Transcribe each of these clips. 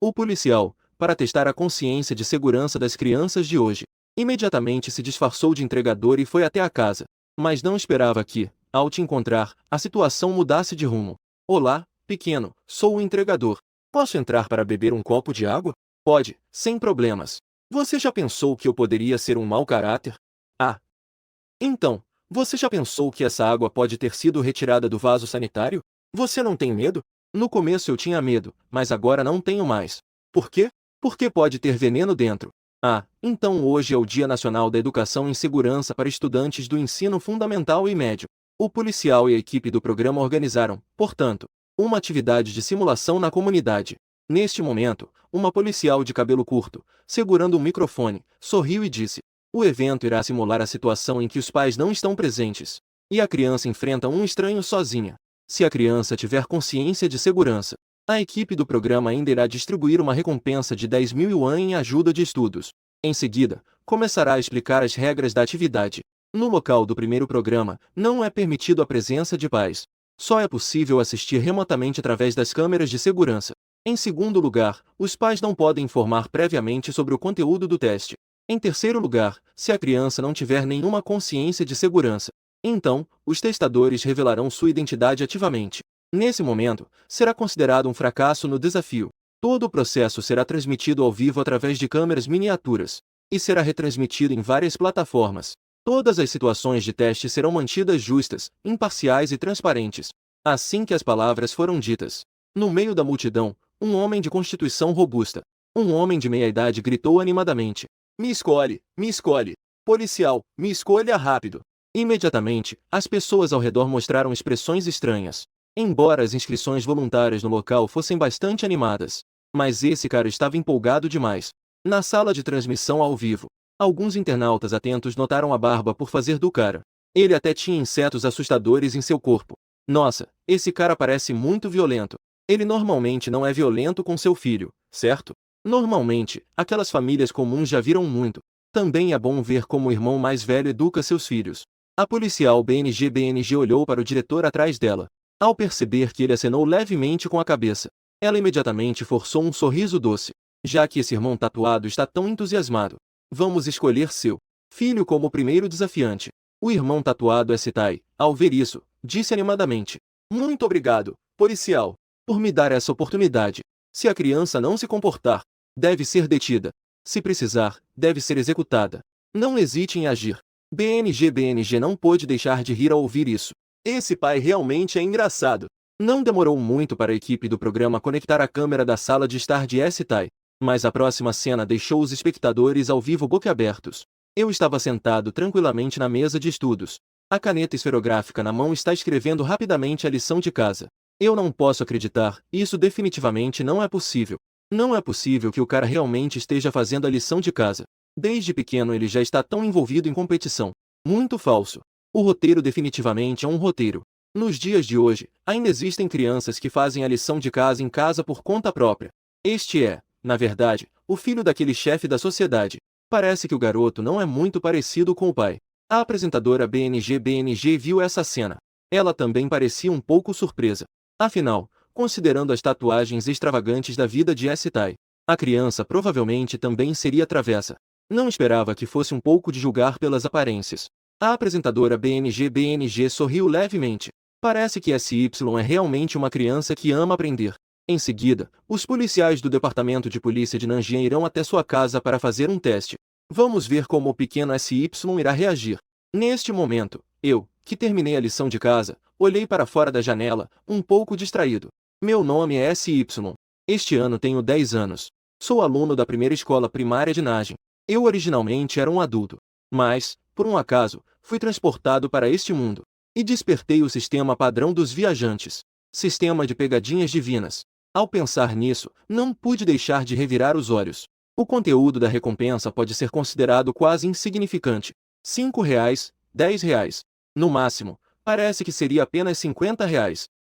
O policial, para testar a consciência de segurança das crianças de hoje, imediatamente se disfarçou de entregador e foi até a casa, mas não esperava que, ao te encontrar, a situação mudasse de rumo. Olá, pequeno, sou o entregador. Posso entrar para beber um copo de água? Pode, sem problemas. Você já pensou que eu poderia ser um mau caráter? Ah, então, você já pensou que essa água pode ter sido retirada do vaso sanitário? Você não tem medo? No começo eu tinha medo, mas agora não tenho mais. Por quê? Porque pode ter veneno dentro. Ah, então hoje é o Dia Nacional da Educação em Segurança para estudantes do ensino fundamental e médio. O policial e a equipe do programa organizaram, portanto, uma atividade de simulação na comunidade. Neste momento, uma policial de cabelo curto, segurando um microfone, sorriu e disse: o evento irá simular a situação em que os pais não estão presentes, e a criança enfrenta um estranho sozinha. Se a criança tiver consciência de segurança, a equipe do programa ainda irá distribuir uma recompensa de 10.000 yuan em ajuda de estudos. Em seguida, começará a explicar as regras da atividade. No local do primeiro programa, não é permitido a presença de pais. Só é possível assistir remotamente através das câmeras de segurança. Em segundo lugar, os pais não podem informar previamente sobre o conteúdo do teste. Em terceiro lugar, se a criança não tiver nenhuma consciência de segurança, então, os testadores revelarão sua identidade ativamente. Nesse momento, será considerado um fracasso no desafio. Todo o processo será transmitido ao vivo através de câmeras miniaturas, e será retransmitido em várias plataformas. Todas as situações de teste serão mantidas justas, imparciais e transparentes. Assim que as palavras foram ditas, no meio da multidão, um homem de constituição robusta, um homem de meia-idade gritou animadamente: me escolhe, policial, me escolha rápido. Imediatamente, as pessoas ao redor mostraram expressões estranhas. Embora as inscrições voluntárias no local fossem bastante animadas, mas esse cara estava empolgado demais. Na sala de transmissão ao vivo, alguns internautas atentos notaram a barba por fazer do cara. Ele até tinha insetos assustadores em seu corpo. Nossa, esse cara parece muito violento. Ele normalmente não é violento com seu filho, certo? Normalmente, aquelas famílias comuns já viram muito. Também é bom ver como o irmão mais velho educa seus filhos. A policial BNG olhou para o diretor atrás dela. Ao perceber que ele acenou levemente com a cabeça, ela imediatamente forçou um sorriso doce. Já que esse irmão tatuado está tão entusiasmado, vamos escolher seu filho como o primeiro desafiante. O irmão tatuado é Sitai. Ao ver isso, disse animadamente: muito obrigado, policial, por me dar essa oportunidade. Se a criança não se comportar, deve ser detida. Se precisar, deve ser executada. Não hesite em agir. BNG não pôde deixar de rir ao ouvir isso. Esse pai realmente é engraçado. Não demorou muito para a equipe do programa conectar a câmera da sala de estar de S-Tai, mas a próxima cena deixou os espectadores ao vivo boquiabertos. Eu estava sentado tranquilamente na mesa de estudos. A caneta esferográfica na mão está escrevendo rapidamente a lição de casa. Eu não posso acreditar, isso definitivamente não é possível. Não é possível que o cara realmente esteja fazendo a lição de casa. Desde pequeno ele já está tão envolvido em competição. Muito falso. O roteiro definitivamente é um roteiro. Nos dias de hoje, ainda existem crianças que fazem a lição de casa em casa por conta própria. Este é, na verdade, o filho daquele chefe da sociedade. Parece que o garoto não é muito parecido com o pai. A apresentadora BNG viu essa cena. Ela também parecia um pouco surpresa. Afinal, considerando as tatuagens extravagantes da vida de S-Tai, a criança provavelmente também seria travessa. Não esperava que fosse um pouco de julgar pelas aparências. A apresentadora BNG sorriu levemente. Parece que SY é realmente uma criança que ama aprender. Em seguida, os policiais do Departamento de Polícia de Nanjing irão até sua casa para fazer um teste. Vamos ver como o pequeno SY irá reagir. Neste momento, eu, que terminei a lição de casa, olhei para fora da janela, um pouco distraído. Meu nome é SY. Este ano tenho 10 anos. Sou aluno da primeira escola primária de Nanjing. Eu originalmente era um adulto. Mas, por um acaso, fui transportado para este mundo. E despertei o sistema padrão dos viajantes. Sistema de pegadinhas divinas. Ao pensar nisso, não pude deixar de revirar os olhos. O conteúdo da recompensa pode ser considerado quase insignificante. R$ 5, R$ 10. No máximo, parece que seria apenas R$ 50.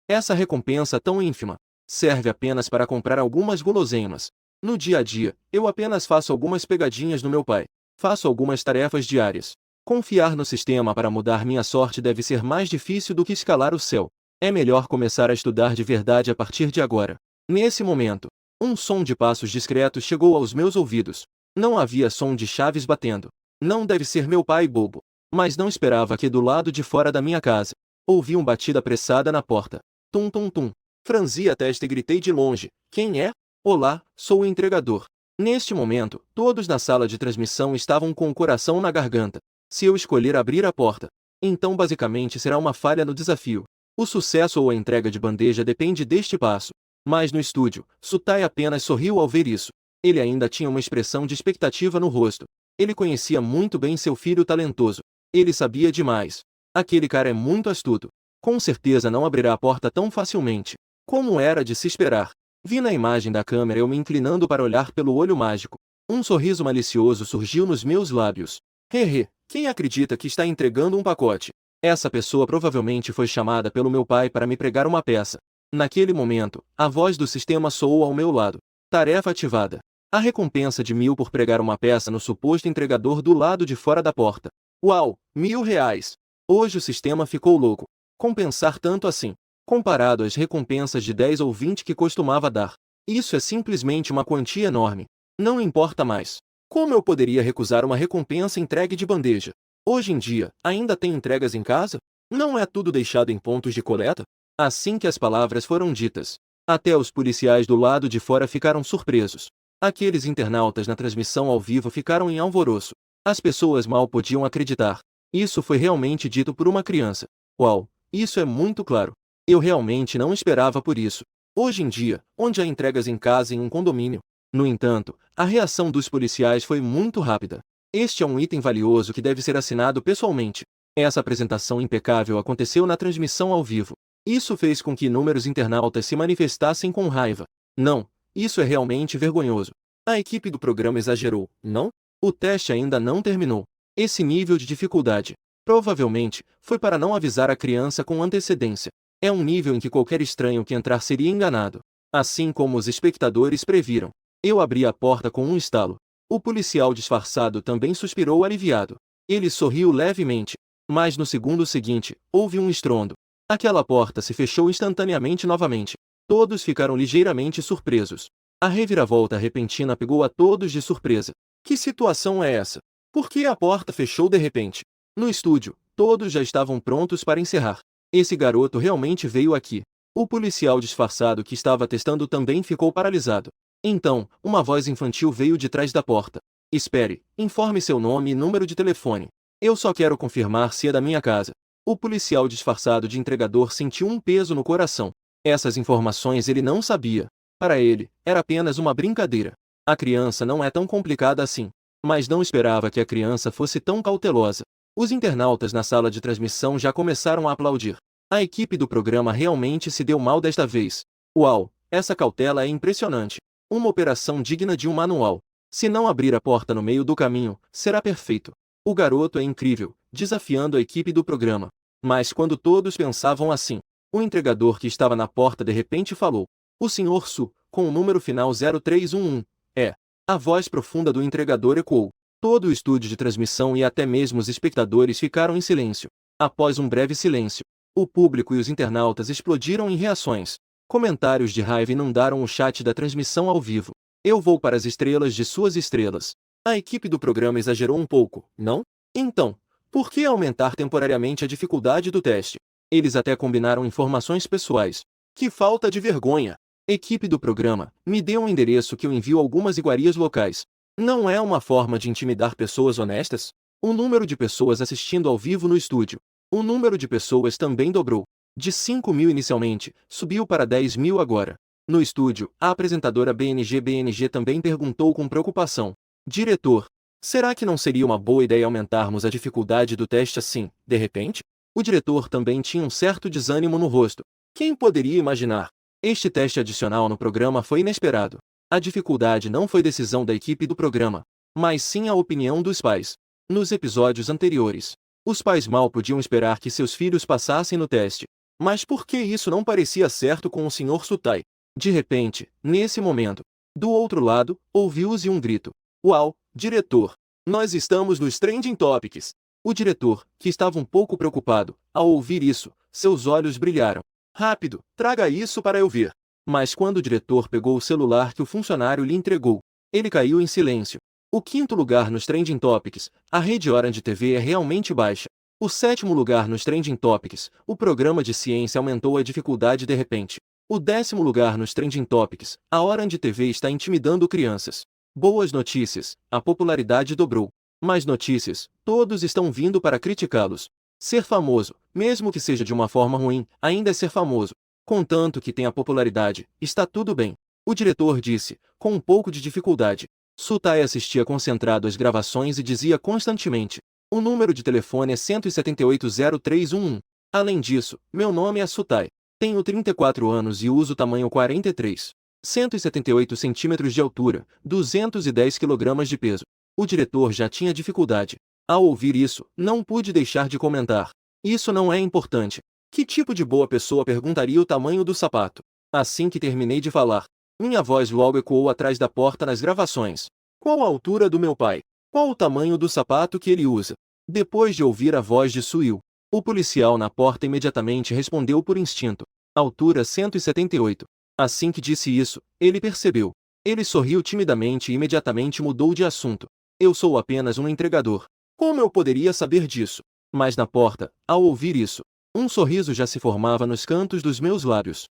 Essa recompensa tão ínfima serve apenas para comprar algumas guloseimas. No dia a dia, eu apenas faço algumas pegadinhas no meu pai. Faço algumas tarefas diárias. Confiar no sistema para mudar minha sorte deve ser mais difícil do que escalar o céu. É melhor começar a estudar de verdade a partir de agora. Nesse momento, Um som de passos discretos chegou aos meus ouvidos. Não havia som de chaves batendo. Não deve ser meu pai bobo. Mas não esperava que do lado de fora da minha casa ouvi uma batida apressada na porta. Tum tum tum. Franzi a testa e gritei de longe: quem é? Olá, sou o entregador. Neste momento, todos na sala de transmissão estavam com o coração na garganta. Se eu escolher abrir a porta, então basicamente será uma falha no desafio. O sucesso ou a entrega de bandeja depende deste passo. Mas no estúdio, Sutai apenas sorriu ao ver isso. Ele ainda tinha uma expressão de expectativa no rosto. Ele conhecia muito bem seu filho talentoso. Ele sabia demais. Aquele cara é muito astuto. Com certeza não abrirá a porta tão facilmente. Como era de se esperar. Vi na imagem da câmera eu me inclinando para olhar pelo olho mágico. Um sorriso malicioso surgiu nos meus lábios. Hehe, quem acredita que está entregando um pacote? Essa pessoa provavelmente foi chamada pelo meu pai para me pregar uma peça. Naquele momento, a voz do sistema soou ao meu lado. Tarefa ativada. A recompensa de 1.000 por pregar uma peça no suposto entregador do lado de fora da porta. Uau, R$ 1.000. Hoje o sistema ficou louco. Compensar tanto assim, comparado às recompensas de 10 ou 20 que costumava dar. Isso é simplesmente uma quantia enorme. Não importa mais. Como eu poderia recusar uma recompensa entregue de bandeja? Hoje em dia, ainda tem entregas em casa? Não é tudo deixado em pontos de coleta? Assim que as palavras foram ditas, até os policiais do lado de fora ficaram surpresos. Aqueles internautas na transmissão ao vivo ficaram em alvoroço. As pessoas mal podiam acreditar. Isso foi realmente dito por uma criança. Uau, isso é muito claro. Eu realmente não esperava por isso. Hoje em dia, onde há entregas em casa em um condomínio? No entanto, a reação dos policiais foi muito rápida. Este é um item valioso que deve ser assinado pessoalmente. Essa apresentação impecável aconteceu na transmissão ao vivo. Isso fez com que inúmeros internautas se manifestassem com raiva. Não, isso é realmente vergonhoso. A equipe do programa exagerou, não? O teste ainda não terminou. Esse nível de dificuldade, provavelmente, foi para não avisar a criança com antecedência. É um nível em que qualquer estranho que entrar seria enganado. Assim como os espectadores previram. Eu abri a porta com um estalo. O policial disfarçado também suspirou aliviado. Ele sorriu levemente. Mas no segundo seguinte, houve um estrondo. Aquela porta se fechou instantaneamente novamente. Todos ficaram ligeiramente surpresos. A reviravolta repentina pegou a todos de surpresa. Que situação é essa? Por que a porta fechou de repente? No estúdio, todos já estavam prontos para encerrar. Esse garoto realmente veio aqui. O policial disfarçado que estava testando também ficou paralisado. Então, uma voz infantil veio de trás da porta. Espere, informe seu nome e número de telefone. Eu só quero confirmar se é da minha casa. O policial disfarçado de entregador sentiu um peso no coração. Essas informações ele não sabia. Para ele, era apenas uma brincadeira. A criança não é tão complicada assim. Mas não esperava que a criança fosse tão cautelosa. Os internautas na sala de transmissão já começaram a aplaudir. A equipe do programa realmente se deu mal desta vez. Uau, essa cautela é impressionante. Uma operação digna de um manual. Se não abrir a porta no meio do caminho, será perfeito. O garoto é incrível, desafiando a equipe do programa. Mas quando todos pensavam assim, o entregador que estava na porta de repente falou. O Sr. Su, com o número final 0311. É. A voz profunda do entregador ecoou. Todo o estúdio de transmissão e até mesmo os espectadores ficaram em silêncio. Após um breve silêncio, o público e os internautas explodiram em reações. Comentários de raiva inundaram o chat da transmissão ao vivo. Eu vou para as estrelas de suas estrelas. A equipe do programa exagerou um pouco, não? Então, por que aumentar temporariamente a dificuldade do teste? Eles até combinaram informações pessoais. Que falta de vergonha! Equipe do programa, me dê um endereço que eu envio algumas iguarias locais. Não é uma forma de intimidar pessoas honestas? O número de pessoas assistindo ao vivo no estúdio. O número de pessoas também dobrou. De 5.000 inicialmente, subiu para 10.000 agora. No estúdio, a apresentadora BNG também perguntou com preocupação. Diretor, será que não seria uma boa ideia aumentarmos a dificuldade do teste assim, de repente? O diretor também tinha um certo desânimo no rosto. Quem poderia imaginar? Este teste adicional no programa foi inesperado. A dificuldade não foi decisão da equipe do programa, mas sim a opinião dos pais. Nos episódios anteriores, os pais mal podiam esperar que seus filhos passassem no teste. Mas por que isso não parecia certo com o Sr. Sutai? De repente, nesse momento, do outro lado, ouviu-se um grito. Uau, diretor! Nós estamos nos Trending Topics! O diretor, que estava um pouco preocupado, ao ouvir isso, seus olhos brilharam. Rápido, traga isso para eu ver. Mas quando o diretor pegou o celular que o funcionário lhe entregou, ele caiu em silêncio. O quinto lugar nos Trending Topics, a rede Orange TV é realmente baixa. O sétimo lugar nos Trending Topics, o programa de ciência aumentou a dificuldade de repente. O décimo lugar nos Trending Topics, a Orange TV está intimidando crianças. Boas notícias, a popularidade dobrou. Más notícias, todos estão vindo para criticá-los. Ser famoso, mesmo que seja de uma forma ruim, ainda é ser famoso. Contanto que tenha popularidade, está tudo bem. O diretor disse, com um pouco de dificuldade. Sutai assistia concentrado às gravações e dizia constantemente: o número de telefone é 1780311. Além disso, meu nome é Sutai. Tenho 34 anos e uso tamanho 43. 178 centímetros de altura, 210 kg de peso. O diretor já tinha dificuldade. Ao ouvir isso, não pude deixar de comentar. Isso não é importante. Que tipo de boa pessoa perguntaria o tamanho do sapato? Assim que terminei de falar, minha voz logo ecoou atrás da porta nas gravações. Qual a altura do meu pai? Qual o tamanho do sapato que ele usa? Depois de ouvir a voz de Suil, o policial na porta imediatamente respondeu por instinto. Altura 178. Assim que disse isso, ele percebeu. Ele sorriu timidamente e imediatamente mudou de assunto. Eu sou apenas um entregador. Como eu poderia saber disso? Mas na porta, ao ouvir isso, um sorriso já se formava nos cantos dos meus lábios.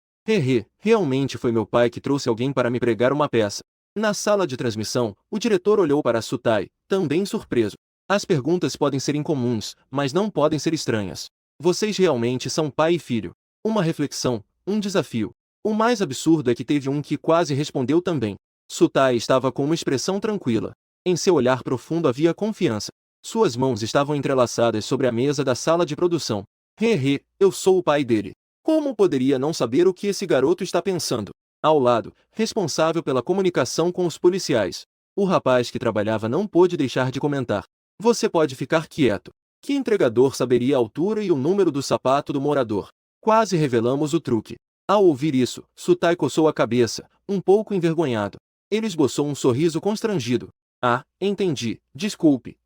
Realmente foi meu pai que trouxe alguém para me pregar uma peça. Na sala de transmissão, o diretor olhou para Sutai, também surpreso. As perguntas podem ser incomuns, mas não podem ser estranhas. Vocês realmente são pai e filho. Uma reflexão, um desafio. O mais absurdo é que teve um que quase respondeu também. Sutai estava com uma expressão tranquila. Em seu olhar profundo havia confiança. Suas mãos estavam entrelaçadas sobre a mesa da sala de produção. Eu sou o pai dele. Como poderia não saber o que esse garoto está pensando? Ao lado, responsável pela comunicação com os policiais, o rapaz que trabalhava não pôde deixar de comentar. Você pode ficar quieto. Que entregador saberia a altura e o número do sapato do morador? Quase revelamos o truque. Ao ouvir isso, Sutai coçou a cabeça, um pouco envergonhado. Ele esboçou um sorriso constrangido. Ah, entendi. Desculpe.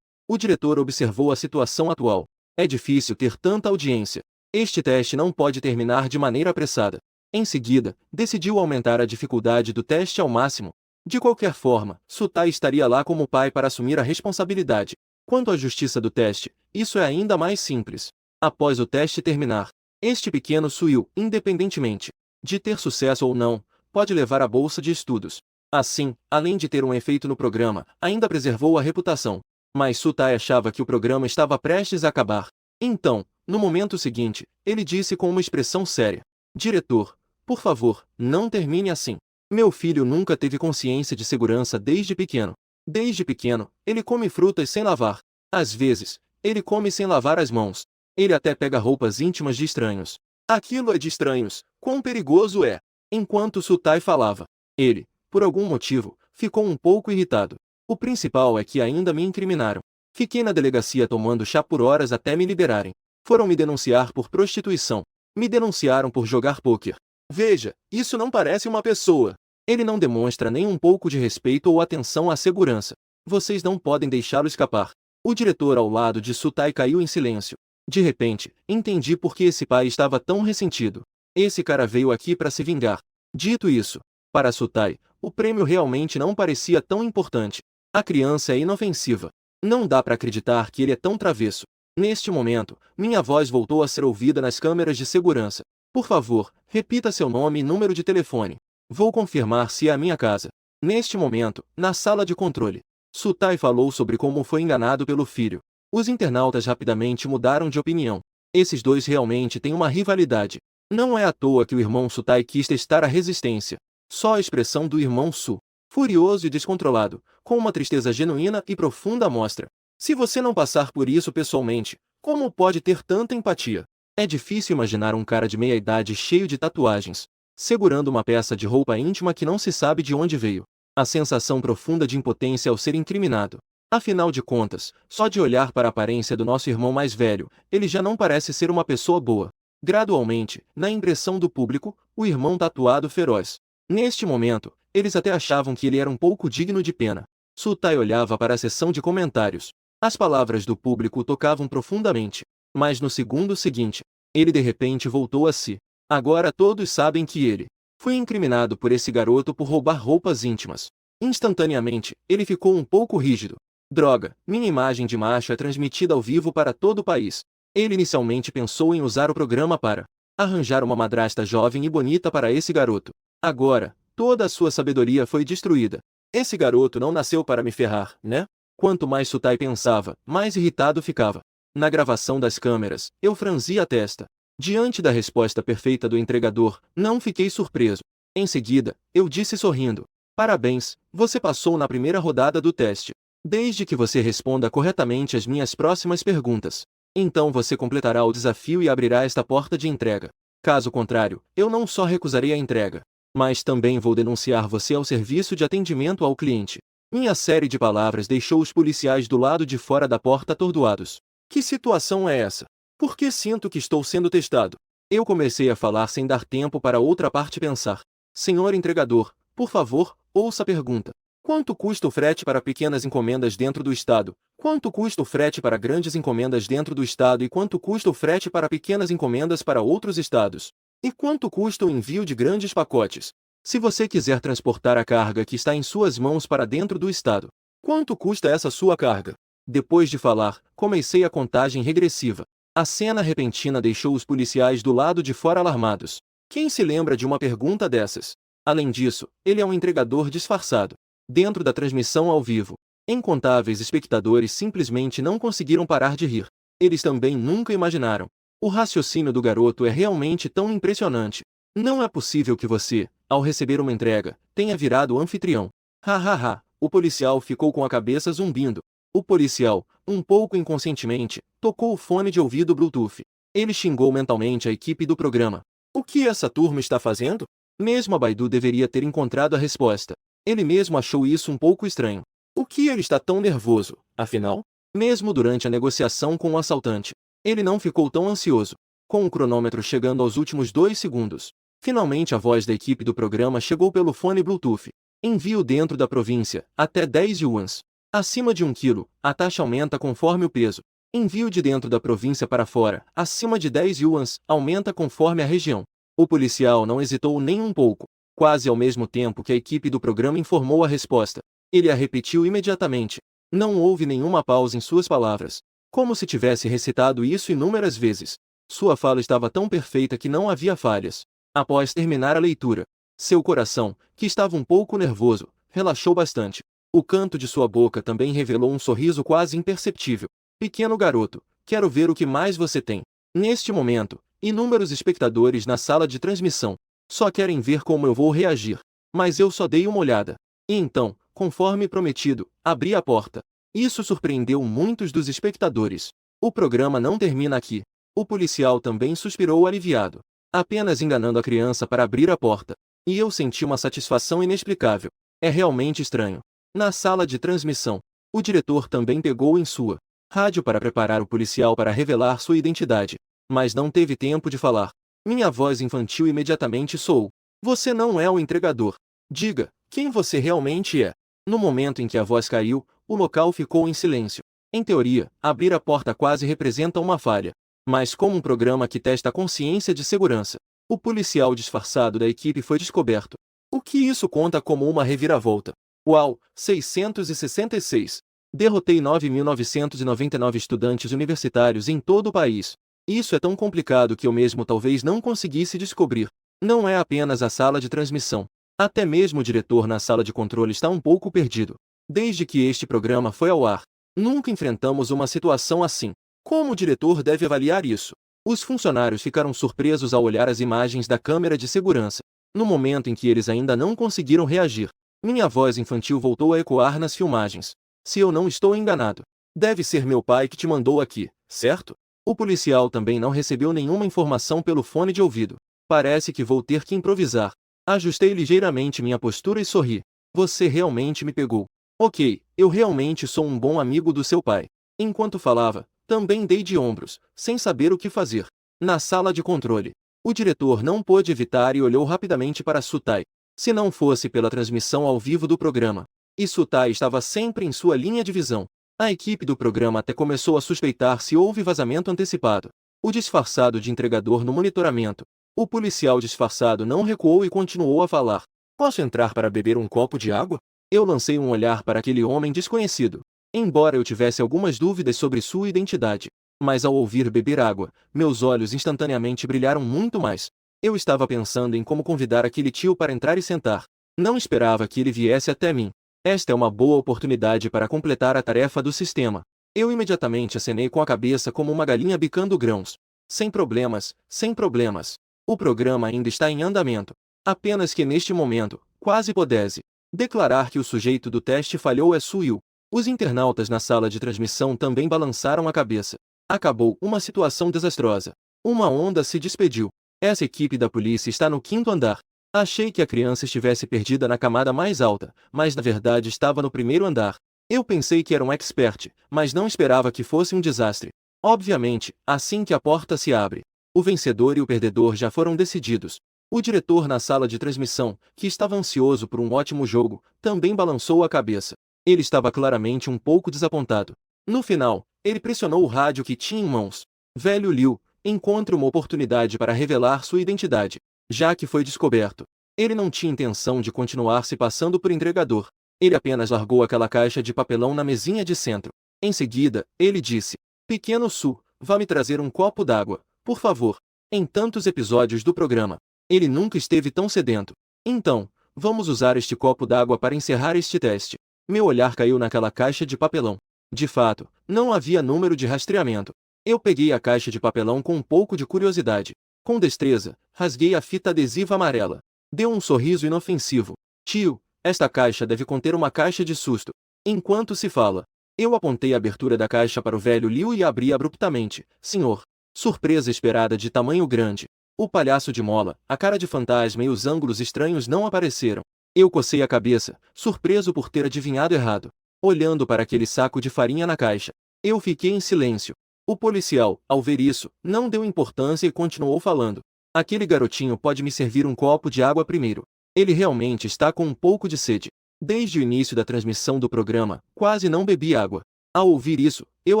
O diretor observou a situação atual. É difícil ter tanta audiência. Este teste não pode terminar de maneira apressada. Em seguida, decidiu aumentar a dificuldade do teste ao máximo. De qualquer forma, Sutai estaria lá como pai para assumir a responsabilidade. Quanto à justiça do teste, isso é ainda mais simples. Após o teste terminar, este pequeno Suil, independentemente de ter sucesso ou não, pode levar a bolsa de estudos. Assim, além de ter um efeito no programa, ainda preservou a reputação. Mas Sutai achava que o programa estava prestes a acabar. Então, no momento seguinte, ele disse com uma expressão séria: diretor, por favor, não termine assim. Meu filho nunca teve consciência de segurança desde pequeno. Desde pequeno, ele come frutas sem lavar. Às vezes, ele come sem lavar as mãos. Ele até pega roupas íntimas de estranhos. Aquilo é de estranhos, quão perigoso é. Enquanto Sutai falava, ele, por algum motivo, ficou um pouco irritado. O principal é que ainda me incriminaram. Fiquei na delegacia tomando chá por horas até me liberarem. Foram me denunciar por prostituição. Me denunciaram por jogar pôquer. Veja, isso não parece uma pessoa. Ele não demonstra nem um pouco de respeito ou atenção à segurança. Vocês não podem deixá-lo escapar. O diretor ao lado de Sutai caiu em silêncio. De repente, entendi por que esse pai estava tão ressentido. Esse cara veio aqui para se vingar. Dito isso, para Sutai, o prêmio realmente não parecia tão importante. A criança é inofensiva. Não dá para acreditar que ele é tão travesso. Neste momento, minha voz voltou a ser ouvida nas câmeras de segurança. Por favor, repita seu nome e número de telefone. Vou confirmar se é a minha casa. Neste momento, na sala de controle, Sutai falou sobre como foi enganado pelo filho. Os internautas rapidamente mudaram de opinião. Esses dois realmente têm uma rivalidade. Não é à toa que o irmão Sutai quis testar a resistência. Só a expressão do irmão Su, furioso e descontrolado, com uma tristeza genuína e profunda mostra. Se você não passar por isso pessoalmente, como pode ter tanta empatia? É difícil imaginar um cara de meia-idade cheio de tatuagens, segurando uma peça de roupa íntima que não se sabe de onde veio. A sensação profunda de impotência ao ser incriminado. Afinal de contas, só de olhar para a aparência do nosso irmão mais velho, ele já não parece ser uma pessoa boa. Gradualmente, na impressão do público, o irmão tatuado feroz. Neste momento, eles até achavam que ele era um pouco digno de pena. Sutai olhava para a seção de comentários. As palavras do público o tocavam profundamente. Mas no segundo seguinte, ele de repente voltou a si. Agora todos sabem que ele Fui incriminado por esse garoto por roubar roupas íntimas. Instantaneamente, ele ficou um pouco rígido. Droga, minha imagem de macho é transmitida ao vivo para todo o país. Ele inicialmente pensou em usar o programa para arranjar uma madrasta jovem e bonita para esse garoto. Agora, toda a sua sabedoria foi destruída. Esse garoto não nasceu para me ferrar, né? Quanto mais Sutai pensava, mais irritado ficava. Na gravação das câmeras, eu franzi a testa. Diante da resposta perfeita do entregador, não fiquei surpreso. Em seguida, eu disse sorrindo: parabéns, você passou na primeira rodada do teste. Desde que você responda corretamente as minhas próximas perguntas. Então você completará o desafio e abrirá esta porta de entrega. Caso contrário, eu não só recusarei a entrega, mas também vou denunciar você ao serviço de atendimento ao cliente. Minha série de palavras deixou os policiais do lado de fora da porta atordoados. Que situação é essa? Por que sinto que estou sendo testado? Eu comecei a falar sem dar tempo para outra parte pensar. Senhor entregador, por favor, ouça a pergunta. Quanto custa o frete para pequenas encomendas dentro do estado? Quanto custa o frete para grandes encomendas dentro do estado e quanto custa o frete para pequenas encomendas para outros estados? E quanto custa o envio de grandes pacotes? Se você quiser transportar a carga que está em suas mãos para dentro do estado, quanto custa essa sua carga? Depois de falar, comecei a contagem regressiva. A cena repentina deixou os policiais do lado de fora alarmados. Quem se lembra de uma pergunta dessas? Além disso, ele é um entregador disfarçado. Dentro da transmissão ao vivo, incontáveis espectadores simplesmente não conseguiram parar de rir. Eles também nunca imaginaram. O raciocínio do garoto é realmente tão impressionante. Não é possível que você, ao receber uma entrega, tenha virado anfitrião. Ha. O policial ficou com a cabeça zumbindo. O policial, um pouco inconscientemente, tocou o fone de ouvido Bluetooth. Ele xingou mentalmente a equipe do programa. O que essa turma está fazendo? Mesmo a Baidu deveria ter encontrado a resposta. Ele mesmo achou isso um pouco estranho. O que ele está tão nervoso, afinal? Mesmo durante a negociação com o assaltante, ele não ficou tão ansioso. Com o cronômetro chegando aos últimos 2 segundos, finalmente a voz da equipe do programa chegou pelo fone Bluetooth. Envio dentro da província, até 10 yuans. Acima de 1 quilo, a taxa aumenta conforme o peso. Envio de dentro da província para fora, acima de 10 yuans, aumenta conforme a região. O policial não hesitou nem um pouco. Quase ao mesmo tempo que a equipe do programa informou a resposta, ele a repetiu imediatamente. Não houve nenhuma pausa em suas palavras, como se tivesse recitado isso inúmeras vezes. Sua fala estava tão perfeita que não havia falhas. Após terminar a leitura, seu coração, que estava um pouco nervoso, relaxou bastante. O canto de sua boca também revelou um sorriso quase imperceptível. Pequeno garoto, quero ver o que mais você tem. Neste momento, inúmeros espectadores na sala de transmissão só querem ver como eu vou reagir. Mas eu só dei uma olhada. E então, conforme prometido, abri a porta. Isso surpreendeu muitos dos espectadores. O programa não termina aqui. O policial também suspirou aliviado. Apenas enganando a criança para abrir a porta. E eu senti uma satisfação inexplicável. É realmente estranho. Na sala de transmissão, o diretor também pegou em sua rádio para preparar o policial para revelar sua identidade. Mas não teve tempo de falar. Minha voz infantil imediatamente soou. Você não é o entregador. Diga, quem você realmente é? No momento em que a voz caiu, o local ficou em silêncio. Em teoria, abrir a porta quase representa uma falha. Mas como um programa que testa a consciência de segurança, o policial disfarçado da equipe foi descoberto. O que isso conta como uma reviravolta? Uau, 666. Derrotei 9.999 estudantes universitários em todo o país. Isso é tão complicado que eu mesmo talvez não conseguisse descobrir. Não é apenas a sala de transmissão. Até mesmo o diretor na sala de controle está um pouco perdido. Desde que este programa foi ao ar, nunca enfrentamos uma situação assim. Como o diretor deve avaliar isso? Os funcionários ficaram surpresos ao olhar as imagens da câmera de segurança. No momento em que eles ainda não conseguiram reagir, minha voz infantil voltou a ecoar nas filmagens. Se eu não estou enganado, deve ser meu pai que te mandou aqui, certo? O policial também não recebeu nenhuma informação pelo fone de ouvido. Parece que vou ter que improvisar. Ajustei ligeiramente minha postura e sorri. Você realmente me pegou. Ok, eu realmente sou um bom amigo do seu pai. Enquanto falava, também dei de ombros, sem saber o que fazer. Na sala de controle, o diretor não pôde evitar e olhou rapidamente para Sutai. Se não fosse pela transmissão ao vivo do programa, e Sutai estava sempre em sua linha de visão. A equipe do programa até começou a suspeitar se houve vazamento antecipado. O disfarçado de entregador no monitoramento O policial disfarçado não recuou e continuou a falar. Posso entrar para beber um copo de água? Eu lancei um olhar para aquele homem desconhecido. Embora eu tivesse algumas dúvidas sobre sua identidade, mas ao ouvir beber água, meus olhos instantaneamente brilharam muito mais. Eu estava pensando em como convidar aquele tio para entrar e sentar. Não esperava que ele viesse até mim. Esta é uma boa oportunidade para completar a tarefa do sistema. Eu imediatamente acenei com a cabeça como uma galinha bicando grãos. Sem problemas, sem problemas. O programa ainda está em andamento. Apenas que neste momento, quase pudesse declarar que o sujeito do teste falhou é Suil. Os internautas na sala de transmissão também balançaram a cabeça. Acabou uma situação desastrosa. Uma onda se despediu. Essa equipe da polícia está no 5º andar. Achei que a criança estivesse perdida na camada mais alta, mas na verdade estava no 1º andar. Eu pensei que era um expert, mas não esperava que fosse um desastre. Obviamente, assim que a porta se abre, o vencedor e o perdedor já foram decididos. O diretor na sala de transmissão, que estava ansioso por um ótimo jogo, também balançou a cabeça. Ele estava claramente um pouco desapontado. No final, ele pressionou o rádio que tinha em mãos. Velho Liu, encontre uma oportunidade para revelar sua identidade, já que foi descoberto. Ele não tinha intenção de continuar se passando por entregador. Ele apenas largou aquela caixa de papelão na mesinha de centro. Em seguida, ele disse: Pequeno Su, vá me trazer um copo d'água, por favor. Em tantos episódios do programa, ele nunca esteve tão sedento. Então, vamos usar este copo d'água para encerrar este teste. Meu olhar caiu naquela caixa de papelão. De fato, não havia número de rastreamento. Eu peguei a caixa de papelão com um pouco de curiosidade. Com destreza, rasguei a fita adesiva amarela. Deu um sorriso inofensivo. Tio, esta caixa deve conter uma caixa de susto. Enquanto se fala, eu apontei a abertura da caixa para o velho Liu e abri abruptamente. Senhor. Surpresa esperada de tamanho grande. O palhaço de mola, a cara de fantasma e os ângulos estranhos não apareceram. Eu cocei a cabeça, surpreso por ter adivinhado errado. Olhando para aquele saco de farinha na caixa, eu fiquei em silêncio. O policial, ao ver isso, não deu importância e continuou falando. Aquele garotinho pode me servir um copo de água primeiro. Ele realmente está com um pouco de sede. Desde o início da transmissão do programa, quase não bebi água. Ao ouvir isso, eu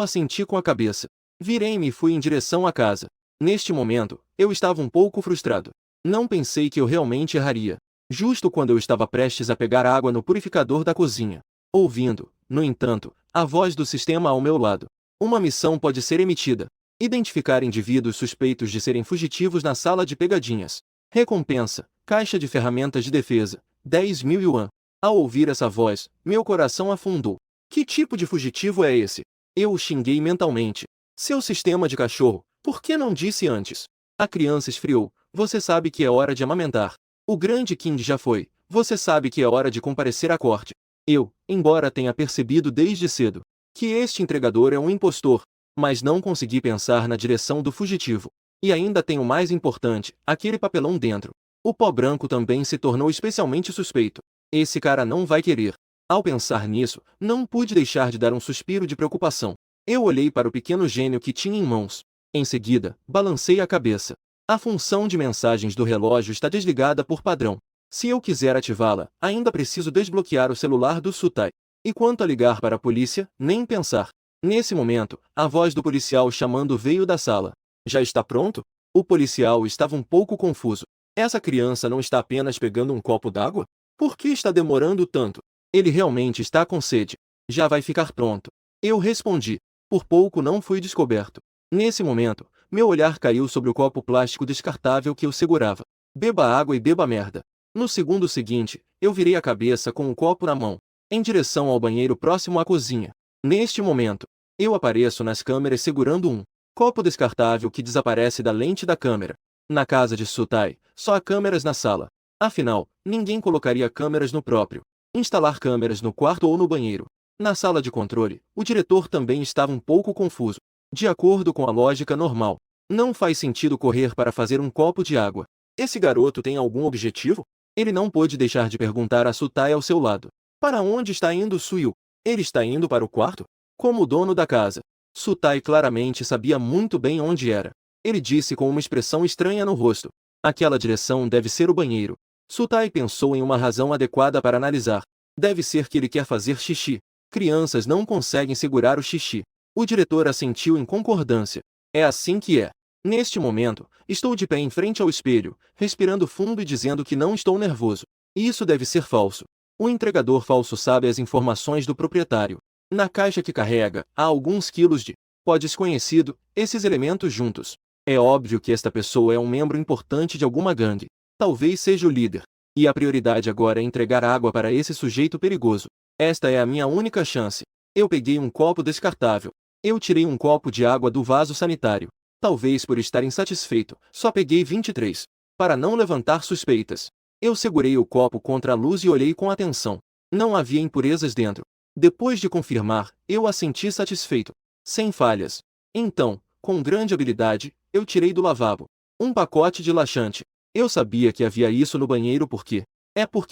assenti com a cabeça. Virei-me e fui em direção à casa. Neste momento, eu estava um pouco frustrado. Não pensei que eu realmente erraria. Justo quando eu estava prestes a pegar água no purificador da cozinha. Ouvindo, no entanto, a voz do sistema ao meu lado. Uma missão pode ser emitida. Identificar indivíduos suspeitos de serem fugitivos na sala de pegadinhas. Recompensa, caixa de ferramentas de defesa, 10.000 yuan. Ao ouvir essa voz, meu coração afundou. Que tipo de fugitivo é esse? Eu o xinguei mentalmente. Seu sistema de cachorro, por que não disse antes? A criança esfriou. Você sabe que é hora de amamentar. O grande King já foi. Você sabe que é hora de comparecer à corte. Eu, embora tenha percebido desde cedo que este entregador é um impostor, mas não consegui pensar na direção do fugitivo. E ainda tem o mais importante, aquele papelão dentro. O pó branco também se tornou especialmente suspeito. Esse cara não vai querer. Ao pensar nisso, não pude deixar de dar um suspiro de preocupação. Eu olhei para o pequeno gênio que tinha em mãos. Em seguida, balancei a cabeça. A função de mensagens do relógio está desligada por padrão. Se eu quiser ativá-la, ainda preciso desbloquear o celular do Sutai. E quanto a ligar para a polícia, nem pensar. Nesse momento, a voz do policial chamando veio da sala. Já está pronto? O policial estava um pouco confuso. Essa criança não está apenas pegando um copo d'água? Por que está demorando tanto? Ele realmente está com sede. Já vai ficar pronto. Eu respondi. Por pouco não fui descoberto. Nesse momento, meu olhar caiu sobre o copo plástico descartável que eu segurava. Beba água e beba merda. No segundo seguinte, eu virei a cabeça com o copo na mão, em direção ao banheiro próximo à cozinha. Neste momento, eu apareço nas câmeras segurando um copo descartável que desaparece da lente da câmera. Na casa de Sutai, só há câmeras na sala. Afinal, ninguém colocaria câmeras no próprio. Instalar câmeras no quarto ou no banheiro. Na sala de controle, o diretor também estava um pouco confuso. De acordo com a lógica normal, não faz sentido correr para fazer um copo de água. Esse garoto tem algum objetivo? Ele não pôde deixar de perguntar a Sutai ao seu lado. Para onde está indo Suil? Ele está indo para o quarto? Como o dono da casa. Sutai claramente sabia muito bem onde era. Ele disse com uma expressão estranha no rosto. Aquela direção deve ser o banheiro. Sutai pensou em uma razão adequada para analisar. Deve ser que ele quer fazer xixi. Crianças não conseguem segurar o xixi. O diretor assentiu em concordância. É assim que é. Neste momento, Estou de pé em frente ao espelho, respirando fundo e dizendo que não estou nervoso. Isso deve ser falso. O entregador falso sabe as informações do proprietário. Na caixa que carrega, há alguns quilos de pó desconhecido, esses elementos juntos. É óbvio que esta pessoa é um membro importante de alguma gangue. Talvez seja o líder. E a prioridade agora é entregar água para esse sujeito perigoso. Esta é a minha única chance. Eu peguei um copo descartável. Eu tirei um copo de água do vaso sanitário. Talvez por estar insatisfeito, só peguei 23. Para não levantar suspeitas. Eu segurei o copo contra a luz e olhei com atenção. Não havia impurezas dentro. Depois de confirmar, eu assenti satisfeito. Sem falhas. Então, com grande habilidade, eu tirei do lavabo um pacote de laxante. Eu sabia que havia isso no banheiro porque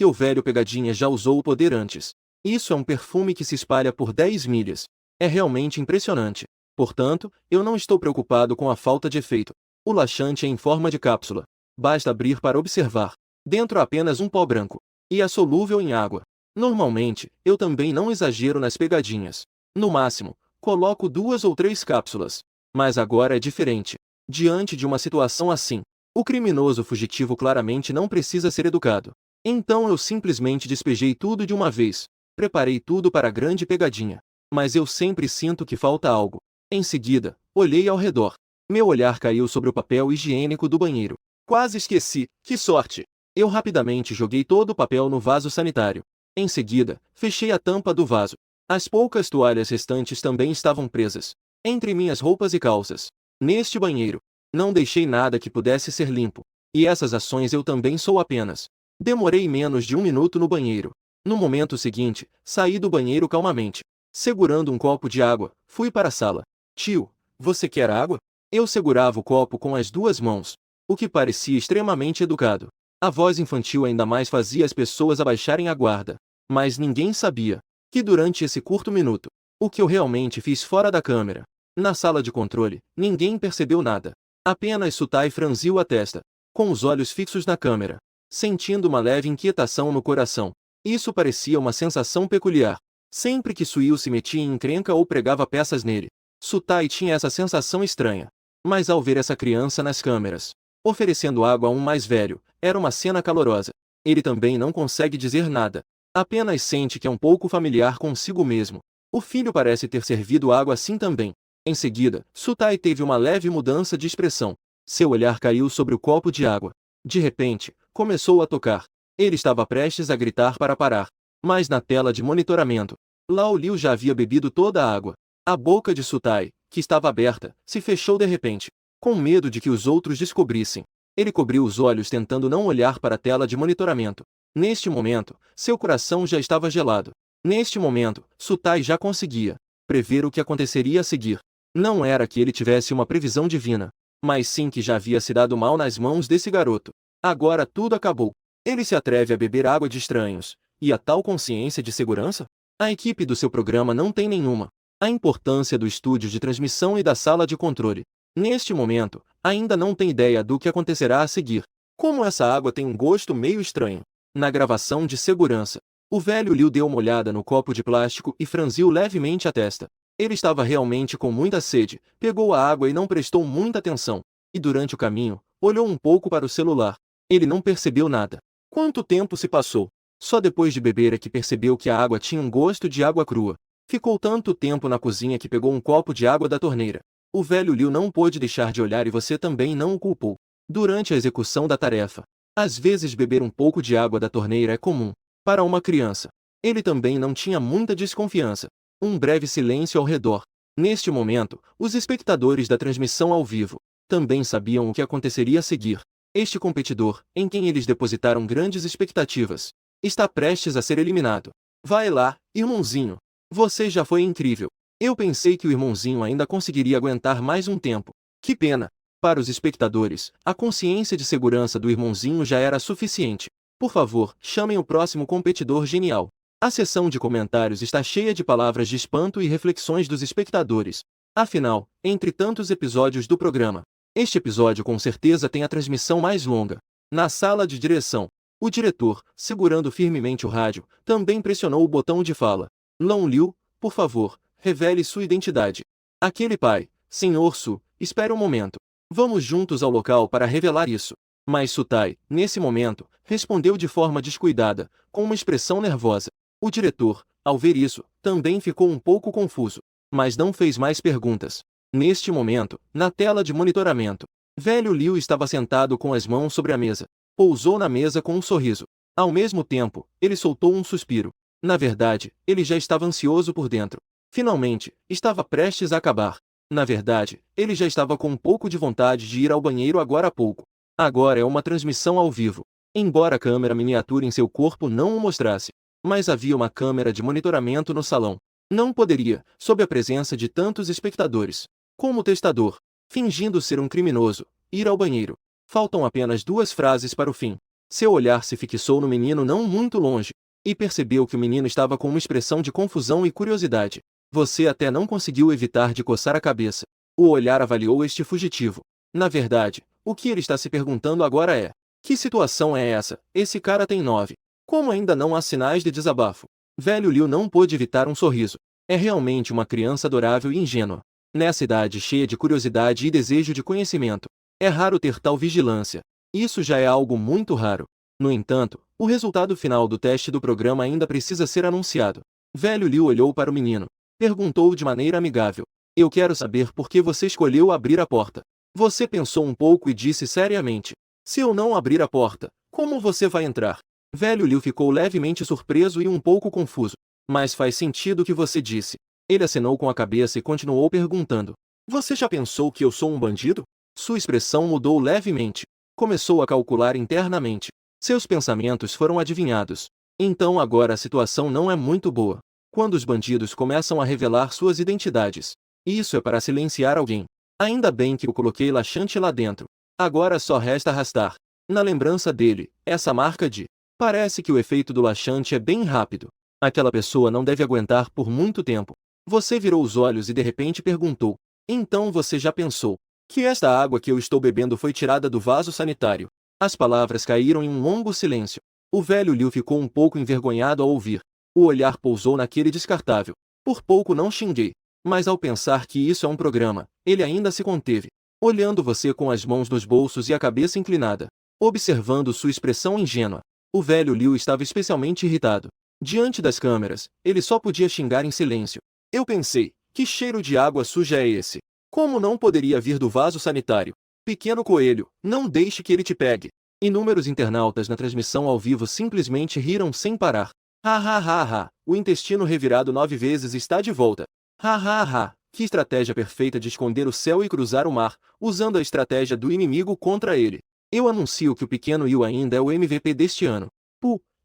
o velho pegadinha já usou o poder antes. Isso é um perfume que se espalha por 10 milhas. É realmente impressionante. Portanto, eu não estou preocupado com a falta de efeito. O laxante é em forma de cápsula. Basta abrir para observar. Dentro há apenas um pó branco. E é solúvel em água. Normalmente, eu também não exagero nas pegadinhas. No máximo, coloco 2 ou 3 cápsulas. Mas agora é diferente. Diante de uma situação assim, o criminoso fugitivo claramente não precisa ser educado. Então eu simplesmente despejei tudo de uma vez. Preparei tudo para a grande pegadinha. Mas eu sempre sinto que falta algo. Em seguida, olhei ao redor. Meu olhar caiu sobre o papel higiênico do banheiro. Quase esqueci, que sorte! Eu rapidamente joguei todo o papel no vaso sanitário. Em seguida, fechei a tampa do vaso. As poucas toalhas restantes também estavam presas entre minhas roupas e calças. Neste banheiro, não deixei nada que pudesse ser limpo. E essas ações eu também sou apenas. Demorei menos de 1 minuto no banheiro. No momento seguinte, saí do banheiro calmamente. Segurando um copo de água, fui para a sala. Tio, você quer água? Eu segurava o copo com as 2 mãos, o que parecia extremamente educado. A voz infantil ainda mais fazia as pessoas abaixarem a guarda. Mas ninguém sabia que durante esse curto minuto, o que eu realmente fiz fora da câmera. Na sala de controle, ninguém percebeu nada. Apenas Sutai franziu a testa, com os olhos fixos na câmera, sentindo uma leve inquietação no coração. Isso parecia uma sensação peculiar. Sempre que Suil se metia em encrenca ou pregava peças nele, Sutai tinha essa sensação estranha. Mas ao ver essa criança nas câmeras, oferecendo água a um mais velho, era uma cena calorosa. Ele também não consegue dizer nada. Apenas sente que é um pouco familiar consigo mesmo. O filho parece ter servido água assim também. Em seguida, Sutai teve uma leve mudança de expressão. Seu olhar caiu sobre o copo de água. De repente, começou a tocar. Ele estava prestes a gritar para parar. Mas na tela de monitoramento, Lao Liu já havia bebido toda a água. A boca de Sutai, que estava aberta, se fechou de repente. Com medo de que os outros descobrissem, ele cobriu os olhos tentando não olhar para a tela de monitoramento. Neste momento, seu coração já estava gelado. Neste momento, Sutai já conseguia prever o que aconteceria a seguir. Não era que ele tivesse uma previsão divina, mas sim que já havia se dado mal nas mãos desse garoto. Agora tudo acabou. Ele se atreve a beber água de estranhos, e a tal consciência de segurança? A equipe do seu programa não tem nenhuma. A importância do estúdio de transmissão e da sala de controle. Neste momento, ainda não tem ideia do que acontecerá a seguir. Como essa água tem um gosto meio estranho. Na gravação de segurança, o velho Liu deu uma olhada no copo de plástico e franziu levemente a testa. Ele estava realmente com muita sede, pegou a água e não prestou muita atenção. E durante o caminho, olhou um pouco para o celular. Ele não percebeu nada. Quanto tempo se passou? Só depois de beber é que percebeu que a água tinha um gosto de água crua. Ficou tanto tempo na cozinha que pegou um copo de água da torneira. O velho Liu não pôde deixar de olhar e você também não o culpou. Durante a execução da tarefa, às vezes beber um pouco de água da torneira é comum. Para uma criança, ele também não tinha muita desconfiança. Um breve silêncio ao redor. Neste momento, os espectadores da transmissão ao vivo também sabiam o que aconteceria a seguir. Este competidor, em quem eles depositaram grandes expectativas, está prestes a ser eliminado. Vai lá, irmãozinho. Você já foi incrível. Eu pensei que o irmãozinho ainda conseguiria aguentar mais um tempo. Que pena. Para os espectadores, a consciência de segurança do irmãozinho já era suficiente. Por favor, chamem o próximo competidor genial. A seção de comentários está cheia de palavras de espanto e reflexões dos espectadores. Afinal, entre tantos episódios do programa, este episódio com certeza tem a transmissão mais longa. Na sala de direção, o diretor, segurando firmemente o rádio, também pressionou o botão de fala. Long Liu, por favor, revele sua identidade. Aquele pai, Sr. Su, espere um momento. Vamos juntos ao local para revelar isso. Mas Sutai, nesse momento, respondeu de forma descuidada, com uma expressão nervosa. O diretor, ao ver isso, também ficou um pouco confuso, mas não fez mais perguntas. Neste momento, na tela de monitoramento, Velho Liu estava sentado com as mãos sobre a mesa. Pousou na mesa com um sorriso. Ao mesmo tempo, ele soltou um suspiro. Na verdade, ele já estava ansioso por dentro. Finalmente, estava prestes a acabar. Na verdade, ele já estava com um pouco de vontade de ir ao banheiro agora há pouco. Agora é uma transmissão ao vivo. Embora a câmera miniatura em seu corpo não o mostrasse, mas havia uma câmera de monitoramento no salão. Não poderia, sob a presença de tantos espectadores, como testador, fingindo ser um criminoso, ir ao banheiro. Faltam apenas 2 frases para o fim. Seu olhar se fixou no menino não muito longe, e percebeu que o menino estava com uma expressão de confusão e curiosidade. Você até não conseguiu evitar de coçar a cabeça. O olhar avaliou este fugitivo. Na verdade, o que ele está se perguntando agora é: que situação é essa? Esse cara tem 9. Como ainda não há sinais de desabafo? Velho Liu não pôde evitar um sorriso. É realmente uma criança adorável e ingênua. Nessa idade cheia de curiosidade e desejo de conhecimento, é raro ter tal vigilância. Isso já é algo muito raro. No entanto, o resultado final do teste do programa ainda precisa ser anunciado. Velho Liu olhou para o menino. Perguntou de maneira amigável: eu quero saber por que você escolheu abrir a porta. Você pensou um pouco e disse seriamente: se eu não abrir a porta, como você vai entrar? Velho Liu ficou levemente surpreso e um pouco confuso. Mas faz sentido o que você disse. Ele acenou com a cabeça e continuou perguntando: você já pensou que eu sou um bandido? Sua expressão mudou levemente. Começou a calcular internamente. Seus pensamentos foram adivinhados. Então agora a situação não é muito boa. Quando os bandidos começam a revelar suas identidades, isso é para silenciar alguém. Ainda bem que eu coloquei laxante lá dentro. Agora só resta arrastar, na lembrança dele, essa marca de... Parece que o efeito do laxante é bem rápido. Aquela pessoa não deve aguentar por muito tempo. Você virou os olhos e de repente perguntou: então você já pensou que esta água que eu estou bebendo foi tirada do vaso sanitário? As palavras caíram em um longo silêncio. O velho Liu ficou um pouco envergonhado ao ouvir. O olhar pousou naquele descartável. Por pouco não xinguei. Mas ao pensar que isso é um programa, ele ainda se conteve. Olhando você com as mãos nos bolsos e a cabeça inclinada. Observando sua expressão ingênua. O velho Liu estava especialmente irritado. Diante das câmeras, ele só podia xingar em silêncio. Eu pensei: que cheiro de água suja é esse? Como não poderia vir do vaso sanitário? Pequeno coelho, não deixe que ele te pegue. Inúmeros internautas na transmissão ao vivo simplesmente riram sem parar. Ha ha ha ha, o intestino revirado 9 vezes está de volta. Ha ha ha, que estratégia perfeita de esconder o céu e cruzar o mar, usando a estratégia do inimigo contra ele. Eu anuncio que o pequeno Yu ainda é o MVP deste ano.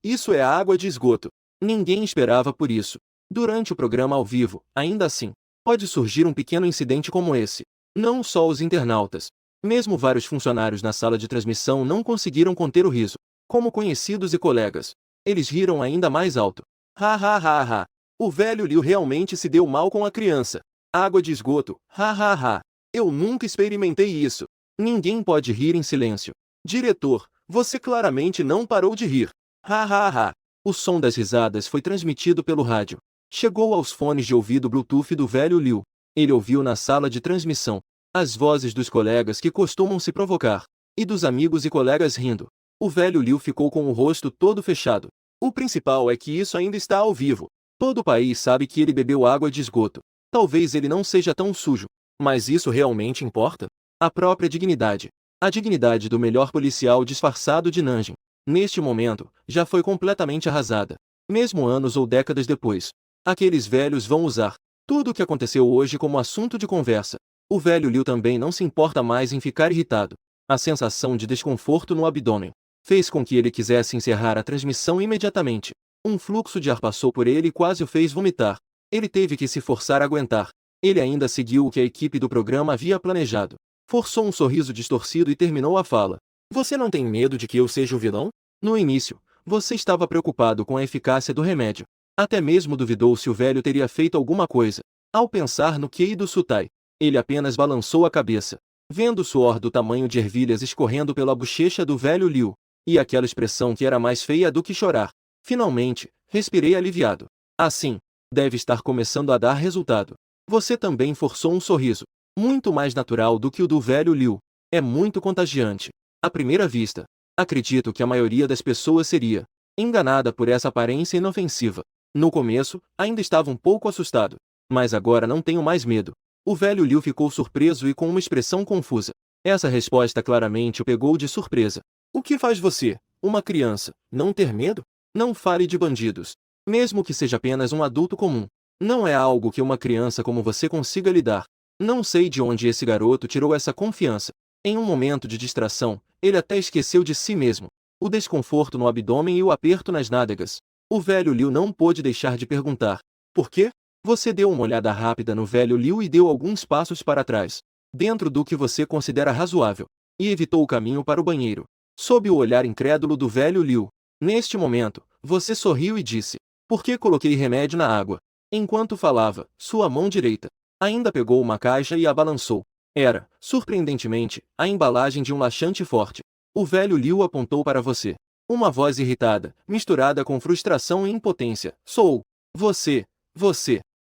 Isso é a água de esgoto. Ninguém esperava por isso. Durante o programa ao vivo, ainda assim, pode surgir um pequeno incidente como esse. Não só os internautas. Mesmo vários funcionários na sala de transmissão não conseguiram conter o riso. Como conhecidos e colegas. Eles riram ainda mais alto. Ha ha ha ha. O velho Liu realmente se deu mal com a criança. Água de esgoto. Ha ha ha. Eu nunca experimentei isso. Ninguém pode rir em silêncio. Diretor, você claramente não parou de rir. Ha ha ha. O som das risadas foi transmitido pelo rádio. Chegou aos fones de ouvido Bluetooth do velho Liu. Ele ouviu na sala de transmissão as vozes dos colegas que costumam se provocar, e dos amigos e colegas rindo. O velho Liu ficou com o rosto todo fechado. O principal é que isso ainda está ao vivo. Todo o país sabe que ele bebeu água de esgoto. Talvez ele não seja tão sujo, mas isso realmente importa? A própria dignidade. A dignidade do melhor policial disfarçado de Nanjing, neste momento, já foi completamente arrasada. Mesmo anos ou décadas depois, aqueles velhos vão usar tudo o que aconteceu hoje como assunto de conversa. O velho Liu também não se importa mais em ficar irritado. A sensação de desconforto no abdômen fez com que ele quisesse encerrar a transmissão imediatamente. Um fluxo de ar passou por ele e quase o fez vomitar. Ele teve que se forçar a aguentar. Ele ainda seguiu o que a equipe do programa havia planejado. Forçou um sorriso distorcido e terminou a fala. Você não tem medo de que eu seja o vilão? No início, você estava preocupado com a eficácia do remédio. Até mesmo duvidou se o velho teria feito alguma coisa. Ao pensar no QI do Sutai, ele apenas balançou a cabeça, vendo o suor do tamanho de ervilhas escorrendo pela bochecha do velho Liu, e aquela expressão que era mais feia do que chorar. Finalmente, respirei aliviado. Assim, deve estar começando a dar resultado. Você também forçou um sorriso, muito mais natural do que o do velho Liu. É muito contagiante. À primeira vista, acredito que a maioria das pessoas seria enganada por essa aparência inofensiva. No começo, ainda estava um pouco assustado, mas agora não tenho mais medo. O velho Liu ficou surpreso e com uma expressão confusa. Essa resposta claramente o pegou de surpresa. O que faz você, uma criança, não ter medo? Não fale de bandidos. Mesmo que seja apenas um adulto comum. Não é algo que uma criança como você consiga lidar. Não sei de onde esse garoto tirou essa confiança. Em um momento de distração, ele até esqueceu de si mesmo. O desconforto no abdômen e o aperto nas nádegas. O velho Liu não pôde deixar de perguntar. Por quê? Você deu uma olhada rápida no velho Liu e deu alguns passos para trás, dentro do que você considera razoável, e evitou o caminho para o banheiro. Sob o olhar incrédulo do velho Liu. Neste momento, você sorriu e disse: por que coloquei remédio na água? Enquanto falava, sua mão direita ainda pegou uma caixa e a balançou. Era, surpreendentemente, a embalagem de um laxante forte. O velho Liu apontou para você. Uma voz irritada, misturada com frustração e impotência. Sou você.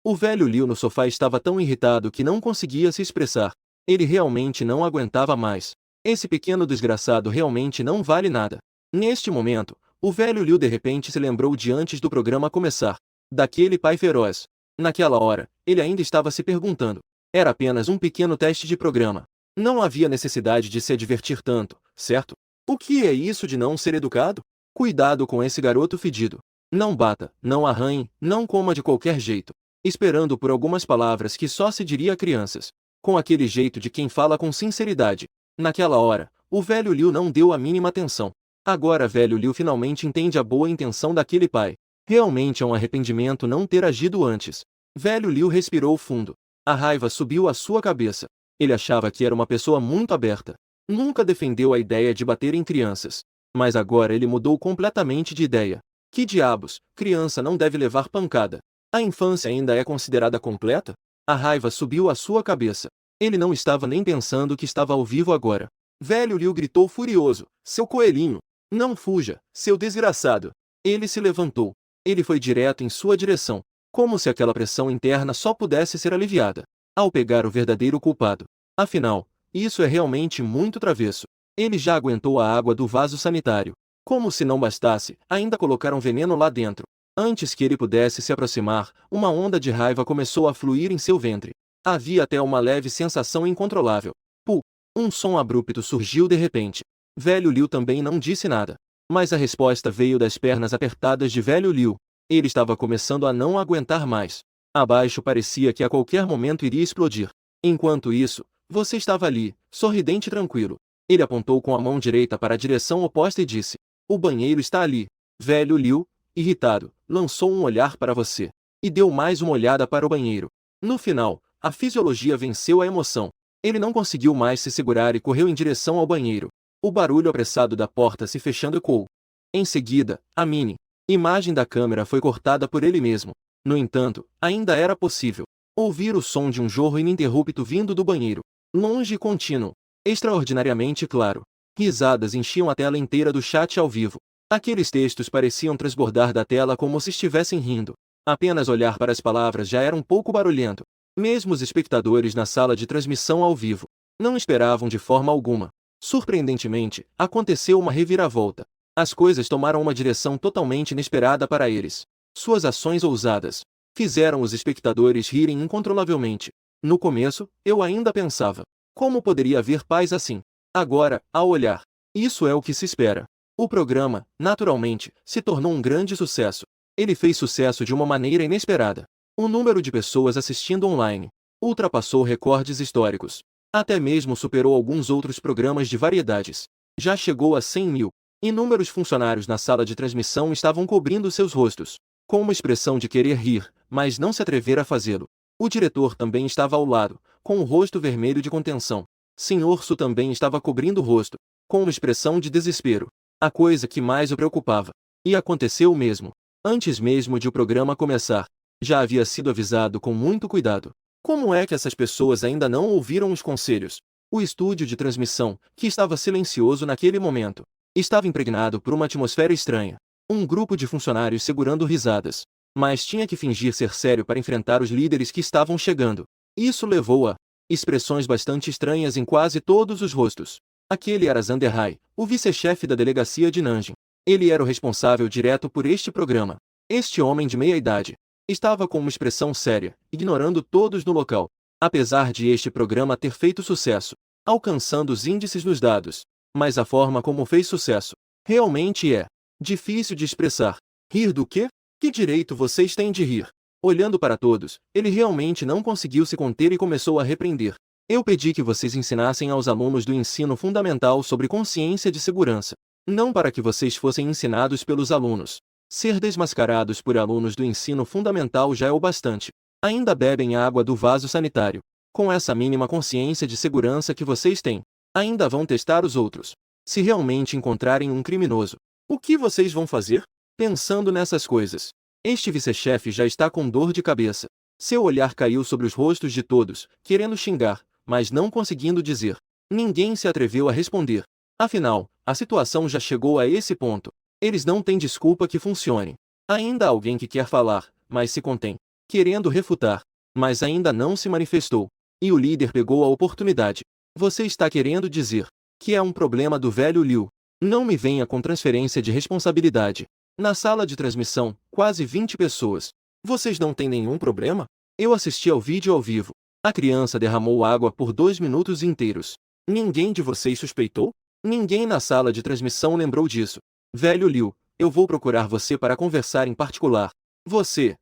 O velho Liu no sofá estava tão irritado que não conseguia se expressar. Ele realmente não aguentava mais. Esse pequeno desgraçado realmente não vale nada. Neste momento, o velho Liu de repente se lembrou de antes do programa começar. Daquele pai feroz. Naquela hora, ele ainda estava se perguntando. Era apenas um pequeno teste de programa. Não havia necessidade de se divertir tanto, certo? O que é isso de não ser educado? Cuidado com esse garoto fedido. Não bata, não arranhe, não coma de qualquer jeito. Esperando por algumas palavras que só se diria a crianças. Com aquele jeito de quem fala com sinceridade. Naquela hora, o velho Liu não deu a mínima atenção. Agora velho Liu finalmente entende a boa intenção daquele pai. Realmente é um arrependimento não ter agido antes. Velho Liu respirou fundo. A raiva subiu à sua cabeça. Ele achava que era uma pessoa muito aberta. Nunca defendeu a ideia de bater em crianças. Mas agora ele mudou completamente de ideia. Que diabos, criança não deve levar pancada. A infância ainda é considerada completa? A raiva subiu à sua cabeça. Ele não estava nem pensando que estava ao vivo agora. Velho Liu gritou furioso. Seu coelhinho! Não fuja, seu desgraçado! Ele se levantou. Ele foi direto em sua direção. Como se aquela pressão interna só pudesse ser aliviada. Ao pegar o verdadeiro culpado. Afinal, isso é realmente muito travesso. Ele já aguentou a água do vaso sanitário. Como se não bastasse, ainda colocaram veneno lá dentro. Antes que ele pudesse se aproximar, uma onda de raiva começou a fluir em seu ventre. Havia até uma leve sensação incontrolável. Pu! Um som abrupto surgiu de repente. Velho Liu também não disse nada. Mas a resposta veio das pernas apertadas de Velho Liu. Ele estava começando a não aguentar mais. Abaixo parecia que a qualquer momento iria explodir. Enquanto isso, você estava ali, sorridente e tranquilo. Ele apontou com a mão direita para a direção oposta e disse: o banheiro está ali. Velho Liu, irritado, lançou um olhar para você. E deu mais uma olhada para o banheiro. No final, a fisiologia venceu a emoção. Ele não conseguiu mais se segurar e correu em direção ao banheiro. O barulho apressado da porta se fechando ecoou. Em seguida, a mini imagem da câmera foi cortada por ele mesmo. No entanto, ainda era possível ouvir o som de um jorro ininterrupto vindo do banheiro. Longe e contínuo. Extraordinariamente claro. Risadas enchiam a tela inteira do chat ao vivo. Aqueles textos pareciam transbordar da tela como se estivessem rindo. Apenas olhar para as palavras já era um pouco barulhento. Mesmo os espectadores na sala de transmissão ao vivo não esperavam de forma alguma. Surpreendentemente, aconteceu uma reviravolta. As coisas tomaram uma direção totalmente inesperada para eles. Suas ações ousadas fizeram os espectadores rirem incontrolavelmente. No começo, eu ainda pensava: como poderia haver pais assim? Agora, ao olhar, isso é o que se espera. O programa, naturalmente, se tornou um grande sucesso. Ele fez sucesso de uma maneira inesperada. O número de pessoas assistindo online ultrapassou recordes históricos. Até mesmo superou alguns outros programas de variedades. Já chegou a 100 mil. Inúmeros funcionários na sala de transmissão estavam cobrindo seus rostos, com uma expressão de querer rir, mas não se atrever a fazê-lo. O diretor também estava ao lado, com o rosto vermelho de contenção. Sr. Su também estava cobrindo o rosto, com uma expressão de desespero. A coisa que mais o preocupava. E aconteceu mesmo. Antes mesmo de o programa começar, já havia sido avisado com muito cuidado. Como é que essas pessoas ainda não ouviram os conselhos? O estúdio de transmissão, que estava silencioso naquele momento, estava impregnado por uma atmosfera estranha. Um grupo de funcionários segurando risadas. Mas tinha que fingir ser sério para enfrentar os líderes que estavam chegando. Isso levou a Expressões bastante estranhas em quase todos os rostos. Aquele era Zanderhai, o vice-chefe da delegacia de Nanjing. Ele era o responsável direto por este programa. Este homem de meia-idade estava com uma expressão séria, ignorando todos no local. Apesar de este programa ter feito sucesso, alcançando os índices dos dados, mas a forma como fez sucesso realmente é difícil de expressar. Rir do quê? Que direito vocês têm de rir? Olhando para todos, ele realmente não conseguiu se conter e começou a repreender. Eu pedi que vocês ensinassem aos alunos do ensino fundamental sobre consciência de segurança. Não para que vocês fossem ensinados pelos alunos. Ser desmascarados por alunos do ensino fundamental já é o bastante. Ainda bebem a água do vaso sanitário. Com essa mínima consciência de segurança que vocês têm, ainda vão testar os outros. Se realmente encontrarem um criminoso, o que vocês vão fazer? Pensando nessas coisas, este vice-chefe já está com dor de cabeça. Seu olhar caiu sobre os rostos de todos, querendo xingar, mas não conseguindo dizer. Ninguém se atreveu a responder. Afinal, a situação já chegou a esse ponto. Eles não têm desculpa que funcione. Ainda há alguém que quer falar, mas se contém, querendo refutar, mas ainda não se manifestou. E o líder pegou a oportunidade. Você está querendo dizer que é um problema do velho Liu. Não me venha com transferência de responsabilidade. Na sala de transmissão, quase 20 pessoas. Vocês não têm nenhum problema? Eu assisti ao vídeo ao vivo. A criança derramou água por 2 minutos inteiros. Ninguém de vocês suspeitou? Ninguém na sala de transmissão lembrou disso. Velho Liu, eu vou procurar você para conversar em particular. Você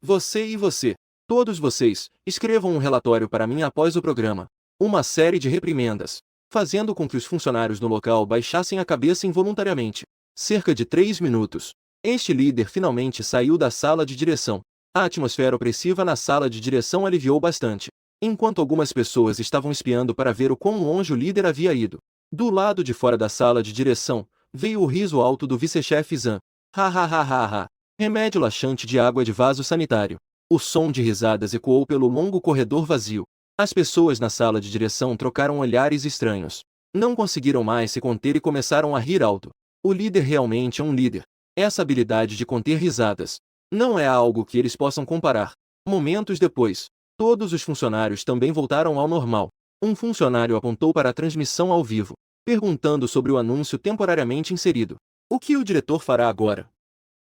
e você. Todos vocês, escrevam um relatório para mim após o programa. Uma série de reprimendas, fazendo com que os funcionários no local baixassem a cabeça involuntariamente. Cerca de 3 minutos. Este líder finalmente saiu da sala de direção. A atmosfera opressiva na sala de direção aliviou bastante. Enquanto algumas pessoas estavam espiando para ver o quão longe o líder havia ido. Do lado de fora da sala de direção, veio o riso alto do vice-chefe Zan. Ha ha ha ha ha. Remédio laxante de água de vaso sanitário. O som de risadas ecoou pelo longo corredor vazio. As pessoas na sala de direção trocaram olhares estranhos. Não conseguiram mais se conter e começaram a rir alto. O líder realmente é um líder. Essa habilidade de conter risadas não é algo que eles possam comparar. Momentos depois, todos os funcionários também voltaram ao normal. Um funcionário apontou para a transmissão ao vivo, perguntando sobre o anúncio temporariamente inserido. O que o diretor fará agora?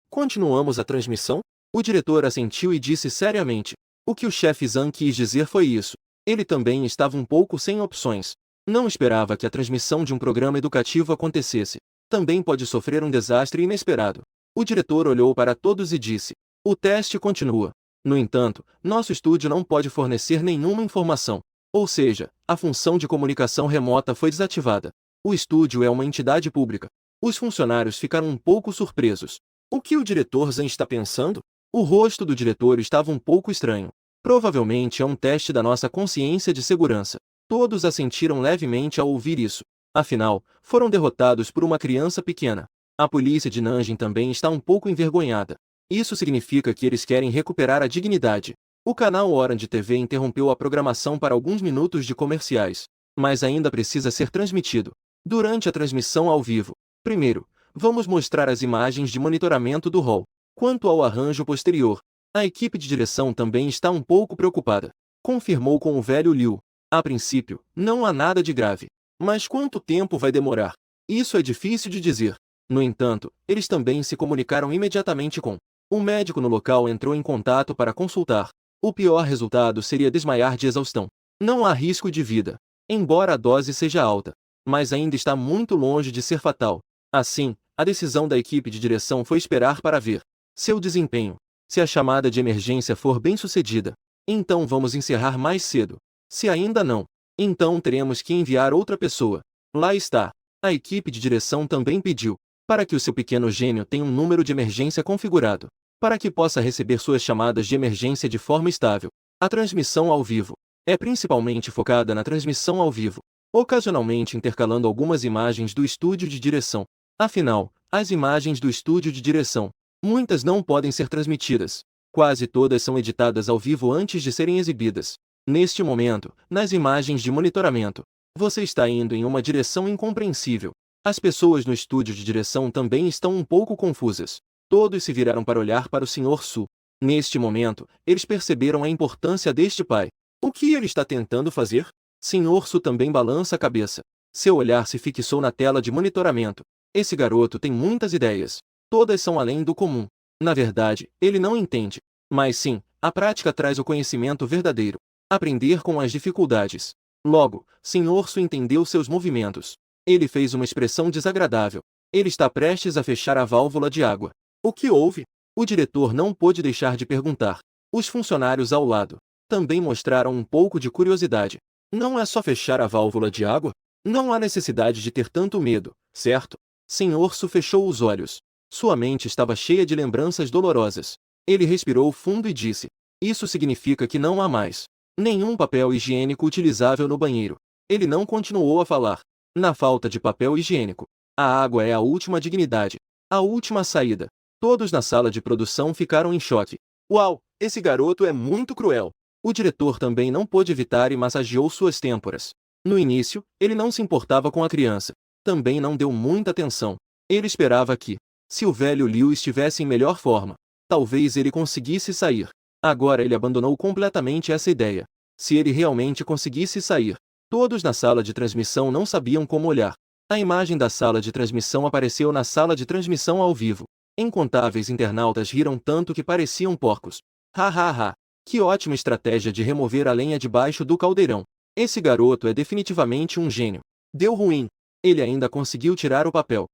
Continuamos a transmissão? O diretor assentiu e disse seriamente. O que o chefe Zhang quis dizer foi isso. Ele também estava um pouco sem opções. Não esperava que a transmissão de um programa educativo acontecesse. Também pode sofrer um desastre inesperado. O diretor olhou para todos e disse. O teste continua. No entanto, nosso estúdio não pode fornecer nenhuma informação. Ou seja, a função de comunicação remota foi desativada. O estúdio é uma entidade pública. Os funcionários ficaram um pouco surpresos. O que o diretor Zhang está pensando? O rosto do diretor estava um pouco estranho. Provavelmente é um teste da nossa consciência de segurança. Todos assentiram levemente ao ouvir isso. Afinal, foram derrotados por uma criança pequena. A polícia de Nanjing também está um pouco envergonhada. Isso significa que eles querem recuperar a dignidade. O canal Orange TV interrompeu a programação para alguns minutos de comerciais, mas ainda precisa ser transmitido. Durante a transmissão ao vivo, primeiro, vamos mostrar as imagens de monitoramento do hall. Quanto ao arranjo posterior, a equipe de direção também está um pouco preocupada. Confirmou com o velho Liu. A princípio, não há nada de grave. Mas quanto tempo vai demorar? Isso é difícil de dizer. No entanto, eles também se comunicaram imediatamente com. Um médico no local entrou em contato para consultar. O pior resultado seria desmaiar de exaustão. Não há risco de vida, embora a dose seja alta, mas ainda está muito longe de ser fatal. Assim, a decisão da equipe de direção foi esperar para ver seu desempenho. Se a chamada de emergência for bem-sucedida, então vamos encerrar mais cedo. Se ainda não, então teremos que enviar outra pessoa. Lá está. A equipe de direção também pediu para que o seu pequeno gênio tenha um número de emergência configurado, para que possa receber suas chamadas de emergência de forma estável. A transmissão ao vivo é principalmente focada na transmissão ao vivo, ocasionalmente intercalando algumas imagens do estúdio de direção. Afinal, as imagens do estúdio de direção, muitas não podem ser transmitidas. Quase todas são editadas ao vivo antes de serem exibidas. Neste momento, nas imagens de monitoramento, você está indo em uma direção incompreensível. As pessoas no estúdio de direção também estão um pouco confusas. Todos se viraram para olhar para o Sr. Su. Neste momento, eles perceberam a importância deste pai. O que ele está tentando fazer? Sr. Su também balança a cabeça. Seu olhar se fixou na tela de monitoramento. Esse garoto tem muitas ideias. Todas são além do comum. Na verdade, ele não entende. Mas sim, a prática traz o conhecimento verdadeiro. Aprender com as dificuldades. Logo, Sr. Su entendeu seus movimentos. Ele fez uma expressão desagradável. Ele está prestes a fechar a válvula de água. O que houve? O diretor não pôde deixar de perguntar. Os funcionários ao lado também mostraram um pouco de curiosidade. Não é só fechar a válvula de água? Não há necessidade de ter tanto medo, certo? Sr. Su fechou os olhos. Sua mente estava cheia de lembranças dolorosas. Ele respirou fundo e disse: isso significa que não há mais nenhum papel higiênico utilizável no banheiro. Ele não continuou a falar. Na falta de papel higiênico, a água é a última dignidade, a última saída. Todos na sala de produção ficaram em choque. Uau, esse garoto é muito cruel. O diretor também não pôde evitar e massageou suas têmporas. No início, ele não se importava com a criança. Também não deu muita atenção. Ele esperava que, se o velho Liu estivesse em melhor forma, talvez ele conseguisse sair. Agora ele abandonou completamente essa ideia. Se ele realmente conseguisse sair, todos na sala de transmissão não sabiam como olhar. A imagem da sala de transmissão apareceu na sala de transmissão ao vivo. Incontáveis internautas riram tanto que pareciam porcos. Ha ha ha! Que ótima estratégia de remover a lenha debaixo do caldeirão. Esse garoto é definitivamente um gênio. Deu ruim. Ele ainda conseguiu tirar o papel.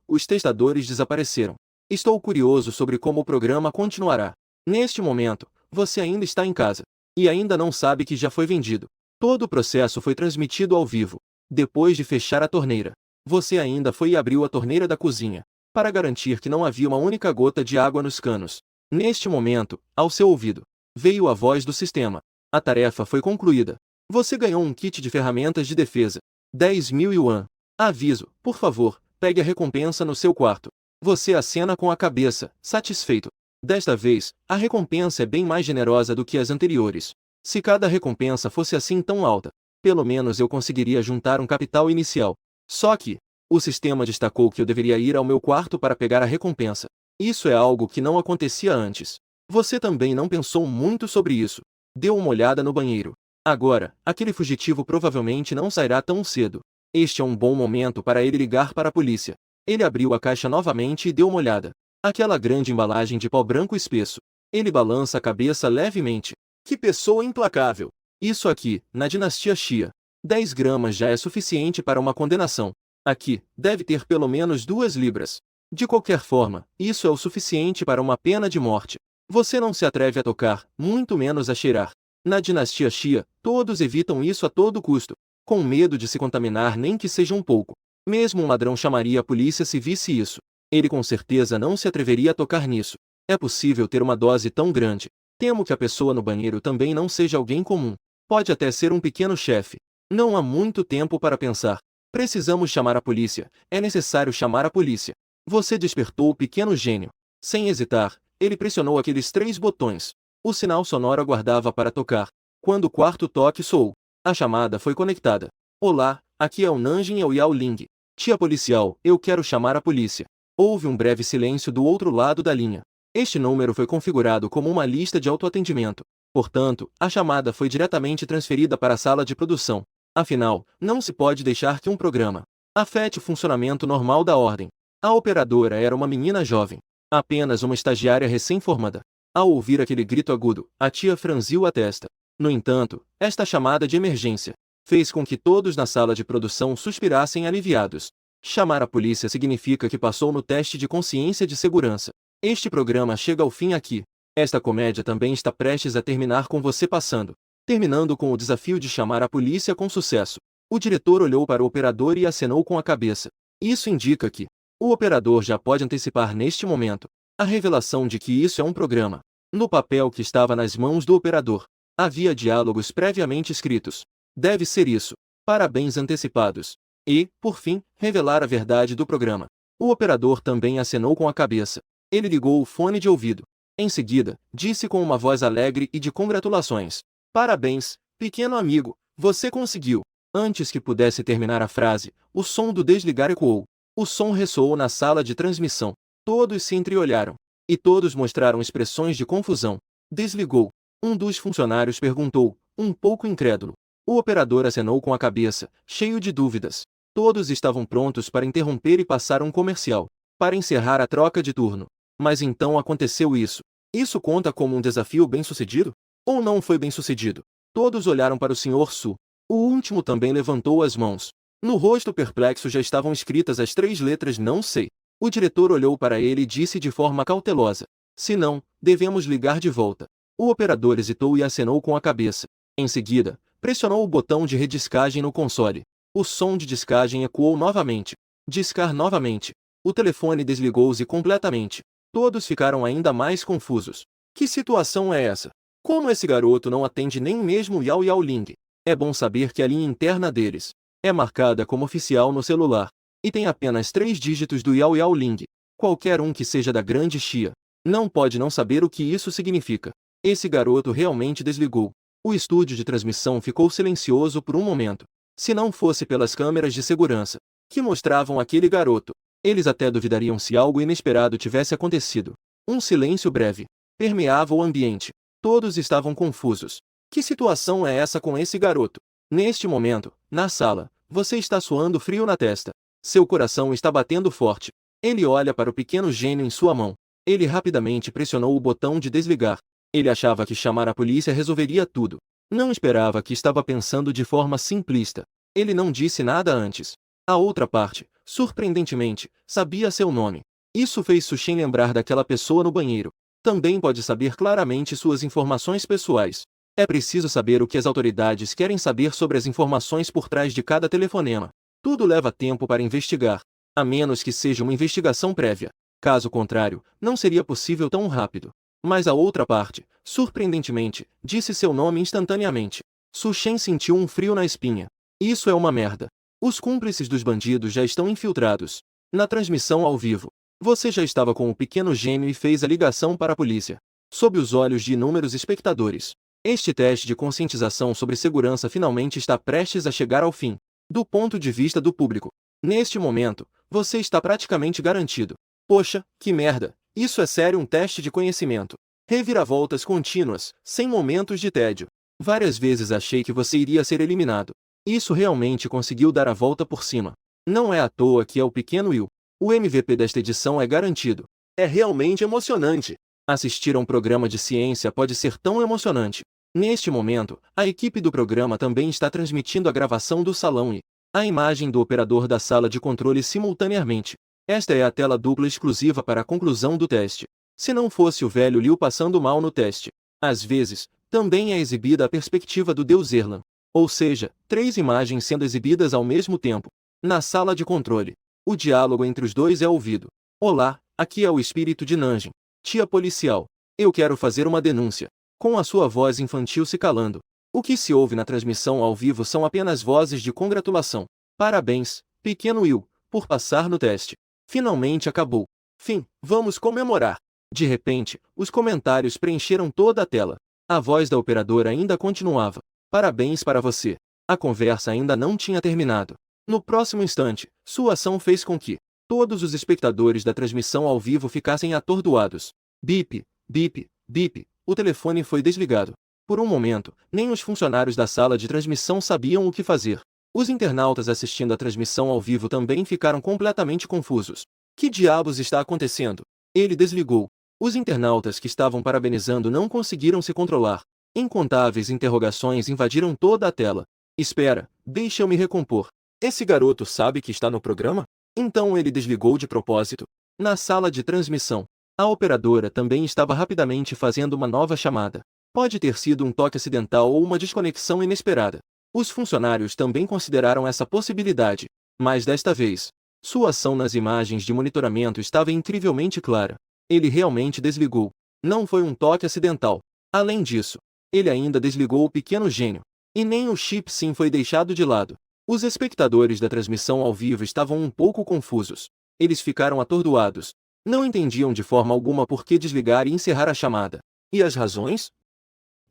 Os testadores desapareceram. Estou curioso sobre como o programa continuará. Neste momento, você ainda está em casa. E ainda não sabe que já foi vendido. Todo o processo foi transmitido ao vivo. Depois de fechar a torneira, você ainda foi e abriu a torneira da cozinha, para garantir que não havia uma única gota de água nos canos. Neste momento, ao seu ouvido, veio a voz do sistema. A tarefa foi concluída. Você ganhou um kit de ferramentas de defesa. 10.000 yuan. Aviso, por favor, pegue a recompensa no seu quarto. Você acena com a cabeça, satisfeito. Desta vez, a recompensa é bem mais generosa do que as anteriores. Se cada recompensa fosse assim tão alta, pelo menos eu conseguiria juntar um capital inicial. Só que, o sistema destacou que eu deveria ir ao meu quarto para pegar a recompensa. Isso é algo que não acontecia antes. Você também não pensou muito sobre isso. Deu uma olhada no banheiro. Agora, aquele fugitivo provavelmente não sairá tão cedo. Este é um bom momento para ele ligar para a polícia. Ele abriu a caixa novamente e deu uma olhada. Aquela grande embalagem de pó branco espesso. Ele balança a cabeça levemente. Que pessoa implacável! Isso aqui, na dinastia Xia. 10 gramas já é suficiente para uma condenação. Aqui, deve ter pelo menos 2 libras. De qualquer forma, isso é o suficiente para uma pena de morte. Você não se atreve a tocar, muito menos a cheirar. Na dinastia Xia, todos evitam isso a todo custo, com medo de se contaminar nem que seja um pouco. Mesmo um ladrão chamaria a polícia se visse isso. Ele com certeza não se atreveria a tocar nisso. É possível ter uma dose tão grande. Temo que a pessoa no banheiro também não seja alguém comum. Pode até ser um pequeno chefe. Não há muito tempo para pensar. Precisamos chamar a polícia. É necessário chamar a polícia. Você despertou o pequeno gênio. Sem hesitar, ele pressionou aqueles 3 botões. O sinal sonoro aguardava para tocar. Quando o quarto toque soou, a chamada foi conectada. Olá, aqui é o Nanjing e o Yao Ling. Tia policial, eu quero chamar a polícia. Houve um breve silêncio do outro lado da linha. Este número foi configurado como uma lista de autoatendimento. Portanto, a chamada foi diretamente transferida para a sala de produção. Afinal, não se pode deixar que um programa afete o funcionamento normal da ordem. A operadora era uma menina jovem, apenas uma estagiária recém-formada. Ao ouvir aquele grito agudo, a tia franziu a testa. No entanto, esta chamada de emergência fez com que todos na sala de produção suspirassem aliviados. Chamar a polícia significa que passou no teste de consciência de segurança. Este programa chega ao fim aqui. Esta comédia também está prestes a terminar com você passando. Terminando com o desafio de chamar a polícia com sucesso. O diretor olhou para o operador e acenou com a cabeça. Isso indica que o operador já pode antecipar neste momento a revelação de que isso é um programa. No papel que estava nas mãos do operador, havia diálogos previamente escritos. Deve ser isso. Parabéns antecipados. E, por fim, revelar a verdade do programa. O operador também acenou com a cabeça. Ele ligou o fone de ouvido. Em seguida, disse com uma voz alegre e de congratulações. Parabéns, pequeno amigo, você conseguiu. Antes que pudesse terminar a frase, o som do desligar ecoou. O som ressoou na sala de transmissão. Todos se entreolharam. E todos mostraram expressões de confusão. Desligou. Um dos funcionários perguntou, um pouco incrédulo. O operador acenou com a cabeça, cheio de dúvidas. Todos estavam prontos para interromper e passar um comercial, para encerrar a troca de turno. Mas então aconteceu isso. Isso conta como um desafio bem-sucedido? Ou não foi bem-sucedido? Todos olharam para o Sr. Su. O último também levantou as mãos. No rosto perplexo já estavam escritas as 3 letras não sei. O diretor olhou para ele e disse de forma cautelosa: se não, devemos ligar de volta. O operador hesitou e acenou com a cabeça. Em seguida, pressionou o botão de rediscagem no console. O som de discagem ecoou novamente. Discar novamente. O telefone desligou-se completamente. Todos ficaram ainda mais confusos. Que situação é essa? Como esse garoto não atende nem mesmo o Yao Yao Ling? É bom saber que a linha interna deles é marcada como oficial no celular e tem apenas 3 dígitos do Yao Yao Ling. Qualquer um que seja da grande Xia não pode não saber o que isso significa. Esse garoto realmente desligou. O estúdio de transmissão ficou silencioso por um momento. Se não fosse pelas câmeras de segurança que mostravam aquele garoto, eles até duvidariam se algo inesperado tivesse acontecido. Um silêncio breve permeava o ambiente. Todos estavam confusos. Que situação é essa com esse garoto? Neste momento, na sala, você está suando frio na testa. Seu coração está batendo forte. Ele olha para o pequeno gênio em sua mão. Ele rapidamente pressionou o botão de desligar. Ele achava que chamar a polícia resolveria tudo. Não esperava que estava pensando de forma simplista. Ele não disse nada antes. A outra parte, surpreendentemente, sabia seu nome. Isso fez Sushin lembrar daquela pessoa no banheiro. Também pode saber claramente suas informações pessoais. É preciso saber o que as autoridades querem saber sobre as informações por trás de cada telefonema. Tudo leva tempo para investigar, a menos que seja uma investigação prévia. Caso contrário, não seria possível tão rápido. Mas a outra parte, surpreendentemente, disse seu nome instantaneamente. Sushin sentiu um frio na espinha. Isso é uma merda. Os cúmplices dos bandidos já estão infiltrados. Na transmissão ao vivo, você já estava com o pequeno gênio e fez a ligação para a polícia. Sob os olhos de inúmeros espectadores, este teste de conscientização sobre segurança finalmente está prestes a chegar ao fim. Do ponto de vista do público, neste momento, você está praticamente garantido. Poxa, que merda! Isso é sério um teste de conhecimento. Reviravoltas contínuas, sem momentos de tédio. Várias vezes achei que você iria ser eliminado. Isso realmente conseguiu dar a volta por cima. Não é à toa que é o pequeno Will. O MVP desta edição é garantido. É realmente emocionante. Assistir a um programa de ciência pode ser tão emocionante. Neste momento, a equipe do programa também está transmitindo a gravação do salão e a imagem do operador da sala de controle simultaneamente. Esta é a tela dupla exclusiva para a conclusão do teste. Se não fosse o velho Liu passando mal no teste, às vezes, também é exibida a perspectiva do Deus Erlan. Ou seja, 3 imagens sendo exibidas ao mesmo tempo. Na sala de controle, o diálogo entre os dois é ouvido. Olá, aqui é o espírito de Nanjing. Tia policial, eu quero fazer uma denúncia. Com a sua voz infantil se calando. O que se ouve na transmissão ao vivo são apenas vozes de congratulação. Parabéns, pequeno Will, por passar no teste. Finalmente acabou. Fim, vamos comemorar. De repente, os comentários preencheram toda a tela. A voz da operadora ainda continuava. Parabéns para você. A conversa ainda não tinha terminado. No próximo instante, sua ação fez com que todos os espectadores da transmissão ao vivo ficassem atordoados. Bip, bip, bip. O telefone foi desligado. Por um momento, nem os funcionários da sala de transmissão sabiam o que fazer. Os internautas assistindo à transmissão ao vivo também ficaram completamente confusos. Que diabos está acontecendo? Ele desligou. Os internautas que estavam parabenizando não conseguiram se controlar. Incontáveis interrogações invadiram toda a tela. Espera, deixa eu me recompor. Esse garoto sabe que está no programa? Então ele desligou de propósito. Na sala de transmissão, a operadora também estava rapidamente fazendo uma nova chamada. Pode ter sido um toque acidental ou uma desconexão inesperada. Os funcionários também consideraram essa possibilidade, mas desta vez, sua ação nas imagens de monitoramento estava incrivelmente clara. Ele realmente desligou. Não foi um toque acidental. Além disso, ele ainda desligou o pequeno gênio. E nem o chip SIM foi deixado de lado. Os espectadores da transmissão ao vivo estavam um pouco confusos. Eles ficaram atordoados. Não entendiam de forma alguma por que desligar e encerrar a chamada. E as razões?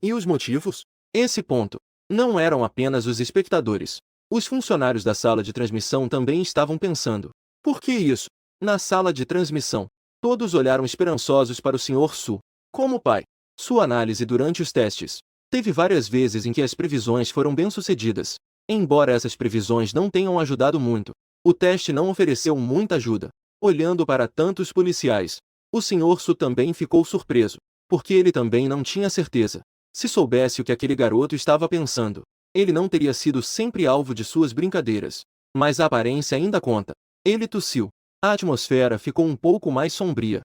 E os motivos? Esse ponto. Não eram apenas os espectadores. Os funcionários da sala de transmissão também estavam pensando. Por que isso? Na sala de transmissão, todos olharam esperançosos para o Sr. Su. Como pai. Sua análise durante os testes Teve várias vezes em que as previsões foram bem-sucedidas. Embora essas previsões não tenham ajudado muito, o teste não ofereceu muita ajuda. Olhando para tantos policiais, o Sr. Su também ficou surpreso, porque ele também não tinha certeza. Se soubesse o que aquele garoto estava pensando, ele não teria sido sempre alvo de suas brincadeiras. Mas a aparência ainda conta. Ele tossiu. A atmosfera ficou um pouco mais sombria.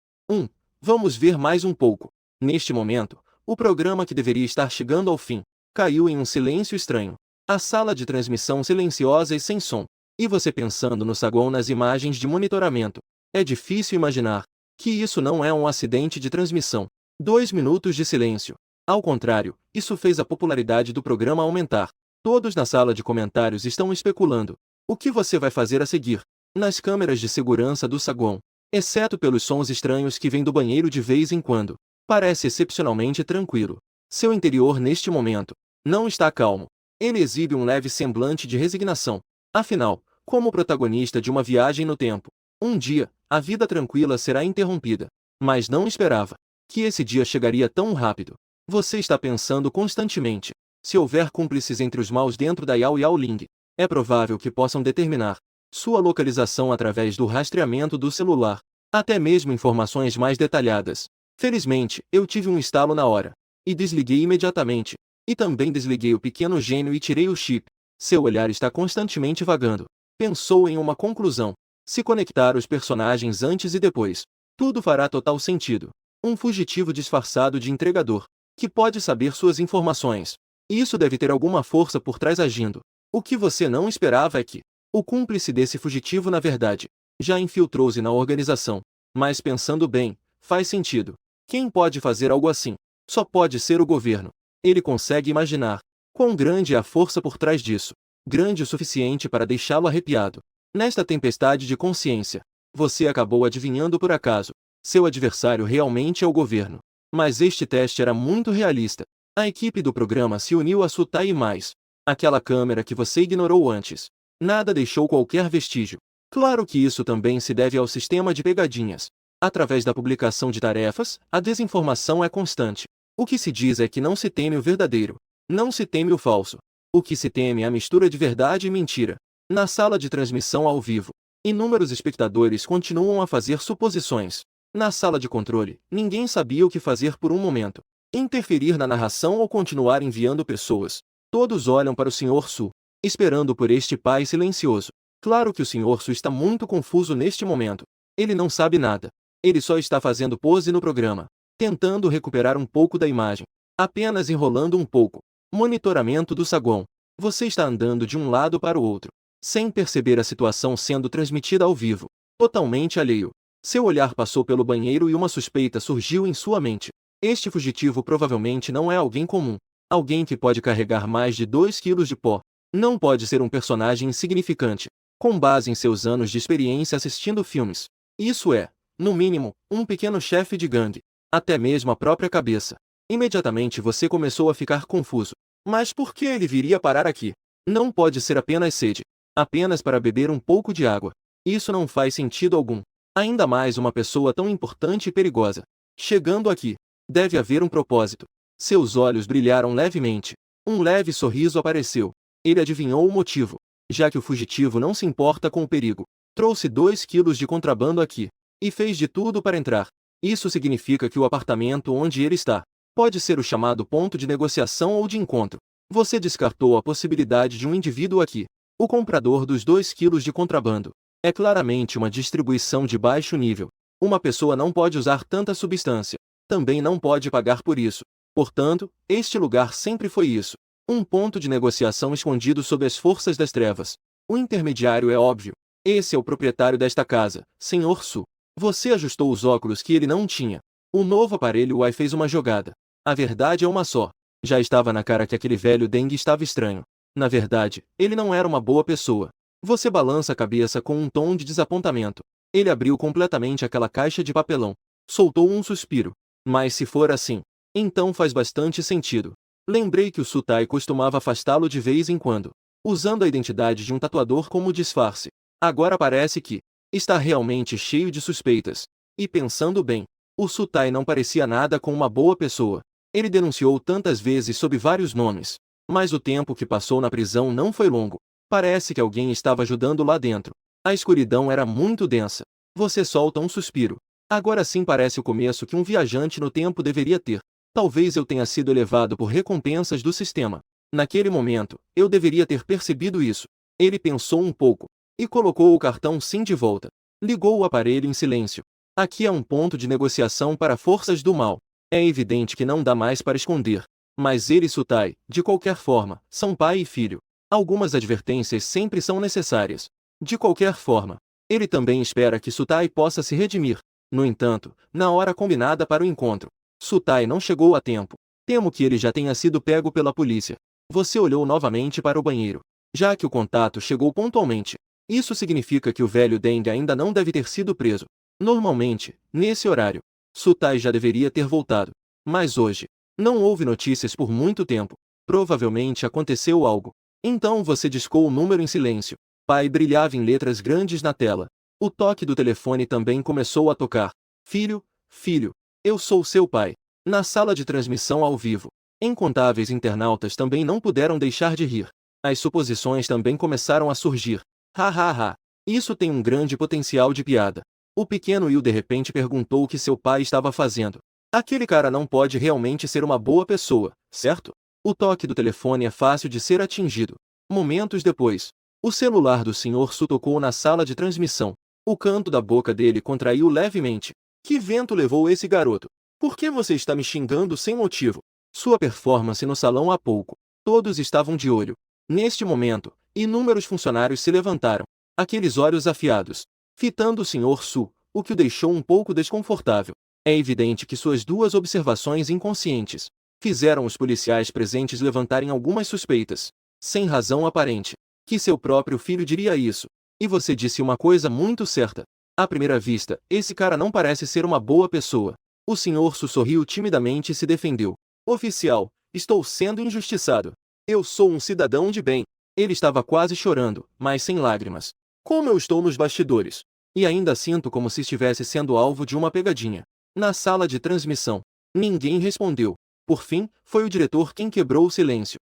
Vamos ver mais um pouco. Neste momento, o programa que deveria estar chegando ao fim, caiu em um silêncio estranho. A sala de transmissão silenciosa e sem som. E você pensando no saguão nas imagens de monitoramento. É difícil imaginar que isso não é um acidente de transmissão. 2 minutos de silêncio. Ao contrário, isso fez a popularidade do programa aumentar. Todos na sala de comentários estão especulando. O que você vai fazer a seguir? Nas câmeras de segurança do saguão, exceto pelos sons estranhos que vêm do banheiro de vez em quando, parece excepcionalmente tranquilo. Seu interior neste momento não está calmo. Ele exibe um leve semblante de resignação. Afinal, como protagonista de uma viagem no tempo, um dia, a vida tranquila será interrompida. Mas não esperava que esse dia chegaria tão rápido. Você está pensando constantemente. Se houver cúmplices entre os maus dentro da Yao Yaoling, é provável que possam determinar sua localização através do rastreamento do celular, até mesmo informações mais detalhadas. Felizmente, eu tive um estalo na hora, e desliguei imediatamente. E também desliguei o pequeno gênio e tirei o chip. Seu olhar está constantemente vagando. Pensou em uma conclusão. Se conectar os personagens antes e depois, tudo fará total sentido. Um fugitivo disfarçado de entregador, que pode saber suas informações. Isso deve ter alguma força por trás agindo. O que você não esperava é que o cúmplice desse fugitivo na verdade já infiltrou-se na organização. Mas pensando bem, faz sentido. Quem pode fazer algo assim? Só pode ser o governo. Ele consegue imaginar quão grande é a força por trás disso. Grande o suficiente para deixá-lo arrepiado. Nesta tempestade de consciência, você acabou adivinhando por acaso. Seu adversário realmente é o governo. Mas este teste era muito realista. A equipe do programa se uniu a Sutai e mais. Aquela câmera que você ignorou antes. Nada deixou qualquer vestígio. Claro que isso também se deve ao sistema de pegadinhas. Através da publicação de tarefas, a desinformação é constante. O que se diz é que não se teme o verdadeiro. Não se teme o falso. O que se teme é a mistura de verdade e mentira. Na sala de transmissão ao vivo, inúmeros espectadores continuam a fazer suposições. Na sala de controle, ninguém sabia o que fazer por um momento. Interferir na narração ou continuar enviando pessoas. Todos olham para o Sr. Su, esperando por este pai silencioso. Claro que o Sr. Su está muito confuso neste momento. Ele não sabe nada. Ele só está fazendo pose no programa, tentando recuperar um pouco da imagem. Apenas enrolando um pouco. Monitoramento do saguão. Você está andando de um lado para o outro, sem perceber a situação sendo transmitida ao vivo. Totalmente alheio. Seu olhar passou pelo banheiro e uma suspeita surgiu em sua mente. Este fugitivo provavelmente não é alguém comum. Alguém que pode carregar mais de 2 quilos de pó. Não pode ser um personagem insignificante, com base em seus anos de experiência assistindo filmes. Isso é, no mínimo, um pequeno chefe de gangue. Até mesmo a própria cabeça. Imediatamente você começou a ficar confuso. Mas por que ele viria parar aqui? Não pode ser apenas sede. Apenas para beber um pouco de água. Isso não faz sentido algum. Ainda mais uma pessoa tão importante e perigosa. Chegando aqui, deve haver um propósito. Seus olhos brilharam levemente. Um leve sorriso apareceu. Ele adivinhou o motivo. Já que o fugitivo não se importa com o perigo, trouxe 2 quilos de contrabando aqui. E fez de tudo para entrar. Isso significa que o apartamento onde ele está pode ser o chamado ponto de negociação ou de encontro. Você descartou a possibilidade de um indivíduo aqui. O comprador dos 2 quilos de contrabando. É claramente uma distribuição de baixo nível. Uma pessoa não pode usar tanta substância. Também não pode pagar por isso. Portanto, este lugar sempre foi isso. Um ponto de negociação escondido sob as forças das trevas. O intermediário é óbvio. Esse é o proprietário desta casa, Sr. Su. Você ajustou os óculos que ele não tinha. O novo aparelho Wi fez uma jogada. A verdade é uma só. Já estava na cara que aquele velho Deng estava estranho. Na verdade, ele não era uma boa pessoa. Você balança a cabeça com um tom de desapontamento. Ele abriu completamente aquela caixa de papelão. Soltou um suspiro. Mas se for assim, então faz bastante sentido. Lembrei que o Sutai costumava afastá-lo de vez em quando, usando a identidade de um tatuador como disfarce. Agora parece que está realmente cheio de suspeitas. E pensando bem, o Sutai não parecia nada com uma boa pessoa. Ele denunciou tantas vezes sob vários nomes. Mas o tempo que passou na prisão não foi longo. Parece que alguém estava ajudando lá dentro. A escuridão era muito densa. Você solta um suspiro. Agora sim parece o começo que um viajante no tempo deveria ter. Talvez eu tenha sido elevado por recompensas do sistema. Naquele momento, eu deveria ter percebido isso. Ele pensou um pouco e colocou o cartão SIM de volta. Ligou o aparelho em silêncio. Aqui é um ponto de negociação para forças do mal. É evidente que não dá mais para esconder. Mas ele e Sutai, de qualquer forma, são pai e filho. Algumas advertências sempre são necessárias. De qualquer forma, ele também espera que Sutai possa se redimir. No entanto, na hora combinada para o encontro, Sutai não chegou a tempo. Temo que ele já tenha sido pego pela polícia. Você olhou novamente para o banheiro. Já que o contato chegou pontualmente, isso significa que o velho Deng ainda não deve ter sido preso. Normalmente, nesse horário, Sutai já deveria ter voltado. Mas hoje, não houve notícias por muito tempo. Provavelmente aconteceu algo. Então você discou o número em silêncio. Pai brilhava em letras grandes na tela. O toque do telefone também começou a tocar. Filho, filho, eu sou seu pai. Na sala de transmissão ao vivo, incontáveis internautas também não puderam deixar de rir. As suposições também começaram a surgir. Ha ha ha. Isso tem um grande potencial de piada. O pequeno Will de repente perguntou o que seu pai estava fazendo. Aquele cara não pode realmente ser uma boa pessoa, certo? O toque do telefone é fácil de ser atingido. Momentos depois, o celular do Sr. Su tocou na sala de transmissão. O canto da boca dele contraiu levemente. Que vento levou esse garoto? Por que você está me xingando sem motivo? Sua performance no salão há pouco. Todos estavam de olho. Neste momento, inúmeros funcionários se levantaram. Aqueles olhos afiados, fitando o Sr. Su, o que o deixou um pouco desconfortável. É evidente que suas duas observações inconscientes fizeram os policiais presentes levantarem algumas suspeitas. Sem razão aparente. Que seu próprio filho diria isso. E você disse uma coisa muito certa. À primeira vista, esse cara não parece ser uma boa pessoa. O Sr. Su sorriu timidamente e se defendeu. Oficial, estou sendo injustiçado. Eu sou um cidadão de bem. Ele estava quase chorando, mas sem lágrimas. Como eu estou nos bastidores. E ainda sinto como se estivesse sendo alvo de uma pegadinha. Na sala de transmissão, ninguém respondeu. Por fim, foi o diretor quem quebrou o silêncio.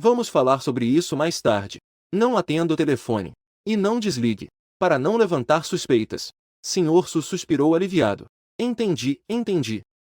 Vamos falar sobre isso mais tarde. Não atenda o telefone. E não desligue. Para não levantar suspeitas. Sr. Su suspirou aliviado. Entendi.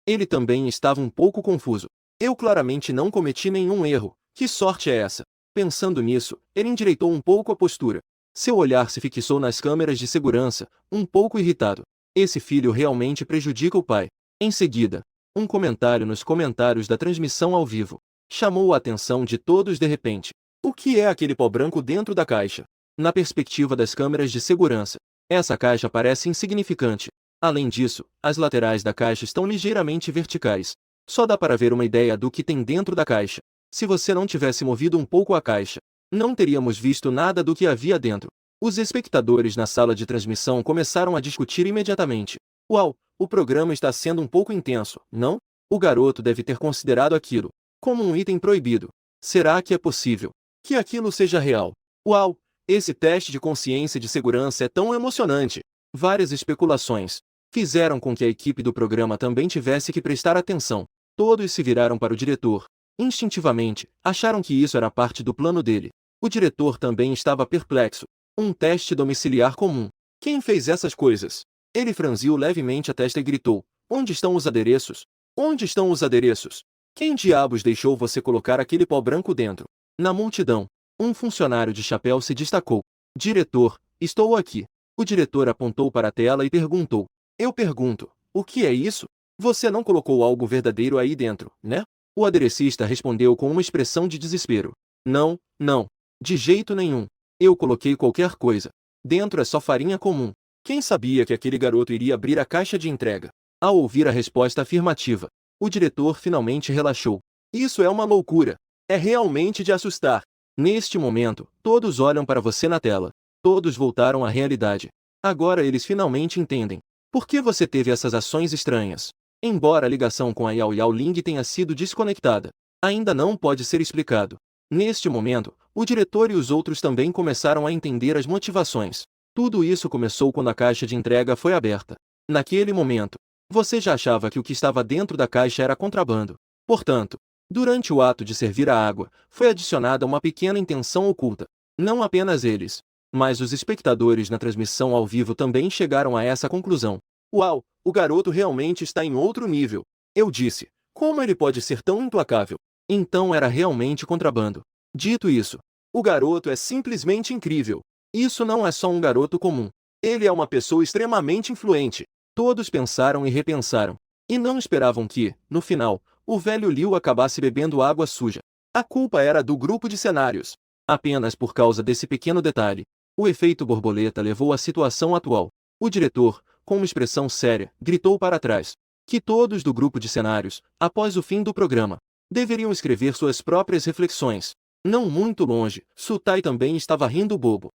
Ele também estava um pouco confuso. Eu claramente não cometi nenhum erro. Que sorte é essa? Pensando nisso, ele endireitou um pouco a postura. Seu olhar se fixou nas câmeras de segurança, um pouco irritado. Esse filho realmente prejudica o pai. Em seguida, um comentário nos comentários da transmissão ao vivo chamou a atenção de todos de repente. O que é aquele pó branco dentro da caixa? Na perspectiva das câmeras de segurança, essa caixa parece insignificante. Além disso, as laterais da caixa estão ligeiramente verticais. Só dá para ver uma ideia do que tem dentro da caixa. Se você não tivesse movido um pouco a caixa, não teríamos visto nada do que havia dentro. Os espectadores na sala de transmissão começaram a discutir imediatamente. Uau, o programa está sendo um pouco intenso, não? O garoto deve ter considerado aquilo como um item proibido. Será que é possível que aquilo seja real? Uau, esse teste de consciência de segurança é tão emocionante. Várias especulações fizeram com que a equipe do programa também tivesse que prestar atenção. Todos se viraram para o diretor. Instintivamente, acharam que isso era parte do plano dele. O diretor também estava perplexo. Um teste domiciliar comum. Quem fez essas coisas? Ele franziu levemente a testa e gritou. Onde estão os adereços? Onde estão os adereços? Quem diabos deixou você colocar aquele pó branco dentro? Na multidão, um funcionário de chapéu se destacou. Diretor, estou aqui. O diretor apontou para a tela e perguntou. Eu pergunto, o que é isso? Você não colocou algo verdadeiro aí dentro, né? O aderecista respondeu com uma expressão de desespero. Não, de jeito nenhum. Eu coloquei qualquer coisa. Dentro é só farinha comum. Quem sabia que aquele garoto iria abrir a caixa de entrega? Ao ouvir a resposta afirmativa, o diretor finalmente relaxou. Isso é uma loucura. É realmente de assustar. Neste momento, todos olham para você na tela. Todos voltaram à realidade. Agora eles finalmente entendem. Por que você teve essas ações estranhas? Embora a ligação com a Yao Yao Ling tenha sido desconectada, ainda não pode ser explicado. Neste momento, o diretor e os outros também começaram a entender as motivações. Tudo isso começou quando a caixa de entrega foi aberta. Naquele momento, você já achava que o que estava dentro da caixa era contrabando. Portanto, durante o ato de servir a água, foi adicionada uma pequena intenção oculta. Não apenas eles, mas os espectadores na transmissão ao vivo também chegaram a essa conclusão. Uau, o garoto realmente está em outro nível. Eu disse, como ele pode ser tão implacável? Então era realmente contrabando. Dito isso, o garoto é simplesmente incrível. Isso não é só um garoto comum. Ele é uma pessoa extremamente influente. Todos pensaram e repensaram. E não esperavam que, no final, o velho Liu acabasse bebendo água suja. A culpa era do grupo de cenários. Apenas por causa desse pequeno detalhe, o efeito borboleta levou à situação atual. O diretor, com uma expressão séria, gritou para trás que todos do grupo de cenários, após o fim do programa, deveriam escrever suas próprias reflexões. Não muito longe, Sutai também estava rindo bobo.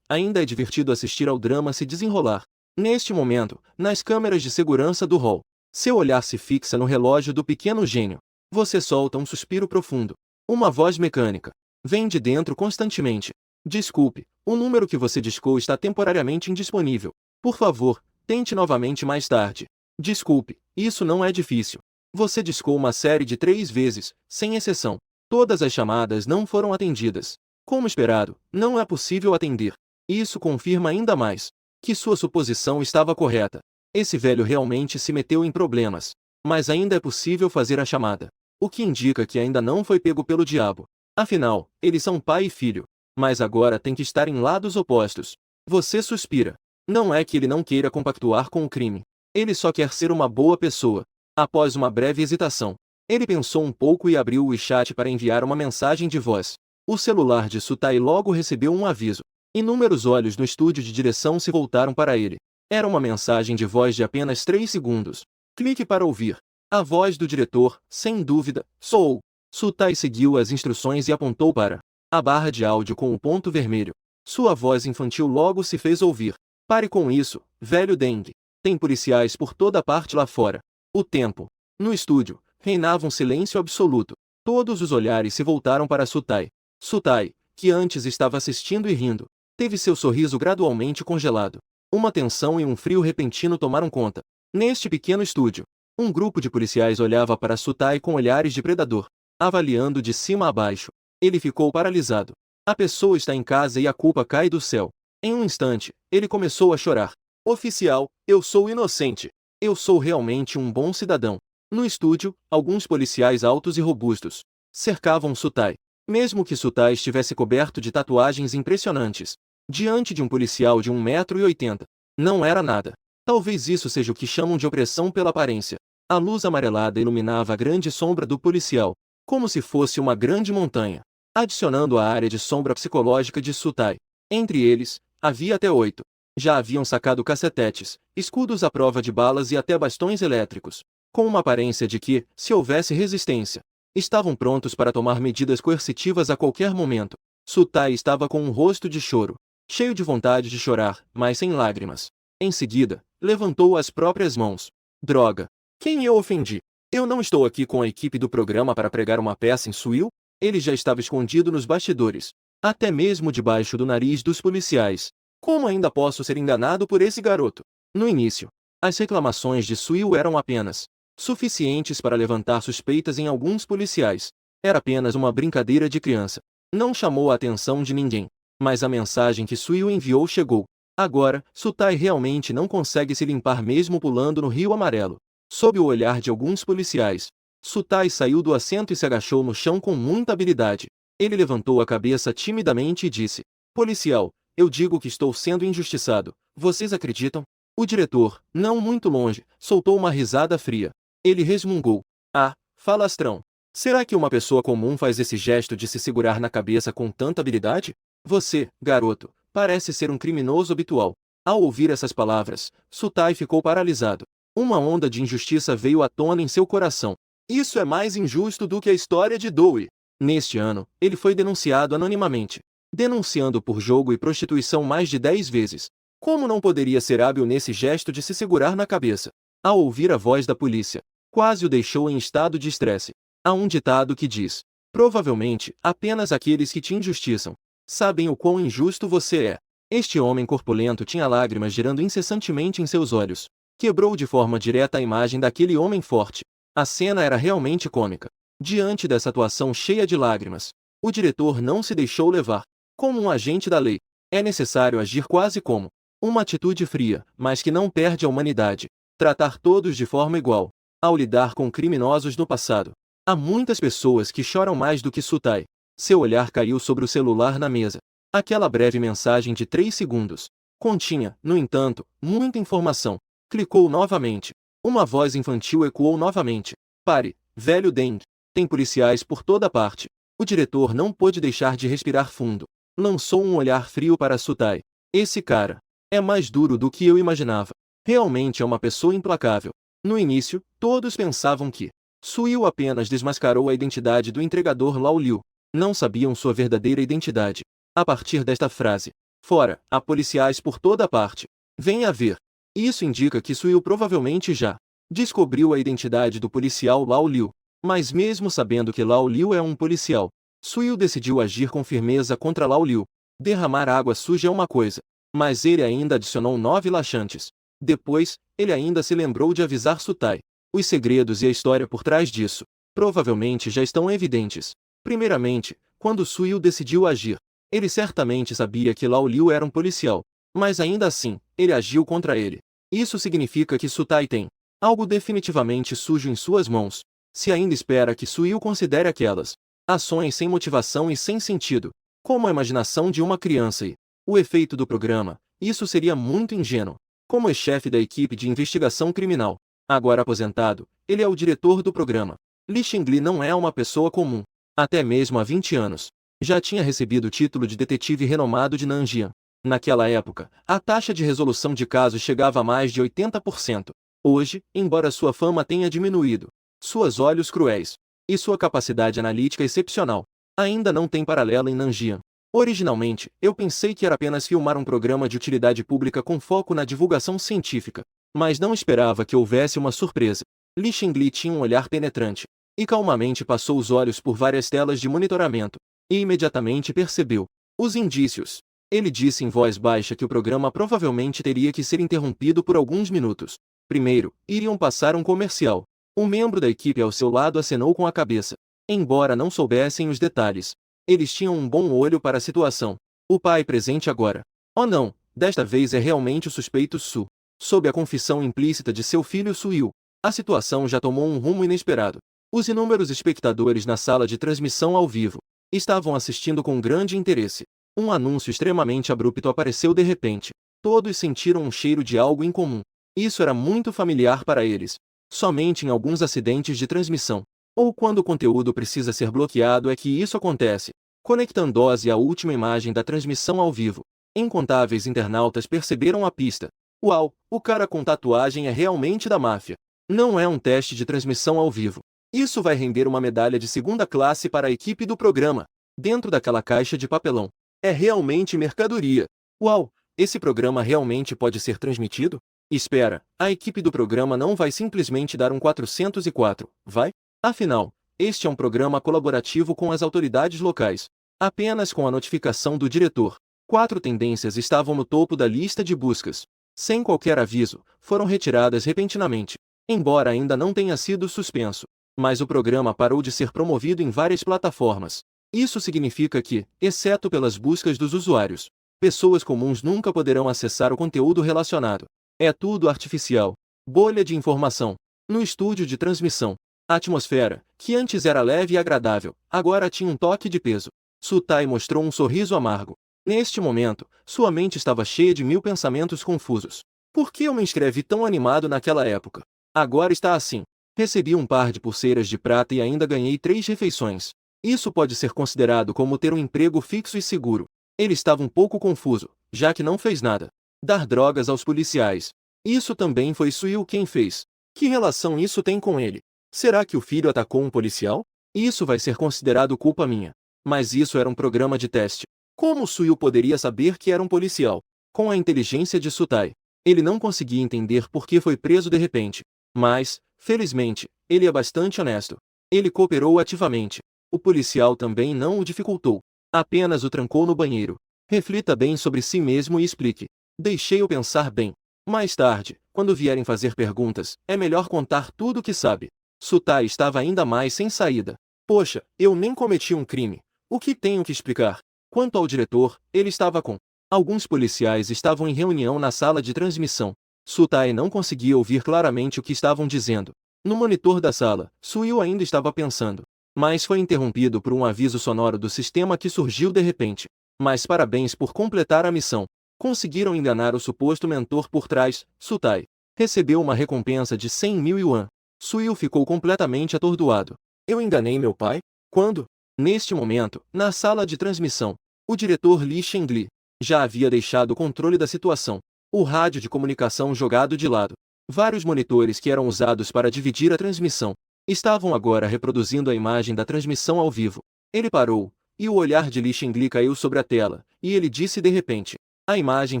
Ainda é divertido assistir ao drama se desenrolar. Neste momento, nas câmeras de segurança do hall, seu olhar se fixa no relógio do pequeno gênio. Você solta um suspiro profundo. Uma voz mecânica vem de dentro constantemente. Desculpe, o número que você discou está temporariamente indisponível. Por favor, tente novamente mais tarde. Desculpe, isso não é difícil. Você discou uma série de 3 vezes, sem exceção. Todas as chamadas não foram atendidas. Como esperado, não é possível atender. Isso confirma ainda mais que sua suposição estava correta. Esse velho realmente se meteu em problemas. Mas ainda é possível fazer a chamada. O que indica que ainda não foi pego pelo diabo. Afinal, eles são pai e filho. Mas agora tem que estar em lados opostos. Você suspira. Não é que ele não queira compactuar com o crime. Ele só quer ser uma boa pessoa. Após uma breve hesitação, ele pensou um pouco e abriu o WeChat para enviar uma mensagem de voz. O celular de Sutai logo recebeu um aviso. Inúmeros olhos no estúdio de direção se voltaram para ele. Era uma mensagem de voz de apenas 3 segundos. Clique para ouvir. A voz do diretor, sem dúvida, sou. Sutai seguiu as instruções e apontou para a barra de áudio com o ponto vermelho. Sua voz infantil logo se fez ouvir. Pare com isso, velho dengue. Tem policiais por toda parte lá fora. O tempo. No estúdio, reinava um silêncio absoluto. Todos os olhares se voltaram para Sutai. Sutai, que antes estava assistindo e rindo, teve seu sorriso gradualmente congelado. Uma tensão e um frio repentino tomaram conta. Neste pequeno estúdio, um grupo de policiais olhava para Sutai com olhares de predador, avaliando de cima a baixo. Ele ficou paralisado. A pessoa está em casa e a culpa cai do céu. Em um instante, ele começou a chorar. Oficial, eu sou inocente. Eu sou realmente um bom cidadão. No estúdio, alguns policiais altos e robustos cercavam Sutai. Mesmo que Sutai estivesse coberto de tatuagens impressionantes, diante de um policial de 1,80 m, não era nada. Talvez isso seja o que chamam de opressão pela aparência. A luz amarelada iluminava a grande sombra do policial, como se fosse uma grande montanha, adicionando a área de sombra psicológica de Sutai. Entre eles, havia até 8. Já haviam sacado cacetetes, escudos à prova de balas e até bastões elétricos, com uma aparência de que, se houvesse resistência, estavam prontos para tomar medidas coercitivas a qualquer momento. Sutai estava com um rosto de choro, cheio de vontade de chorar, mas sem lágrimas. Em seguida, levantou as próprias mãos. Droga! Quem eu ofendi? Eu não estou aqui com a equipe do programa para pregar uma peça em Suil? Ele já estava escondido nos bastidores, até mesmo debaixo do nariz dos policiais. Como ainda posso ser enganado por esse garoto? No início, as reclamações de Suil eram apenas suficientes para levantar suspeitas em alguns policiais. Era apenas uma brincadeira de criança. Não chamou a atenção de ninguém. Mas a mensagem que Suil enviou chegou. Agora, Sutai realmente não consegue se limpar mesmo pulando no Rio Amarelo. Sob o olhar de alguns policiais, Sutai saiu do assento e se agachou no chão com muita habilidade. Ele levantou a cabeça timidamente e disse: Policial, eu digo que estou sendo injustiçado. Vocês acreditam? O diretor, não muito longe, soltou uma risada fria. Ele resmungou. Ah, falastrão. Será que uma pessoa comum faz esse gesto de se segurar na cabeça com tanta habilidade? Você, garoto, parece ser um criminoso habitual. Ao ouvir essas palavras, Sutai ficou paralisado. Uma onda de injustiça veio à tona em seu coração. Isso é mais injusto do que a história de Dewey. Neste ano, ele foi denunciado anonimamente, denunciando por jogo e prostituição mais de 10 vezes. Como não poderia ser hábil nesse gesto de se segurar na cabeça? Ao ouvir a voz da polícia, quase o deixou em estado de estresse. Há um ditado que diz: provavelmente, apenas aqueles que te injustiçam sabem o quão injusto você é. Este homem corpulento tinha lágrimas girando incessantemente em seus olhos. Quebrou de forma direta a imagem daquele homem forte, A cena era realmente cômica. Diante dessa atuação cheia de lágrimas, o diretor não se deixou levar. Como um agente da lei, é necessário agir quase como uma atitude fria, mas que não perde a humanidade. Tratar todos de forma igual. Ao lidar com criminosos no passado, há muitas pessoas que choram mais do que Sutai. Seu olhar caiu sobre o celular na mesa. Aquela breve mensagem de 3 segundos continha, no entanto, muita informação. Clicou novamente. Uma voz infantil ecoou novamente. Pare, velho Deng. Tem policiais por toda parte. O diretor não pôde deixar de respirar fundo. Lançou um olhar frio para Sutai. Esse cara é mais duro do que eu imaginava. Realmente é uma pessoa implacável. No início, todos pensavam que Suil apenas desmascarou a identidade do entregador Lao Liu. Não sabiam sua verdadeira identidade. A partir desta frase, fora, há policiais por toda parte. Venha ver. Isso indica que Suil provavelmente já descobriu a identidade do policial Lao Liu. Mas mesmo sabendo que Lao Liu é um policial, Suil decidiu agir com firmeza contra Lao Liu. Derramar água suja é uma coisa, mas ele ainda adicionou 9 laxantes. Depois, ele ainda se lembrou de avisar Sutai. Os segredos e a história por trás disso provavelmente já estão evidentes. Primeiramente, quando Suil decidiu agir, ele certamente sabia que Lao Liu era um policial, mas ainda assim, ele agiu contra ele. Isso significa que Sutai tem algo definitivamente sujo em suas mãos. Se ainda espera que Suil considere aquelas ações sem motivação e sem sentido, como a imaginação de uma criança e o efeito do programa, isso seria muito ingênuo. Como ex-chefe da equipe de investigação criminal, agora aposentado, ele é o diretor do programa. Li Xingli não é uma pessoa comum. Até mesmo há 20 anos, já tinha recebido o título de detetive renomado de Nanjian. Naquela época, a taxa de resolução de casos chegava a mais de 80%. Hoje, embora sua fama tenha diminuído, seus olhos cruéis e sua capacidade analítica excepcional ainda não tem paralelo em Nanjian. Originalmente, eu pensei que era apenas filmar um programa de utilidade pública com foco na divulgação científica, mas não esperava que houvesse uma surpresa. Li Xingli tinha um olhar penetrante, e calmamente passou os olhos por várias telas de monitoramento, e imediatamente percebeu os indícios. Ele disse em voz baixa que o programa provavelmente teria que ser interrompido por alguns minutos. Primeiro, iriam passar um comercial. Um membro da equipe ao seu lado acenou com a cabeça. Embora não soubessem os detalhes, eles tinham um bom olho para a situação. O pai presente agora. Oh não, desta vez é realmente o suspeito Su. Sob a confissão implícita de seu filho Suil, a situação já tomou um rumo inesperado. Os inúmeros espectadores na sala de transmissão ao vivo estavam assistindo com grande interesse. Um anúncio extremamente abrupto apareceu de repente. Todos sentiram um cheiro de algo incomum. Isso era muito familiar para eles. Somente em alguns acidentes de transmissão, ou quando o conteúdo precisa ser bloqueado é que isso acontece. Conectando-se à última imagem da transmissão ao vivo, incontáveis internautas perceberam a pista. Uau, o cara com tatuagem é realmente da máfia. Não é um teste de transmissão ao vivo. Isso vai render uma medalha de segunda classe para a equipe do programa. Dentro daquela caixa de papelão. É realmente mercadoria. Uau, esse programa realmente pode ser transmitido? Espera, a equipe do programa não vai simplesmente dar um 404, vai? Afinal, este é um programa colaborativo com as autoridades locais. Apenas com a notificação do diretor, 4 tendências estavam no topo da lista de buscas. Sem qualquer aviso, foram retiradas repentinamente. Embora ainda não tenha sido suspenso, mas o programa parou de ser promovido em várias plataformas. Isso significa que, exceto pelas buscas dos usuários, pessoas comuns nunca poderão acessar o conteúdo relacionado. É tudo artificial. Bolha de informação. No estúdio de transmissão, a atmosfera, que antes era leve e agradável, agora tinha um toque de peso. Sutai mostrou um sorriso amargo. Neste momento, sua mente estava cheia de 1000 pensamentos confusos. Por que eu me inscrevi tão animado naquela época? Agora está assim. Recebi um par de pulseiras de prata e ainda ganhei 3 refeições. Isso pode ser considerado como ter um emprego fixo e seguro. Ele estava um pouco confuso, já que não fez nada. Dar drogas aos policiais. Isso também foi Suil quem fez. Que relação isso tem com ele? Será que o filho atacou um policial? Isso vai ser considerado culpa minha. Mas isso era um programa de teste. Como Suil poderia saber que era um policial? Com a inteligência de Sutai, ele não conseguia entender por que foi preso de repente. Mas, felizmente, ele é bastante honesto. Ele cooperou ativamente. O policial também não o dificultou. Apenas o trancou no banheiro. Reflita bem sobre si mesmo e explique. Deixei-o pensar bem. Mais tarde, quando vierem fazer perguntas, é melhor contar tudo o que sabe. Sutai estava ainda mais sem saída. Poxa, eu nem cometi um crime. O que tenho que explicar? Quanto ao diretor, ele estava com. Alguns policiais estavam em reunião na sala de transmissão. Sutai não conseguia ouvir claramente o que estavam dizendo. No monitor da sala, Suil ainda estava pensando. Mas foi interrompido por um aviso sonoro do sistema que surgiu de repente. Mas parabéns por completar a missão. Conseguiram enganar o suposto mentor por trás. Sutai recebeu uma recompensa de 100.000 yuan. Suil ficou completamente atordoado. Eu enganei meu pai? Quando? Neste momento, na sala de transmissão, o diretor Li Shengli já havia deixado o controle da situação. O rádio de comunicação jogado de lado. Vários monitores que eram usados para dividir a transmissão estavam agora reproduzindo a imagem da transmissão ao vivo. Ele parou, e o olhar de Li Shengli caiu sobre a tela, e ele disse de repente. A imagem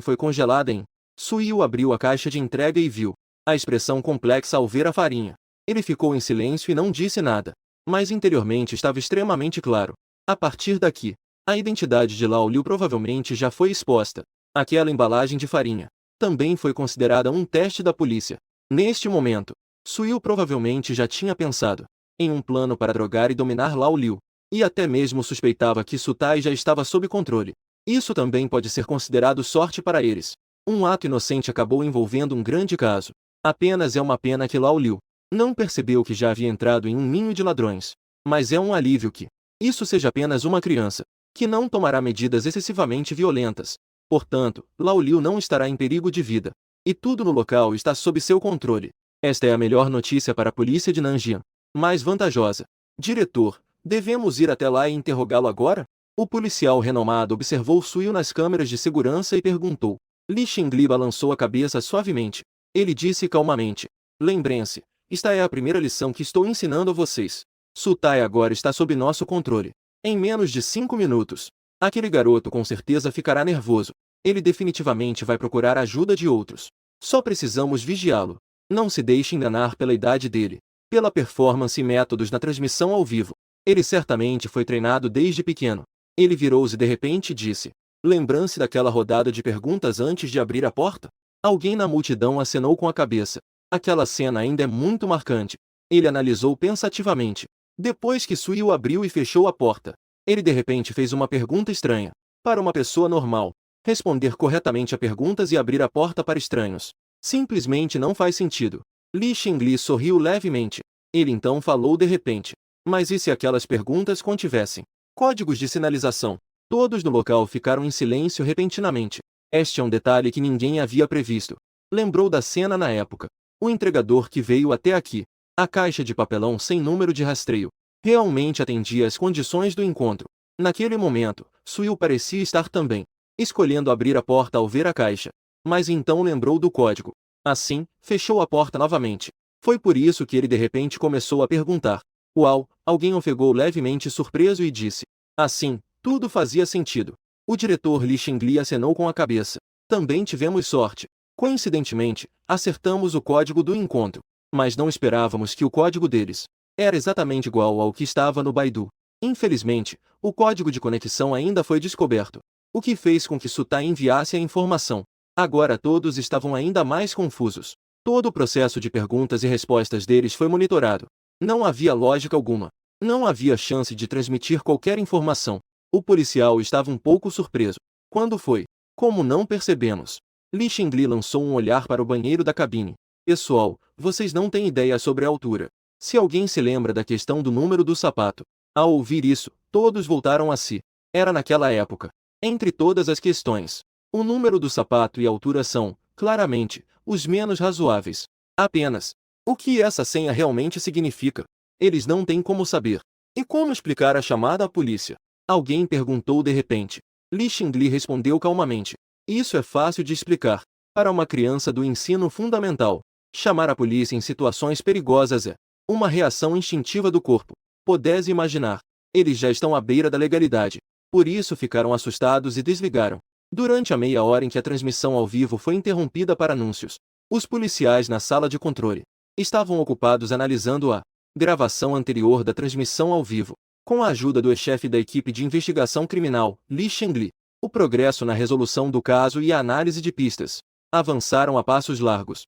foi congelada em. Suil abriu a caixa de entrega e viu a expressão complexa ao ver a farinha. Ele ficou em silêncio e não disse nada. Mas interiormente estava extremamente claro. A partir daqui, a identidade de Lao Liu provavelmente já foi exposta. Aquela embalagem de farinha também foi considerada um teste da polícia. Neste momento, Suil provavelmente já tinha pensado em um plano para drogar e dominar Lao Liu, e até mesmo suspeitava que Sutai já estava sob controle. Isso também pode ser considerado sorte para eles. Um ato inocente acabou envolvendo um grande caso. Apenas é uma pena que Lao Liu não percebeu que já havia entrado em um ninho de ladrões. Mas é um alívio que isso seja apenas uma criança, que não tomará medidas excessivamente violentas. Portanto, Lao Liu não estará em perigo de vida. E tudo no local está sob seu controle. Esta é a melhor notícia para a polícia de Nanjing. Mais vantajosa. Diretor, devemos ir até lá e interrogá-lo agora? O policial renomado observou Suil nas câmeras de segurança e perguntou. Li Shengli balançou a cabeça suavemente. Ele disse calmamente. Lembrem-se, esta é a primeira lição que estou ensinando a vocês. Sutai agora está sob nosso controle. Em menos de 5 minutos, aquele garoto com certeza ficará nervoso. Ele definitivamente vai procurar a ajuda de outros. Só precisamos vigiá-lo. Não se deixe enganar pela idade dele, pela performance e métodos na transmissão ao vivo. Ele certamente foi treinado desde pequeno. Ele virou-se de repente e disse. Lembrance daquela rodada de perguntas antes de abrir a porta? Alguém na multidão acenou com a cabeça. Aquela cena ainda é muito marcante. Ele analisou pensativamente. Depois que Suil abriu e fechou a porta, ele de repente fez uma pergunta estranha. Para uma pessoa normal, responder corretamente a perguntas e abrir a porta para estranhos simplesmente não faz sentido. Li Shengli sorriu levemente. Ele então falou de repente. Mas e se aquelas perguntas contivessem códigos de sinalização? Todos no local ficaram em silêncio repentinamente. Este é um detalhe que ninguém havia previsto. Lembrou da cena na época. O entregador que veio até aqui. A caixa de papelão sem número de rastreio. Realmente atendia às condições do encontro. Naquele momento, Suil parecia estar também escolhendo abrir a porta ao ver a caixa. Mas então lembrou do código. Assim, fechou a porta novamente. Foi por isso que ele de repente começou a perguntar. Uau! Alguém ofegou levemente surpreso e disse. Assim, tudo fazia sentido. O diretor Li Shengli acenou com a cabeça. Também tivemos sorte. Coincidentemente, acertamos o código do encontro. Mas não esperávamos que o código deles era exatamente igual ao que estava no Baidu. Infelizmente, o código de conexão ainda foi descoberto, o que fez com que Sutai enviasse a informação. Agora todos estavam ainda mais confusos. Todo o processo de perguntas e respostas deles foi monitorado. Não havia lógica alguma. Não havia chance de transmitir qualquer informação. O policial estava um pouco surpreso. Quando foi? Como não percebemos? Li Shengli lançou um olhar para o banheiro da cabine. Pessoal, vocês não têm ideia sobre a altura. Se alguém se lembra da questão do número do sapato. Ao ouvir isso, todos voltaram a si. Era naquela época. Entre todas as questões, o número do sapato e a altura são, claramente, os menos razoáveis. Apenas. O que essa senha realmente significa? Eles não têm como saber. E como explicar a chamada à polícia? Alguém perguntou de repente. Li Shengli respondeu calmamente. Isso é fácil de explicar. Para uma criança do ensino fundamental, chamar a polícia em situações perigosas é uma reação instintiva do corpo. Podes imaginar. Eles já estão à beira da legalidade. Por isso ficaram assustados e desligaram. Durante a meia hora em que a transmissão ao vivo foi interrompida para anúncios, os policiais na sala de controle estavam ocupados analisando a gravação anterior da transmissão ao vivo. Com a ajuda do chefe da equipe de investigação criminal, Li Shengli, o progresso na resolução do caso e a análise de pistas avançaram a passos largos.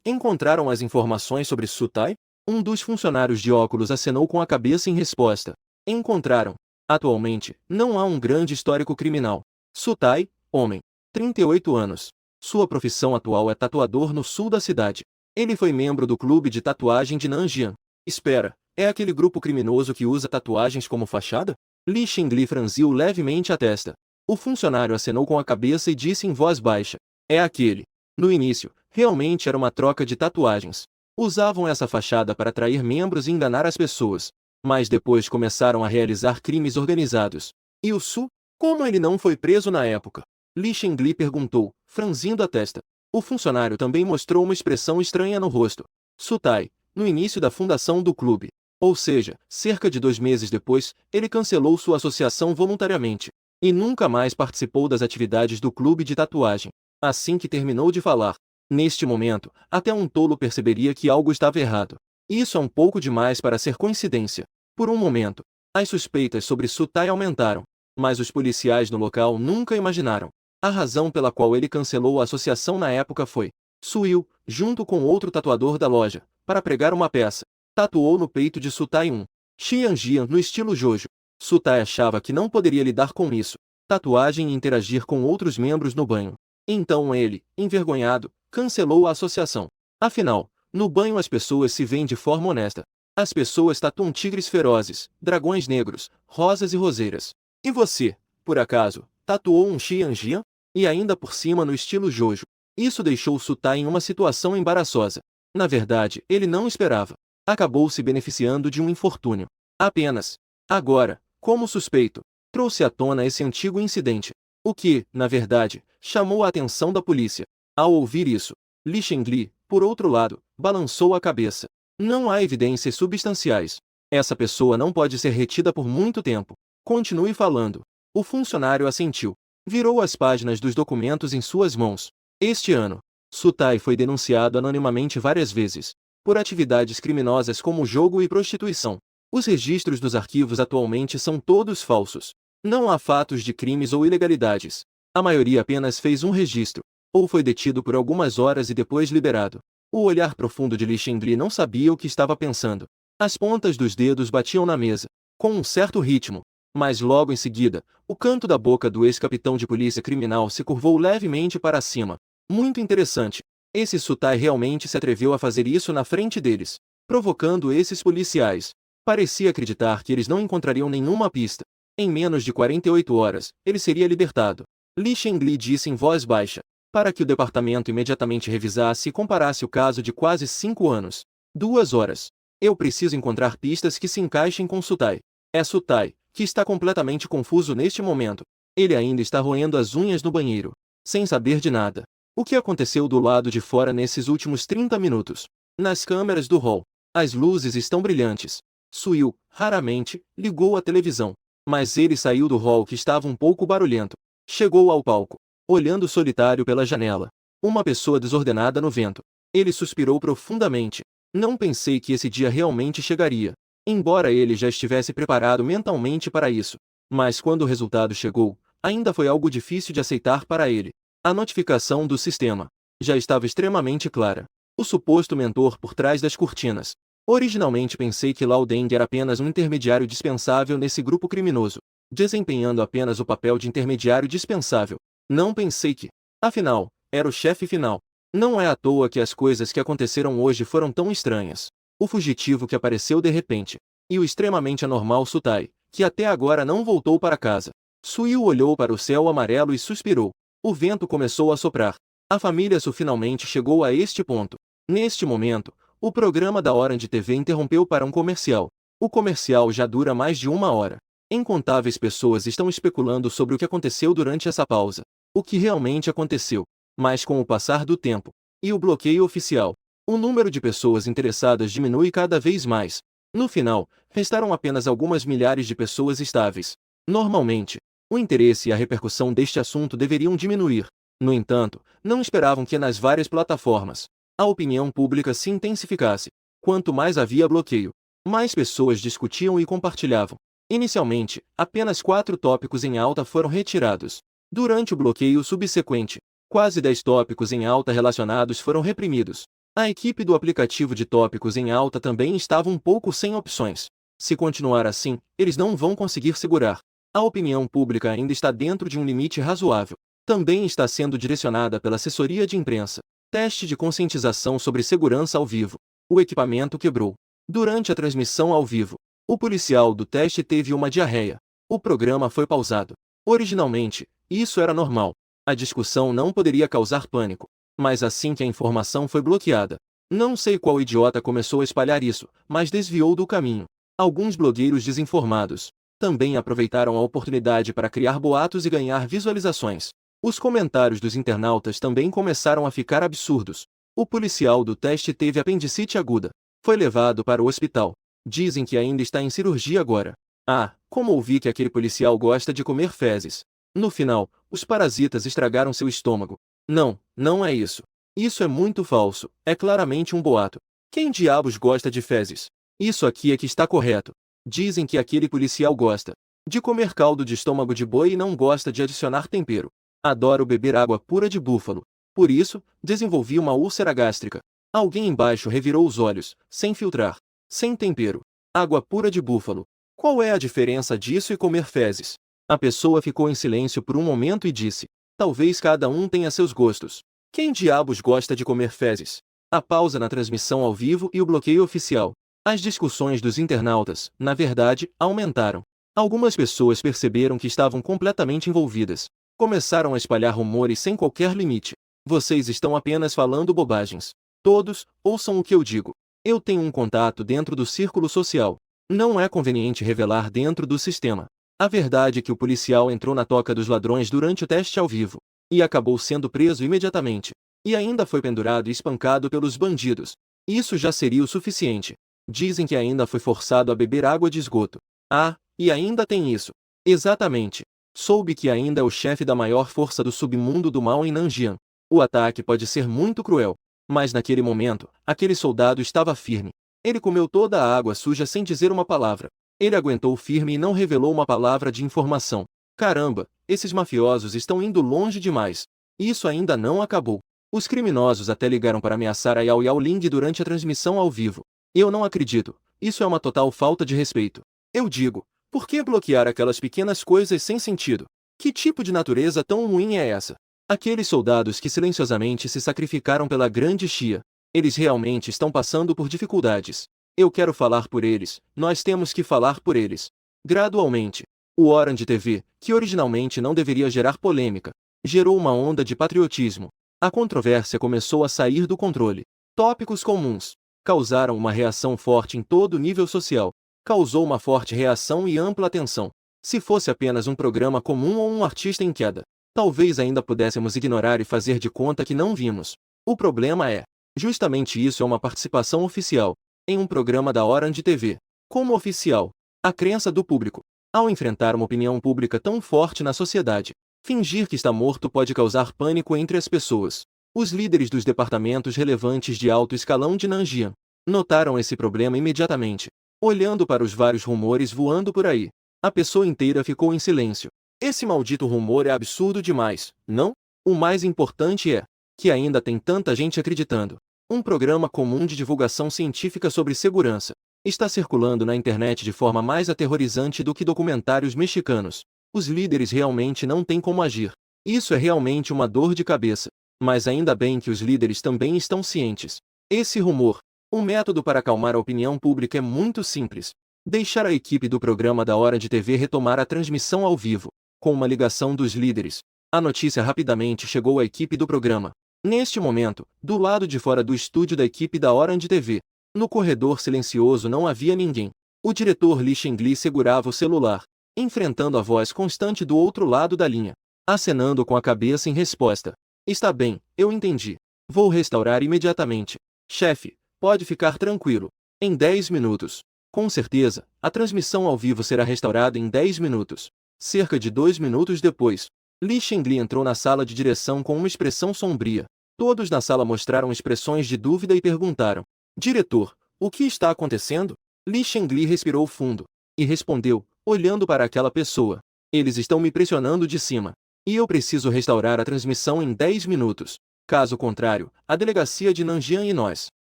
Encontraram as informações sobre Sutai? Um dos funcionários de óculos acenou com a cabeça em resposta. Encontraram. Atualmente, não há um grande histórico criminal. Sutai, homem. 38 anos. Sua profissão atual é tatuador no sul da cidade. Ele foi membro do clube de tatuagem de Nanjian. Espera, é aquele grupo criminoso que usa tatuagens como fachada? Li Xingli franziu levemente a testa. O funcionário acenou com a cabeça e disse em voz baixa. É aquele. No início, realmente era uma troca de tatuagens. Usavam essa fachada para atrair membros e enganar as pessoas. Mas depois começaram a realizar crimes organizados. E o Su? Como ele não foi preso na época? Li Xingli perguntou, franzindo a testa. O funcionário também mostrou uma expressão estranha no rosto. Sutai, no início da fundação do clube. Ou seja, cerca de 2 meses depois, ele cancelou sua associação voluntariamente. E nunca mais participou das atividades do clube de tatuagem. Assim que terminou de falar. Neste momento, até um tolo perceberia que algo estava errado. Isso é um pouco demais para ser coincidência. Por um momento, as suspeitas sobre Sutai aumentaram. Mas os policiais no local nunca imaginaram. A razão pela qual ele cancelou a associação na época foi: Suiu, junto com outro tatuador da loja, para pregar uma peça. Tatuou no peito de Sutai um Xianjian no estilo Jojo. Sutai achava que não poderia lidar com isso. Tatuagem e interagir com outros membros no banho. Então ele, envergonhado, cancelou a associação. Afinal, no banho as pessoas se veem de forma honesta. As pessoas tatuam tigres ferozes, dragões negros, rosas e roseiras. E você, por acaso, tatuou um Xianjian? E ainda por cima no estilo Jojo. Isso deixou Sutai em uma situação embaraçosa. Na verdade, ele não esperava. Acabou se beneficiando de um infortúnio. Apenas. Agora, como suspeito, trouxe à tona esse antigo incidente. O que, na verdade, chamou a atenção da polícia. Ao ouvir isso, Li Xingli, por outro lado, balançou a cabeça. Não há evidências substanciais. Essa pessoa não pode ser retida por muito tempo. Continue falando. O funcionário assentiu. Virou as páginas dos documentos em suas mãos. Este ano, Sutai foi denunciado anonimamente várias vezes, por atividades criminosas como jogo e prostituição. Os registros dos arquivos atualmente são todos falsos. Não há fatos de crimes ou ilegalidades. A maioria apenas fez um registro, ou foi detido por algumas horas e depois liberado. O olhar profundo de Li Xingli não sabia o que estava pensando. As pontas dos dedos batiam na mesa, com um certo ritmo. Mas logo em seguida, o canto da boca do ex-capitão de polícia criminal se curvou levemente para cima. Muito interessante. Esse Sutai realmente se atreveu a fazer isso na frente deles, provocando esses policiais. Parecia acreditar que eles não encontrariam nenhuma pista. Em menos de 48 horas, ele seria libertado. Li Xingli disse em voz baixa, para que o departamento imediatamente revisasse e comparasse o caso de quase 5 anos. 2 horas. Eu preciso encontrar pistas que se encaixem com Sutai. É Sutai, que está completamente confuso neste momento. Ele ainda está roendo as unhas no banheiro, sem saber de nada. O que aconteceu do lado de fora nesses últimos 30 minutos? Nas câmeras do hall, as luzes estão brilhantes. Suiu, raramente, ligou a televisão. Mas ele saiu do hall que estava um pouco barulhento. Chegou ao palco, olhando solitário pela janela. Uma pessoa desordenada no vento. Ele suspirou profundamente. Não pensei que esse dia realmente chegaria. Embora ele já estivesse preparado mentalmente para isso. Mas quando o resultado chegou, ainda foi algo difícil de aceitar para ele. A notificação do sistema já estava extremamente clara. O suposto mentor por trás das cortinas. Originalmente pensei que Lao Deng era apenas um intermediário dispensável nesse grupo criminoso, desempenhando apenas o papel de intermediário dispensável. Não pensei que, afinal, era o chefe final. Não é à toa que as coisas que aconteceram hoje foram tão estranhas. O fugitivo que apareceu de repente, e o extremamente anormal Sutai, que até agora não voltou para casa. Suiu olhou para o céu amarelo e suspirou. O vento começou a soprar. A família Su finalmente chegou a este ponto. Neste momento, o programa da Orange TV interrompeu para um comercial. O comercial já dura mais de 1 hora. Incontáveis pessoas estão especulando sobre o que aconteceu durante essa pausa. O que realmente aconteceu. Mas com o passar do tempo, e o bloqueio oficial, o número de pessoas interessadas diminui cada vez mais. No final, restaram apenas algumas milhares de pessoas estáveis. Normalmente, o interesse e a repercussão deste assunto deveriam diminuir. No entanto, não esperavam que nas várias plataformas, a opinião pública se intensificasse. Quanto mais havia bloqueio, mais pessoas discutiam e compartilhavam. Inicialmente, apenas 4 tópicos em alta foram retirados. Durante o bloqueio subsequente, quase 10 tópicos em alta relacionados foram reprimidos. A equipe do aplicativo de tópicos em alta também estava um pouco sem opções. Se continuar assim, eles não vão conseguir segurar. A opinião pública ainda está dentro de um limite razoável. Também está sendo direcionada pela assessoria de imprensa. Teste de conscientização sobre segurança ao vivo. O equipamento quebrou. Durante a transmissão ao vivo, o policial do teste teve uma diarreia. O programa foi pausado. Originalmente, isso era normal. A discussão não poderia causar pânico. Mas assim que a informação foi bloqueada, não sei qual idiota começou a espalhar isso, mas desviou do caminho. Alguns blogueiros desinformados também aproveitaram a oportunidade para criar boatos e ganhar visualizações. Os comentários dos internautas também começaram a ficar absurdos. O policial do teste teve apendicite aguda. Foi levado para o hospital. Dizem que ainda está em cirurgia agora. Ah, como ouvi que aquele policial gosta de comer fezes. No final, os parasitas estragaram seu estômago. Não, não é isso. Isso é muito falso, é claramente um boato. Quem diabos gosta de fezes? Isso aqui é que está correto. Dizem que aquele policial gosta de comer caldo de estômago de boi e não gosta de adicionar tempero. Adoro beber água pura de búfalo. Por isso, desenvolvi uma úlcera gástrica. Alguém embaixo revirou os olhos, sem filtrar, sem tempero. Água pura de búfalo. Qual é a diferença disso e comer fezes? A pessoa ficou em silêncio por um momento e disse: talvez cada um tenha seus gostos. Quem diabos gosta de comer fezes? A pausa na transmissão ao vivo e o bloqueio oficial. As discussões dos internautas, na verdade, aumentaram. Algumas pessoas perceberam que estavam completamente envolvidas. Começaram a espalhar rumores sem qualquer limite. Vocês estão apenas falando bobagens. Todos, ouçam o que eu digo. Eu tenho um contato dentro do círculo social. Não é conveniente revelar dentro do sistema. A verdade é que o policial entrou na toca dos ladrões durante o teste ao vivo. E acabou sendo preso imediatamente. E ainda foi pendurado e espancado pelos bandidos. Isso já seria o suficiente. Dizem que ainda foi forçado a beber água de esgoto. Ah, e ainda tem isso. Exatamente. Soube que ainda é o chefe da maior força do submundo do mal em Nanjian. O ataque pode ser muito cruel. Mas naquele momento, aquele soldado estava firme. Ele comeu toda a água suja sem dizer uma palavra. Ele aguentou firme e não revelou uma palavra de informação. Caramba, esses mafiosos estão indo longe demais. Isso ainda não acabou. Os criminosos até ligaram para ameaçar a Yao Yaoling durante a transmissão ao vivo. Eu não acredito. Isso é uma total falta de respeito. Eu digo, por que bloquear aquelas pequenas coisas sem sentido? Que tipo de natureza tão ruim é essa? Aqueles soldados que silenciosamente se sacrificaram pela grande Xia. Eles realmente estão passando por dificuldades. Eu quero falar por eles, nós temos que falar por eles. Gradualmente, o Orange TV, que originalmente não deveria gerar polêmica, gerou uma onda de patriotismo. A controvérsia começou a sair do controle. Tópicos comuns causaram uma reação forte em todo o nível social. Causou uma forte reação e ampla atenção. Se fosse apenas um programa comum ou um artista em queda, talvez ainda pudéssemos ignorar e fazer de conta que não vimos. O problema é, justamente isso é uma participação oficial, em um programa da Orange TV. Como oficial, a crença do público, ao enfrentar uma opinião pública tão forte na sociedade, fingir que está morto pode causar pânico entre as pessoas. Os líderes dos departamentos relevantes de alto escalão de Nanjian notaram esse problema imediatamente. Olhando para os vários rumores voando por aí, a pessoa inteira ficou em silêncio. Esse maldito rumor é absurdo demais, não? O mais importante é que ainda tem tanta gente acreditando. Um programa comum de divulgação científica sobre segurança está circulando na internet de forma mais aterrorizante do que documentários mexicanos. Os líderes realmente não têm como agir. Isso é realmente uma dor de cabeça. Mas ainda bem que os líderes também estão cientes. Esse rumor, um método para acalmar a opinião pública é muito simples. Deixar a equipe do programa da Orange TV retomar a transmissão ao vivo, com uma ligação dos líderes. A notícia rapidamente chegou à equipe do programa. Neste momento, do lado de fora do estúdio da equipe da Orange TV, no corredor silencioso não havia ninguém. O diretor Li Shengli segurava o celular, enfrentando a voz constante do outro lado da linha, acenando com a cabeça em resposta. Está bem, eu entendi. Vou restaurar imediatamente. Chefe, pode ficar tranquilo. Em 10 minutos. Com certeza, a transmissão ao vivo será restaurada em 10 minutos. Cerca de 2 minutos depois, Li Shengli entrou na sala de direção com uma expressão sombria. Todos na sala mostraram expressões de dúvida e perguntaram: diretor, o que está acontecendo? Li Shengli respirou fundo e respondeu, olhando para aquela pessoa: eles estão me pressionando de cima. E eu preciso restaurar a transmissão em 10 minutos. Caso contrário, a delegacia de Nanjian e nós,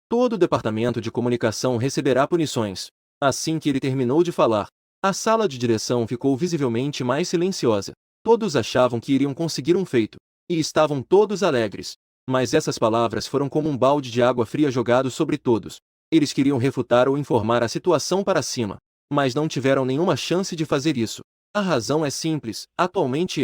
todo o departamento de comunicação receberá punições. Assim que ele terminou de falar, a sala de direção ficou visivelmente mais silenciosa. Todos achavam que iriam conseguir um feito, e estavam todos alegres. Mas essas palavras foram como um balde de água fria jogado sobre todos. Eles queriam refutar ou informar a situação para cima, mas não tiveram nenhuma chance de fazer isso. A razão é simples: atualmente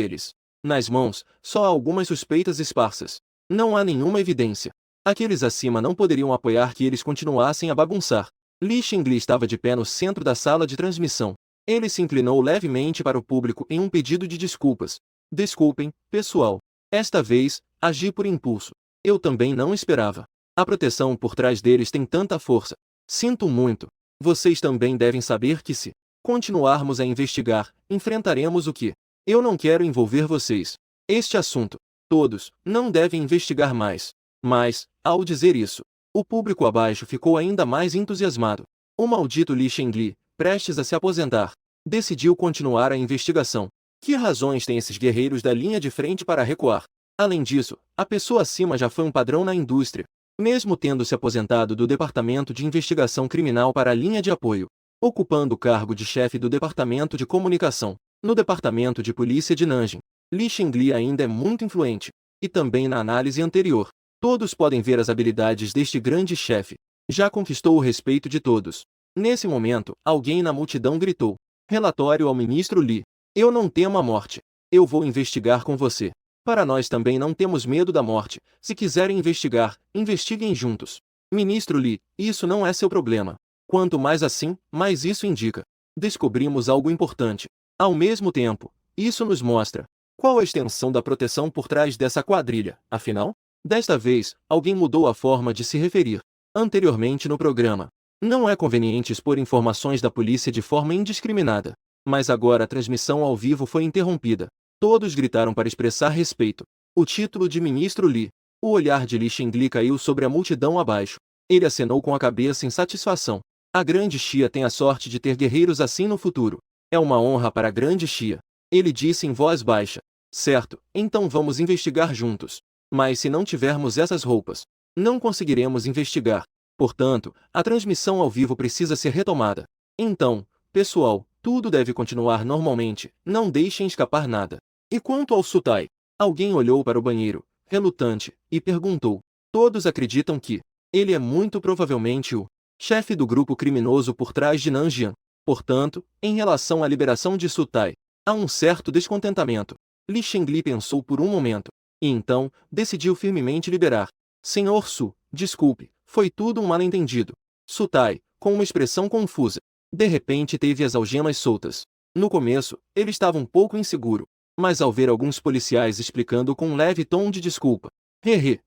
nas mãos, só há algumas suspeitas esparsas. Não há nenhuma evidência. Aqueles acima não poderiam apoiar que eles continuassem a bagunçar. Li Xingli estava de pé no centro da sala de transmissão. Ele se inclinou levemente para o público em um pedido de desculpas. Desculpem, pessoal. Esta vez, agi por impulso. Eu também não esperava. A proteção por trás deles tem tanta força. Sinto muito. Vocês também devem saber que se continuarmos a investigar, enfrentaremos o que? Eu não quero envolver vocês. Este assunto. Todos não devem investigar mais. Mas, ao dizer isso, o público abaixo ficou ainda mais entusiasmado. O maldito Li Shengli, prestes a se aposentar, decidiu continuar a investigação. Que razões têm esses guerreiros da linha de frente para recuar? Além disso, a pessoa acima já foi um padrão na indústria, mesmo tendo se aposentado do Departamento de Investigação Criminal para a linha de apoio, ocupando o cargo de chefe do Departamento de Comunicação, no Departamento de Polícia de Nanjing. Li Shengli ainda é muito influente, e também na análise anterior. Todos podem ver as habilidades deste grande chefe. Já conquistou o respeito de todos. Nesse momento, alguém na multidão gritou: relatório ao ministro Li. Eu não temo a morte. Eu vou investigar com você. Para nós também não temos medo da morte. Se quiserem investigar, investiguem juntos. Ministro Li, isso não é seu problema. Quanto mais assim, mais isso indica. Descobrimos algo importante. Ao mesmo tempo, isso nos mostra qual a extensão da proteção por trás dessa quadrilha. Afinal, desta vez, alguém mudou a forma de se referir. Anteriormente no programa, não é conveniente expor informações da polícia de forma indiscriminada. Mas agora a transmissão ao vivo foi interrompida. Todos gritaram para expressar respeito. O título de ministro Li. O olhar de Li Shengli caiu sobre a multidão abaixo. Ele acenou com a cabeça em satisfação. A grande Xia tem a sorte de ter guerreiros assim no futuro. É uma honra para a grande Xia. Ele disse em voz baixa. Certo, então vamos investigar juntos. Mas se não tivermos essas roupas, não conseguiremos investigar. Portanto, a transmissão ao vivo precisa ser retomada. Então, pessoal, tudo deve continuar normalmente, não deixem escapar nada. E quanto ao Sutai? Alguém olhou para o banheiro, relutante, e perguntou. Todos acreditam que ele é muito provavelmente o chefe do grupo criminoso por trás de Nanjian. Portanto, em relação à liberação de Sutai, há um certo descontentamento. Li Shengli pensou por um momento, e então, decidiu firmemente liberar. Senhor Su, desculpe, foi tudo um mal-entendido. Sutai, com uma expressão confusa, de repente teve as algemas soltas. No começo, ele estava um pouco inseguro, mas ao ver alguns policiais explicando com um leve tom de desculpa,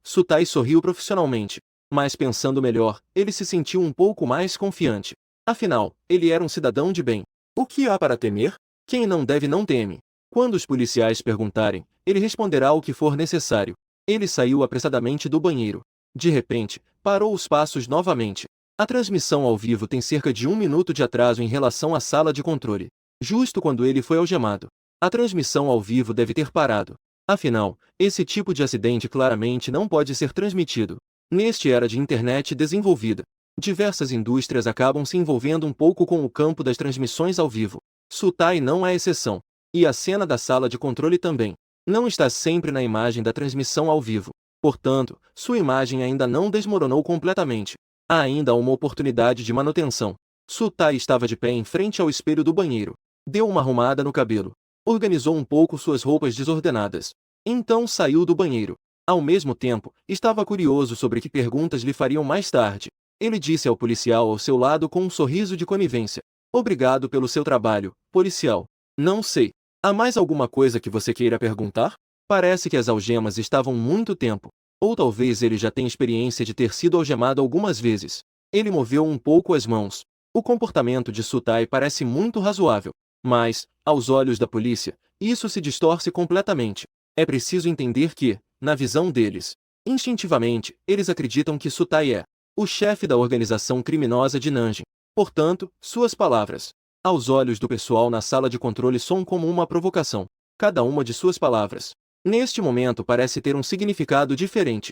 Sutai sorriu profissionalmente. Mas pensando melhor, ele se sentiu um pouco mais confiante. Afinal, ele era um cidadão de bem. O que há para temer? Quem não deve não teme. Quando os policiais perguntarem, ele responderá o que for necessário. Ele saiu apressadamente do banheiro. De repente, parou os passos novamente. A transmissão ao vivo tem cerca de 1 minuto de atraso em relação à sala de controle. Justo quando ele foi algemado, a transmissão ao vivo deve ter parado. Afinal, esse tipo de acidente claramente não pode ser transmitido. Neste era de internet desenvolvida, diversas indústrias acabam se envolvendo um pouco com o campo das transmissões ao vivo. Sutai não é exceção. E a cena da sala de controle também não está sempre na imagem da transmissão ao vivo. Portanto, sua imagem ainda não desmoronou completamente. Há ainda uma oportunidade de manutenção. Sutai estava de pé em frente ao espelho do banheiro. Deu uma arrumada no cabelo. Organizou um pouco suas roupas desordenadas. Então saiu do banheiro. Ao mesmo tempo, estava curioso sobre que perguntas lhe fariam mais tarde. Ele disse ao policial ao seu lado com um sorriso de conivência. Obrigado pelo seu trabalho, policial. Não sei. Há mais alguma coisa que você queira perguntar? Parece que as algemas estavam muito tempo. Ou talvez ele já tenha experiência de ter sido algemado algumas vezes. Ele moveu um pouco as mãos. O comportamento de Sutai parece muito razoável. Mas, aos olhos da polícia, isso se distorce completamente. É preciso entender que, na visão deles, instintivamente, eles acreditam que Sutai é o chefe da organização criminosa de Nanjing. Portanto, suas palavras, aos olhos do pessoal na sala de controle, soam como uma provocação. Cada uma de suas palavras Neste momento parece ter um significado diferente.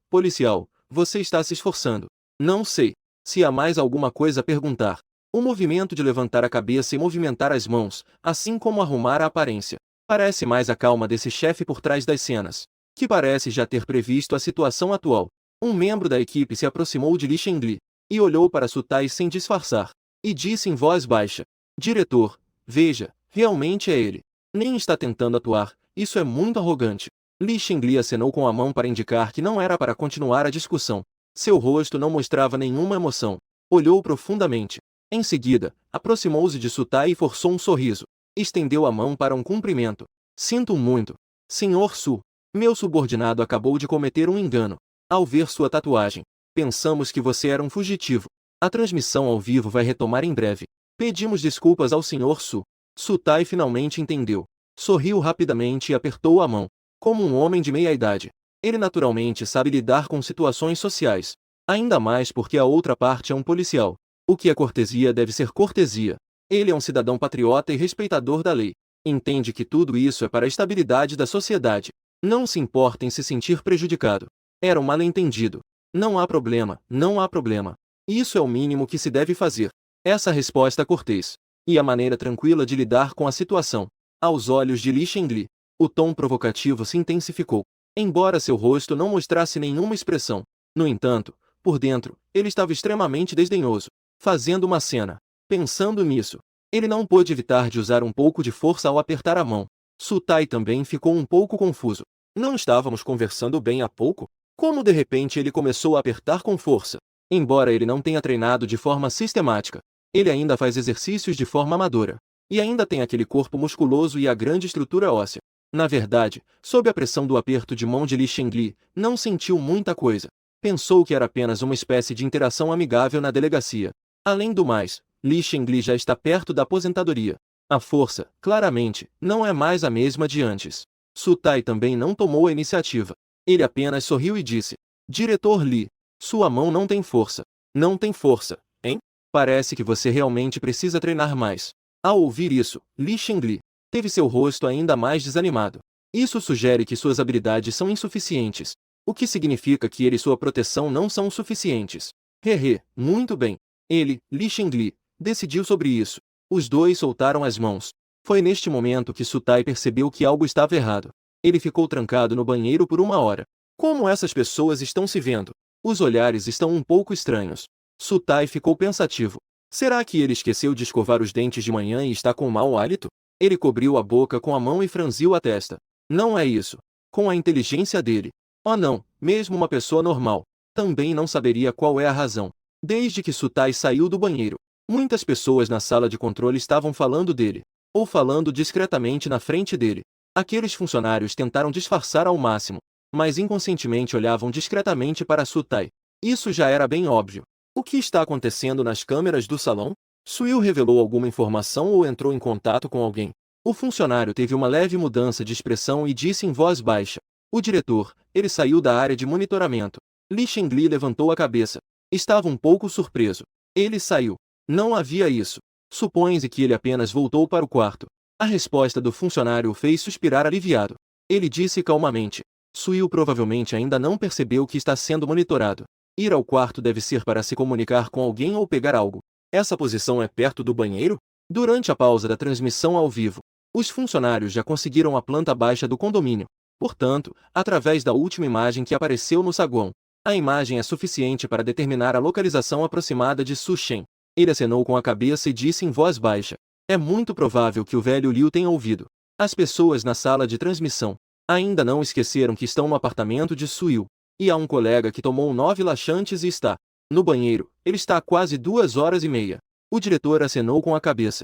Policial, você está se esforçando. Não sei. Se há mais alguma coisa a perguntar. O movimento de levantar a cabeça e movimentar as mãos, assim como arrumar a aparência, parece mais a calma desse chefe por trás das cenas, que parece já ter previsto a situação atual. Um membro da equipe se aproximou de Li Shengli e olhou para Sutai sem disfarçar, e disse em voz baixa: Diretor, veja, realmente é ele. Nem está tentando atuar, isso é muito arrogante. Li Shengli acenou com a mão para indicar que não era para continuar a discussão. Seu rosto não mostrava nenhuma emoção. Olhou profundamente. Em seguida, aproximou-se de Sutai e forçou um sorriso. Estendeu a mão para um cumprimento. Sinto muito. Senhor Su. Meu subordinado acabou de cometer um engano. Ao ver sua tatuagem, pensamos que você era um fugitivo. A transmissão ao vivo vai retomar em breve. Pedimos desculpas ao Sr. Su. Sutai finalmente entendeu. Sorriu rapidamente e apertou a mão. Como um homem de meia-idade, ele naturalmente sabe lidar com situações sociais. Ainda mais porque a outra parte é um policial. O que é cortesia deve ser cortesia. Ele é um cidadão patriota e respeitador da lei. Entende que tudo isso é para a estabilidade da sociedade. Não se importa em se sentir prejudicado. Era um mal-entendido. Não há problema, não há problema. Isso é o mínimo que se deve fazer. Essa resposta cortês. E a maneira tranquila de lidar com a situação. Aos olhos de Li Shengli, o tom provocativo se intensificou. Embora seu rosto não mostrasse nenhuma expressão. No entanto, por dentro, ele estava extremamente desdenhoso, fazendo uma cena. Pensando nisso, ele não pôde evitar de usar um pouco de força ao apertar a mão. Sutai também ficou um pouco confuso. Não estávamos conversando bem há pouco? Como de repente ele começou a apertar com força? Embora ele não tenha treinado de forma sistemática, ele ainda faz exercícios de forma amadora. E ainda tem aquele corpo musculoso e a grande estrutura óssea. Na verdade, sob a pressão do aperto de mão de Li Shengli, não sentiu muita coisa. Pensou que era apenas uma espécie de interação amigável na delegacia. Além do mais, Li Shengli já está perto da aposentadoria. A força, claramente, não é mais a mesma de antes. Sutai também não tomou a iniciativa. Ele apenas sorriu e disse: Diretor Li, sua mão não tem força. Não tem força, hein? Parece que você realmente precisa treinar mais. Ao ouvir isso, Li Shengli teve seu rosto ainda mais desanimado. Isso sugere que suas habilidades são insuficientes, o que significa que ele e sua proteção não são suficientes. Muito bem. Ele, Li Shengli, decidiu sobre isso. Os dois soltaram as mãos. Foi neste momento que Sutai percebeu que algo estava errado. Ele ficou trancado no banheiro por uma hora. Como essas pessoas estão se vendo? Os olhares estão um pouco estranhos. Sutai ficou pensativo. Será que ele esqueceu de escovar os dentes de manhã e está com mau hálito? Ele cobriu a boca com a mão e franziu a testa. Não é isso. Com a inteligência dele. Oh não, mesmo uma pessoa normal também não saberia qual é a razão. Desde que Sutai saiu do banheiro, muitas pessoas na sala de controle estavam falando dele, ou falando discretamente na frente dele. Aqueles funcionários tentaram disfarçar ao máximo, mas inconscientemente olhavam discretamente para Sutai. Isso já era bem óbvio. O que está acontecendo nas câmeras do salão? Suil revelou alguma informação ou entrou em contato com alguém? O funcionário teve uma leve mudança de expressão e disse em voz baixa: O diretor, ele saiu da área de monitoramento. Li Shengli levantou a cabeça. Estava um pouco surpreso. Ele saiu. Não havia isso. Supõe-se que ele apenas voltou para o quarto. A resposta do funcionário o fez suspirar aliviado. Ele disse calmamente: Suil provavelmente ainda não percebeu que está sendo monitorado. Ir ao quarto deve ser para se comunicar com alguém ou pegar algo. Essa posição é perto do banheiro? Durante a pausa da transmissão ao vivo, os funcionários já conseguiram a planta baixa do condomínio. Portanto, através da última imagem que apareceu no saguão, a imagem é suficiente para determinar a localização aproximada de Su Shen. Ele acenou com a cabeça e disse em voz baixa: É muito provável que o velho Liu tenha ouvido. As pessoas na sala de transmissão ainda não esqueceram que estão no apartamento de Suil. E há um colega que tomou 9 laxantes e está no banheiro. Ele está há quase 2 horas e meia. O diretor acenou com a cabeça.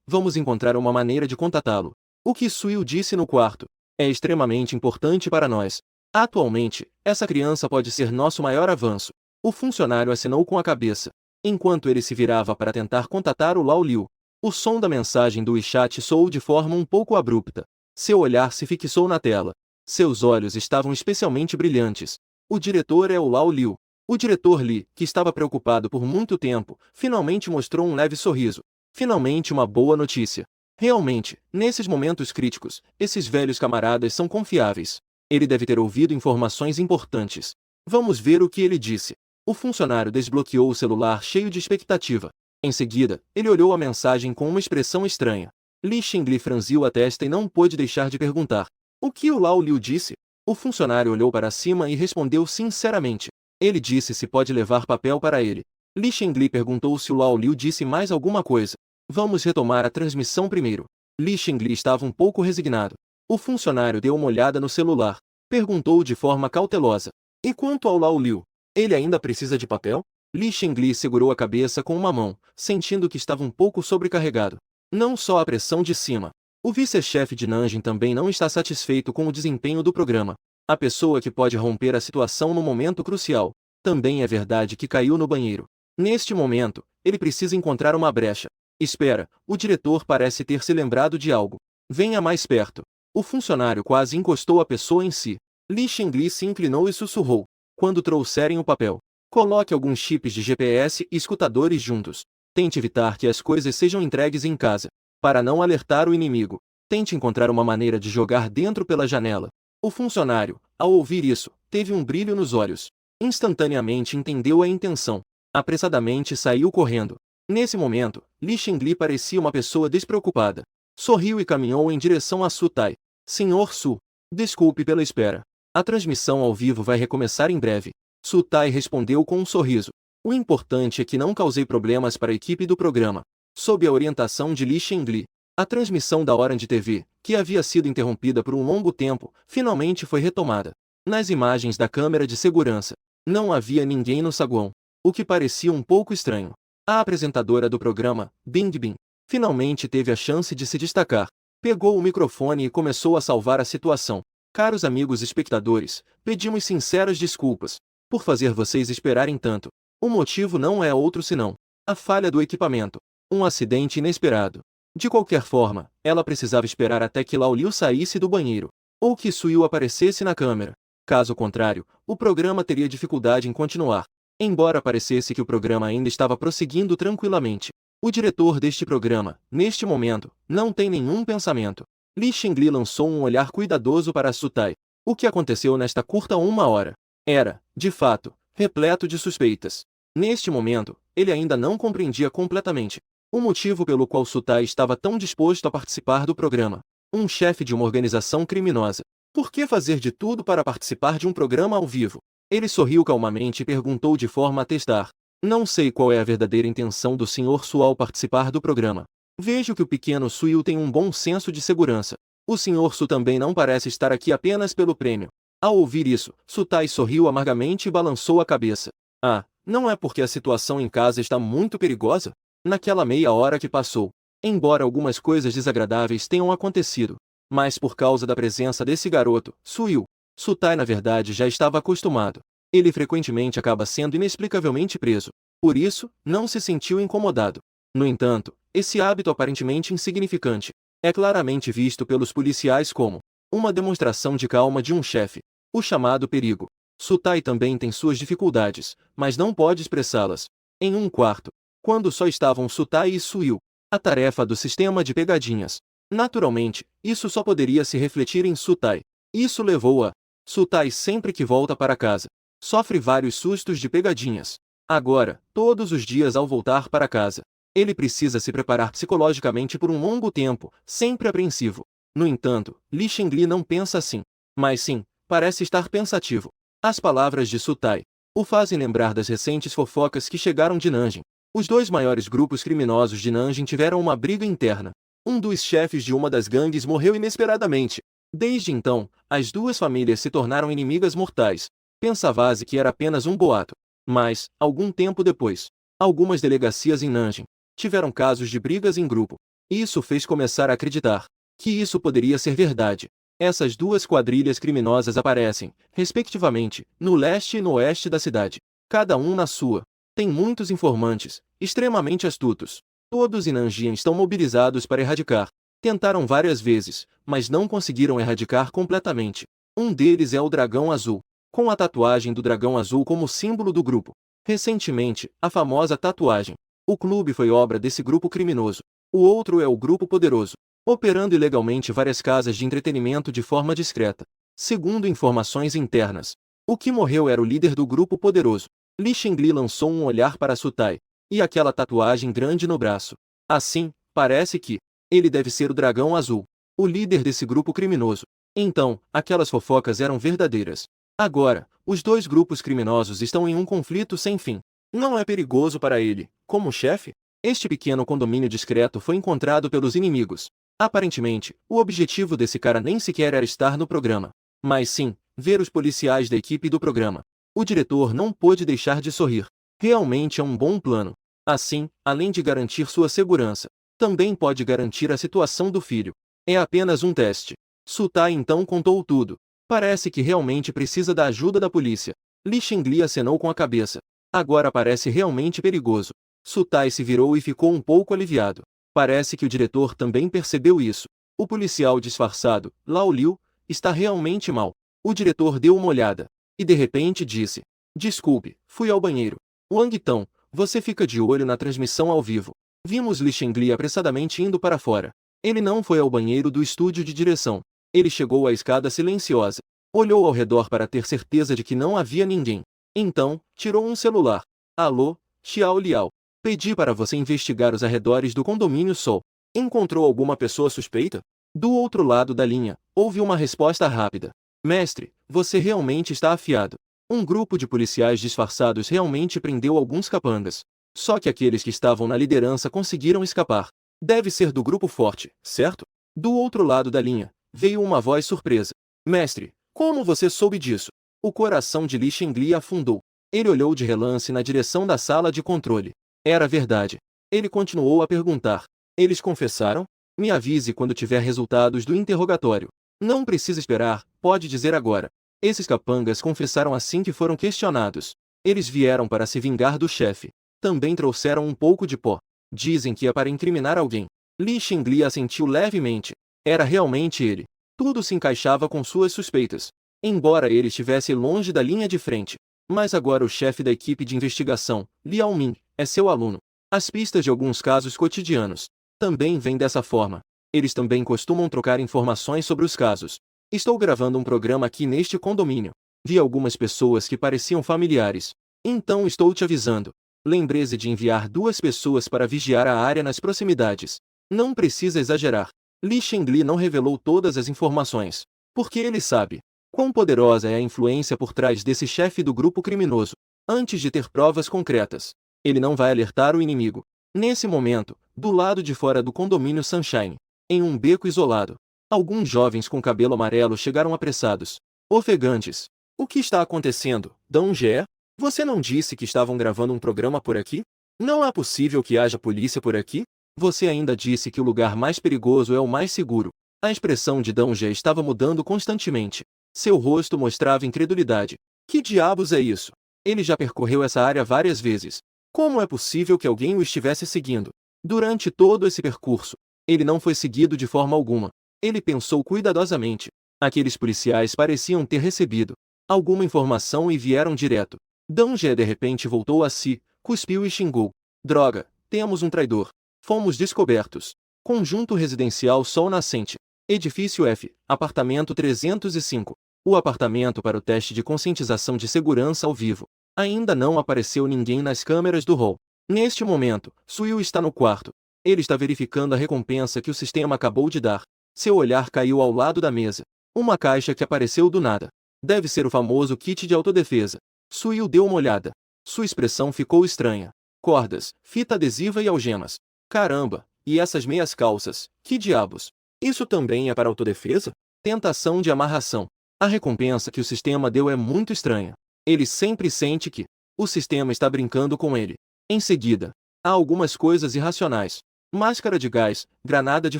Vamos encontrar uma maneira de contatá-lo. O que Suil disse no quarto é extremamente importante para nós. Atualmente, essa criança pode ser nosso maior avanço. O funcionário acenou com a cabeça. Enquanto ele se virava para tentar contatar o Lao Liu, o som da mensagem do WeChat soou de forma um pouco abrupta. Seu olhar se fixou na tela. Seus olhos estavam especialmente brilhantes. O diretor é o Lao Liu. O diretor Li, que estava preocupado por muito tempo, finalmente mostrou um leve sorriso. Finalmente uma boa notícia. Realmente, nesses momentos críticos, esses velhos camaradas são confiáveis. Ele deve ter ouvido informações importantes. Vamos ver o que ele disse. O funcionário desbloqueou o celular cheio de expectativa. Em seguida, ele olhou a mensagem com uma expressão estranha. Li Xingli franziu a testa e não pôde deixar de perguntar. O que o Lao Liu disse? O funcionário olhou para cima e respondeu sinceramente. Ele disse se pode levar papel para ele. Li Xingli perguntou se o Lao Liu disse mais alguma coisa. Vamos retomar a transmissão primeiro. Li Xingli estava um pouco resignado. O funcionário deu uma olhada no celular. Perguntou de forma cautelosa. E quanto ao Lao Liu? Ele ainda precisa de papel? Li Xingli segurou a cabeça com uma mão, sentindo que estava um pouco sobrecarregado. Não só a pressão de cima. O vice-chefe de Nanjing também não está satisfeito com o desempenho do programa. A pessoa que pode romper a situação no momento crucial. Também é verdade que caiu no banheiro. Neste momento, ele precisa encontrar uma brecha. Espera, o diretor parece ter se lembrado de algo. Venha mais perto. O funcionário quase encostou a pessoa em si. Li Xingli se inclinou e sussurrou. Quando trouxerem o papel, coloque alguns chips de GPS e escutadores juntos. Tente evitar que as coisas sejam entregues em casa. Para não alertar o inimigo, tente encontrar uma maneira de jogar dentro pela janela. O funcionário, ao ouvir isso, teve um brilho nos olhos. Instantaneamente entendeu a intenção. Apressadamente saiu correndo. Nesse momento, Li Xingli parecia uma pessoa despreocupada. Sorriu e caminhou em direção a Su Tai. Senhor Su, desculpe pela espera. A transmissão ao vivo vai recomeçar em breve. Su Tai respondeu com um sorriso. O importante é que não causei problemas para a equipe do programa. Sob a orientação de Li Xingli, a transmissão da Orange TV, que havia sido interrompida por um longo tempo, finalmente foi retomada. Nas imagens da câmera de segurança, não havia ninguém no saguão, o que parecia um pouco estranho. A apresentadora do programa, Bing Bin, finalmente teve a chance de se destacar. Pegou o microfone e começou a salvar a situação. Caros amigos espectadores, pedimos sinceras desculpas por fazer vocês esperarem tanto. O motivo não é outro senão a falha do equipamento. Um acidente inesperado. De qualquer forma, ela precisava esperar até que Lao Liu saísse do banheiro, ou que Suyu aparecesse na câmera. Caso contrário, o programa teria dificuldade em continuar. Embora parecesse que o programa ainda estava prosseguindo tranquilamente, o diretor deste programa, neste momento, não tem nenhum pensamento. Li Xingli lançou um olhar cuidadoso para Su Tai. O que aconteceu nesta curta 1 hora era, de fato, repleto de suspeitas. Neste momento, ele ainda não compreendia completamente o motivo pelo qual Su Tai estava tão disposto a participar do programa. Um chefe de uma organização criminosa. Por que fazer de tudo para participar de um programa ao vivo? Ele sorriu calmamente e perguntou de forma a testar. Não sei qual é a verdadeira intenção do Sr. Su ao participar do programa. Vejo que o pequeno Suyu tem um bom senso de segurança. O Sr. Su também não parece estar aqui apenas pelo prêmio. Ao ouvir isso, Su Tai sorriu amargamente e balançou a cabeça. Ah, não é porque a situação em casa está muito perigosa? Naquela meia hora que passou, embora algumas coisas desagradáveis tenham acontecido, mas por causa da presença desse garoto, Suyu, Su Tai na verdade já estava acostumado. Ele frequentemente acaba sendo inexplicavelmente preso. Por isso, não se sentiu incomodado. No entanto, esse hábito aparentemente insignificante é claramente visto pelos policiais como uma demonstração de calma de um chefe. O chamado perigo. Su Tai também tem suas dificuldades, mas não pode expressá-las. Em um quarto, quando só estavam Su Tai e Suyu, a tarefa do sistema de pegadinhas. Naturalmente, isso só poderia se refletir em Su Tai. Isso levou a Su Tai sempre que volta para casa. Sofre vários sustos de pegadinhas. Agora, todos os dias ao voltar para casa, ele precisa se preparar psicologicamente por um longo tempo, sempre apreensivo. No entanto, Li Xingli não pensa assim. Mas sim, parece estar pensativo. As palavras de Su Tai o fazem lembrar das recentes fofocas que chegaram de Nanjing. Os dois maiores grupos criminosos de Nanjing tiveram uma briga interna. Um dos chefes de uma das gangues morreu inesperadamente. Desde então, as duas famílias se tornaram inimigas mortais. Pensava-se que era apenas um boato. Mas, algum tempo depois, algumas delegacias em Nanjing tiveram casos de brigas em grupo. Isso fez começar a acreditar que isso poderia ser verdade. Essas duas quadrilhas criminosas aparecem, respectivamente, no leste e no oeste da cidade. Cada um na sua. Tem muitos informantes, extremamente astutos. Todos em Nanjing estão mobilizados para erradicar. Tentaram várias vezes, mas não conseguiram erradicar completamente. Um deles é o Dragão Azul, com a tatuagem do Dragão Azul como símbolo do grupo. Recentemente, a famosa tatuagem. O clube foi obra desse grupo criminoso. O outro é o Grupo Poderoso. operando ilegalmente várias casas de entretenimento de forma discreta. Segundo informações internas, o que morreu era o líder do grupo poderoso. Li Xingli lançou um olhar para Sutai, e aquela tatuagem grande no braço. Assim, parece que ele deve ser o Dragão Azul, o líder desse grupo criminoso. Então, aquelas fofocas eram verdadeiras. Agora, os dois grupos criminosos estão em um conflito sem fim. Não é perigoso para ele, como chefe? Este pequeno condomínio discreto foi encontrado pelos inimigos. Aparentemente, o objetivo desse cara nem sequer era estar no programa, mas sim, ver os policiais da equipe do programa. O diretor não pôde deixar de sorrir. Realmente é um bom plano. Assim, além de garantir sua segurança, também pode garantir a situação do filho. É apenas um teste. Sutai então contou tudo. Parece que realmente precisa da ajuda da polícia. Li Xingli acenou com a cabeça. Agora parece realmente perigoso. Sutai se virou e ficou um pouco aliviado. Parece que o diretor também percebeu isso. O policial disfarçado, Lao Liu, está realmente mal. O diretor deu uma olhada e de repente disse: Desculpe, fui ao banheiro. Wang Tong, você fica de olho na transmissão ao vivo. Vimos Li Xingli apressadamente indo para fora. Ele não foi ao banheiro do estúdio de direção. Ele chegou à escada silenciosa. Olhou ao redor para ter certeza de que não havia ninguém. Então, tirou um celular. Alô, Xiao Liao. Pedi para você investigar os arredores do condomínio Sol. Encontrou alguma pessoa suspeita? Do outro lado da linha, houve uma resposta rápida. Mestre, você realmente está afiado. Um grupo de policiais disfarçados realmente prendeu alguns capangas. Só que aqueles que estavam na liderança conseguiram escapar. Deve ser do grupo forte, certo? Do outro lado da linha, veio uma voz surpresa. Mestre, como você soube disso? O coração de Li Xingli afundou. Ele olhou de relance na direção da sala de controle. Era verdade. Ele continuou a perguntar. Eles confessaram? Me avise quando tiver resultados do interrogatório. Não precisa esperar, pode dizer agora. Esses capangas confessaram assim que foram questionados. Eles vieram para se vingar do chefe. Também trouxeram um pouco de pó. Dizem que é para incriminar alguém. Li Xingli assentiu levemente. Era realmente ele. Tudo se encaixava com suas suspeitas. Embora ele estivesse longe da linha de frente. Mas agora o chefe da equipe de investigação, Liao Ming, é seu aluno. As pistas de alguns casos cotidianos também vêm dessa forma. Eles também costumam trocar informações sobre os casos. Estou gravando um programa aqui neste condomínio. Vi algumas pessoas que pareciam familiares. Então estou te avisando. Lembre-se de enviar 2 pessoas para vigiar a área nas proximidades. Não precisa exagerar. Li Xingli não revelou todas as informações. Porque ele sabe quão poderosa é a influência por trás desse chefe do grupo criminoso. Antes de ter provas concretas, ele não vai alertar o inimigo. Nesse momento, do lado de fora do condomínio Sunshine, em um beco isolado, alguns jovens com cabelo amarelo chegaram apressados, ofegantes. O que está acontecendo, Dong Jie? Você não disse que estavam gravando um programa por aqui? Não é possível que haja polícia por aqui? Você ainda disse que o lugar mais perigoso é o mais seguro. A expressão de Dong Jie estava mudando constantemente. Seu rosto mostrava incredulidade. Que diabos é isso? Ele já percorreu essa área várias vezes. Como é possível que alguém o estivesse seguindo? Durante todo esse percurso, ele não foi seguido de forma alguma. Ele pensou cuidadosamente. Aqueles policiais pareciam ter recebido alguma informação e vieram direto. Dong Jie de repente voltou a si, cuspiu e xingou. Droga, temos um traidor. Fomos descobertos. Conjunto residencial Sol Nascente. Edifício F, apartamento 305. O apartamento para o teste de conscientização de segurança ao vivo. Ainda não apareceu ninguém nas câmeras do hall. Neste momento, Suil está no quarto. Ele está verificando a recompensa que o sistema acabou de dar. Seu olhar caiu ao lado da mesa. Uma caixa que apareceu do nada. Deve ser o famoso kit de autodefesa. Suil deu uma olhada. Sua expressão ficou estranha. Cordas, fita adesiva e algemas. Caramba, e essas meias calças, que diabos? Isso também é para autodefesa? Tentação de amarração. A recompensa que o sistema deu é muito estranha. Ele sempre sente que o sistema está brincando com ele. Em seguida, há algumas coisas irracionais. Máscara de gás, granada de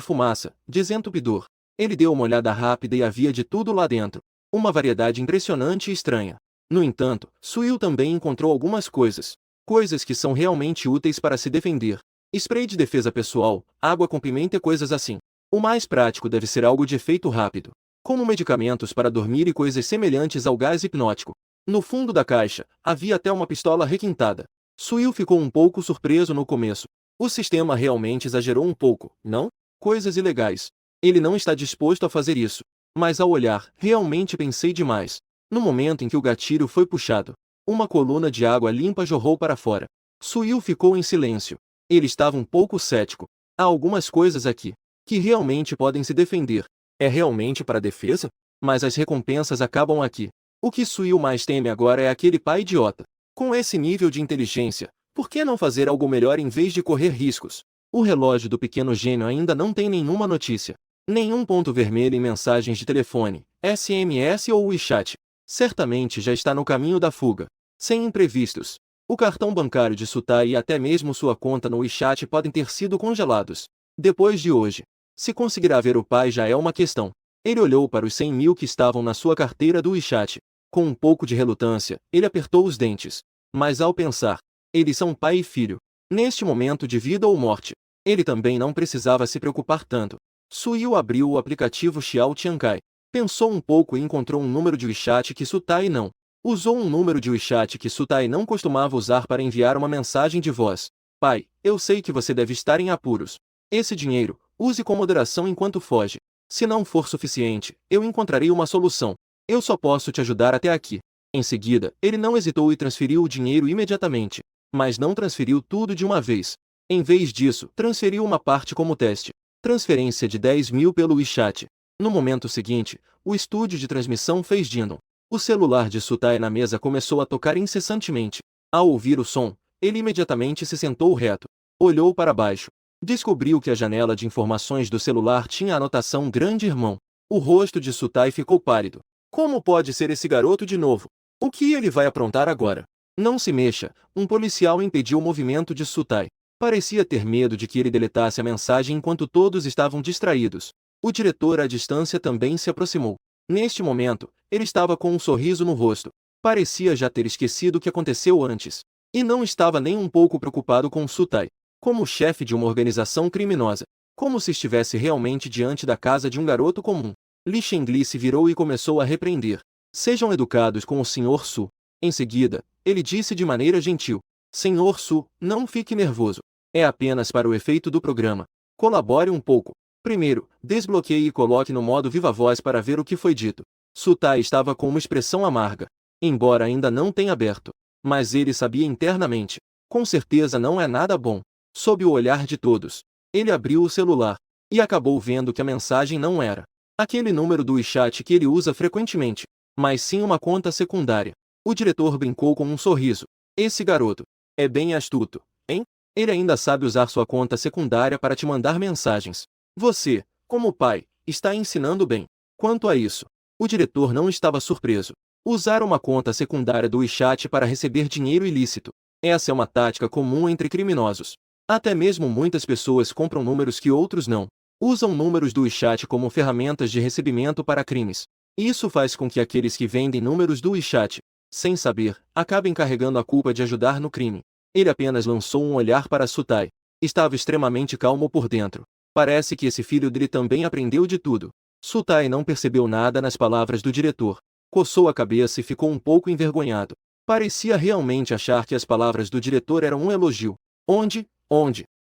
fumaça, desentupidor. Ele deu uma olhada rápida e havia de tudo lá dentro. Uma variedade impressionante e estranha. No entanto, Suil também encontrou algumas coisas. Coisas que são realmente úteis para se defender. Spray de defesa pessoal, água com pimenta e coisas assim. O mais prático deve ser algo de efeito rápido, como medicamentos para dormir e coisas semelhantes ao gás hipnótico. No fundo da caixa, havia até uma pistola requintada. Suil ficou um pouco surpreso no começo. O sistema realmente exagerou um pouco, não? Coisas ilegais. Ele não está disposto a fazer isso. Mas ao olhar, realmente pensei demais. No momento em que o gatilho foi puxado, uma coluna de água limpa jorrou para fora. Suil ficou em silêncio. Ele estava um pouco cético. Há algumas coisas aqui que realmente podem se defender. É realmente para a defesa? Mas as recompensas acabam aqui. O que Suil mais teme agora é aquele pai idiota. Com esse nível de inteligência, por que não fazer algo melhor em vez de correr riscos? O relógio do pequeno gênio ainda não tem nenhuma notícia. Nenhum ponto vermelho em mensagens de telefone, SMS ou WeChat. Certamente já está no caminho da fuga. Sem imprevistos. O cartão bancário de Sutai e até mesmo sua conta no WeChat podem ter sido congelados. Depois de hoje, se conseguirá ver o pai já é uma questão. Ele olhou para os 100 mil que estavam na sua carteira do WeChat. Com um pouco de relutância, ele apertou os dentes. Mas ao pensar, eles são pai e filho. Neste momento de vida ou morte, ele também não precisava se preocupar tanto. Suil abriu o aplicativo Xiao Tiankai. Pensou um pouco e encontrou um número de WeChat que Sutai não. Usou um número de WeChat que Sutai não costumava usar para enviar uma mensagem de voz. Pai, eu sei que você deve estar em apuros. Esse dinheiro, use com moderação enquanto foge. Se não for suficiente, eu encontrarei uma solução. Eu só posso te ajudar até aqui. Em seguida, ele não hesitou e transferiu o dinheiro imediatamente. Mas não transferiu tudo de uma vez. Em vez disso, transferiu uma parte como teste. Transferência de 10 mil pelo WeChat. No momento seguinte, o estúdio de transmissão fez dindom. O celular de Sutai na mesa começou a tocar incessantemente. Ao ouvir o som, ele imediatamente se sentou reto. Olhou para baixo. Descobriu que a janela de informações do celular tinha a anotação Grande Irmão. O rosto de Sutai ficou pálido. Como pode ser esse garoto de novo? O que ele vai aprontar agora? Não se mexa, um policial impediu o movimento de Sutai. Parecia ter medo de que ele deletasse a mensagem enquanto todos estavam distraídos. O diretor à distância também se aproximou. Neste momento, ele estava com um sorriso no rosto. Parecia já ter esquecido o que aconteceu antes. E não estava nem um pouco preocupado com Sutai. Como chefe de uma organização criminosa. Como se estivesse realmente diante da casa de um garoto comum. Li Shengli se virou e começou a repreender. Sejam educados com o Sr. Su. Em seguida, ele disse de maneira gentil. Sr. Su, não fique nervoso. É apenas para o efeito do programa. Colabore um pouco. Primeiro, desbloqueie e coloque no modo viva voz para ver o que foi dito. Sutai estava com uma expressão amarga. Embora ainda não tenha aberto. Mas ele sabia internamente. Com certeza não é nada bom. Sob o olhar de todos, ele abriu o celular. E acabou vendo que a mensagem não era aquele número do WeChat que ele usa frequentemente, mas sim uma conta secundária. O diretor brincou com um sorriso. Esse garoto é bem astuto, hein? Ele ainda sabe usar sua conta secundária para te mandar mensagens. Você, como pai, está ensinando bem. Quanto a isso, o diretor não estava surpreso. Usar uma conta secundária do WeChat para receber dinheiro ilícito. Essa é uma tática comum entre criminosos. Até mesmo muitas pessoas compram números que outros não. Usam números do WeChat como ferramentas de recebimento para crimes. Isso faz com que aqueles que vendem números do WeChat, sem saber, acabem carregando a culpa de ajudar no crime. Ele apenas lançou um olhar para Sutai. Estava extremamente calmo por dentro. Parece que esse filho dele também aprendeu de tudo. Sutai não percebeu nada nas palavras do diretor. Coçou a cabeça e ficou um pouco envergonhado. Parecia realmente achar que as palavras do diretor eram um elogio. Onde?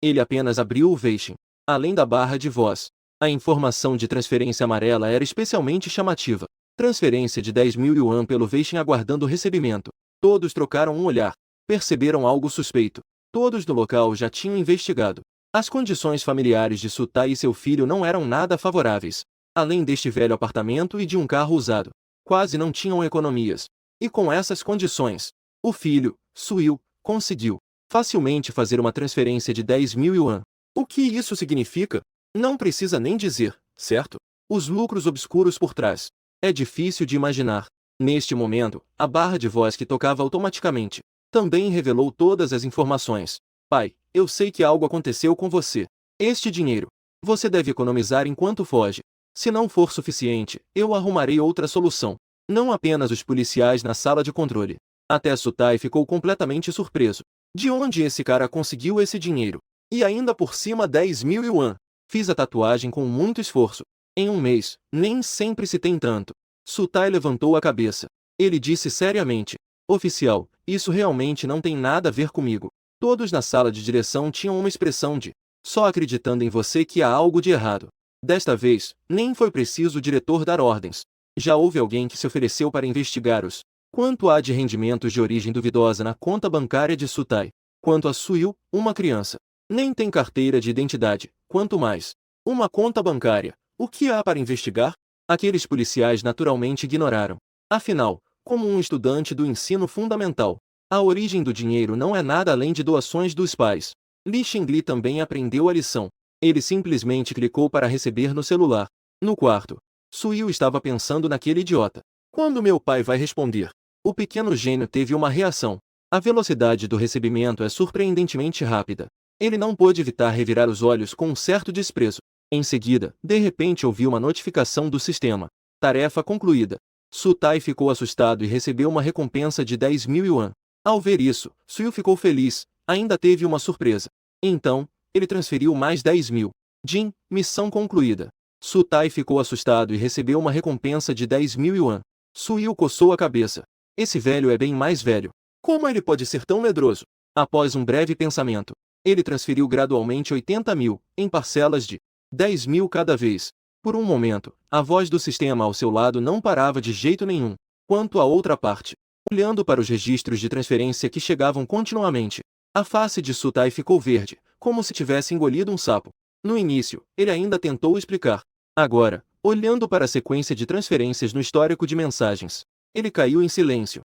Ele apenas abriu o Weixin. Além da barra de voz, a informação de transferência amarela era especialmente chamativa. Transferência de 10 mil yuan pelo Weixin aguardando o recebimento. Todos trocaram um olhar. Perceberam algo suspeito. Todos do local já tinham investigado. As condições familiares de Sutai e seu filho não eram nada favoráveis. Além deste velho apartamento e de um carro usado, quase não tinham economias. E com essas condições, o filho, Suil, conseguiu facilmente fazer uma transferência de 10 mil yuan. O que isso significa? Não precisa nem dizer, certo? Os lucros obscuros por trás. É difícil de imaginar. Neste momento, a barra de voz que tocava automaticamente também revelou todas as informações. Pai, eu sei que algo aconteceu com você. Este dinheiro, você deve economizar enquanto foge. Se não for suficiente, eu arrumarei outra solução. Não apenas os policiais na sala de controle. Até Sutai ficou completamente surpreso. De onde esse cara conseguiu esse dinheiro? E ainda por cima 10 mil yuan. Fiz a tatuagem com muito esforço. Em um mês, nem sempre se tem tanto. Sutai levantou a cabeça. Ele disse seriamente. Oficial, isso realmente não tem nada a ver comigo. Todos na sala de direção tinham uma expressão de só acreditando em você que há algo de errado. Desta vez, nem foi preciso o diretor dar ordens. Já houve alguém que se ofereceu para investigar os quanto há de rendimentos de origem duvidosa na conta bancária de Sutai. Quanto a Suil, uma criança. Nem tem carteira de identidade, quanto mais uma conta bancária. O que há para investigar? Aqueles policiais naturalmente ignoraram. Afinal, como um estudante do ensino fundamental, a origem do dinheiro não é nada além de doações dos pais. Li Xingli também aprendeu a lição. Ele simplesmente clicou para receber no celular. No quarto, Suil estava pensando naquele idiota. Quando meu pai vai responder? O pequeno gênio teve uma reação. A velocidade do recebimento é surpreendentemente rápida. Ele não pôde evitar revirar os olhos com um certo desprezo. Em seguida, de repente ouviu uma notificação do sistema. Tarefa concluída. Sutai ficou assustado e recebeu uma recompensa de 10.000 yuan. Ao ver isso, Suil ficou feliz. Ainda teve uma surpresa. Então, ele transferiu mais 10.000. Jin, missão concluída. Sutai ficou assustado e recebeu uma recompensa de 10.000 yuan. Suil coçou a cabeça. Esse velho é bem mais velho. Como ele pode ser tão medroso? Após um breve pensamento, ele transferiu gradualmente 80.000, em parcelas de 10.000 cada vez. Por um momento, a voz do sistema ao seu lado não parava de jeito nenhum. Quanto à outra parte, olhando para os registros de transferência que chegavam continuamente, a face de Sutai ficou verde, como se tivesse engolido um sapo. No início, ele ainda tentou explicar. Agora, olhando para a sequência de transferências no histórico de mensagens, ele caiu em silêncio.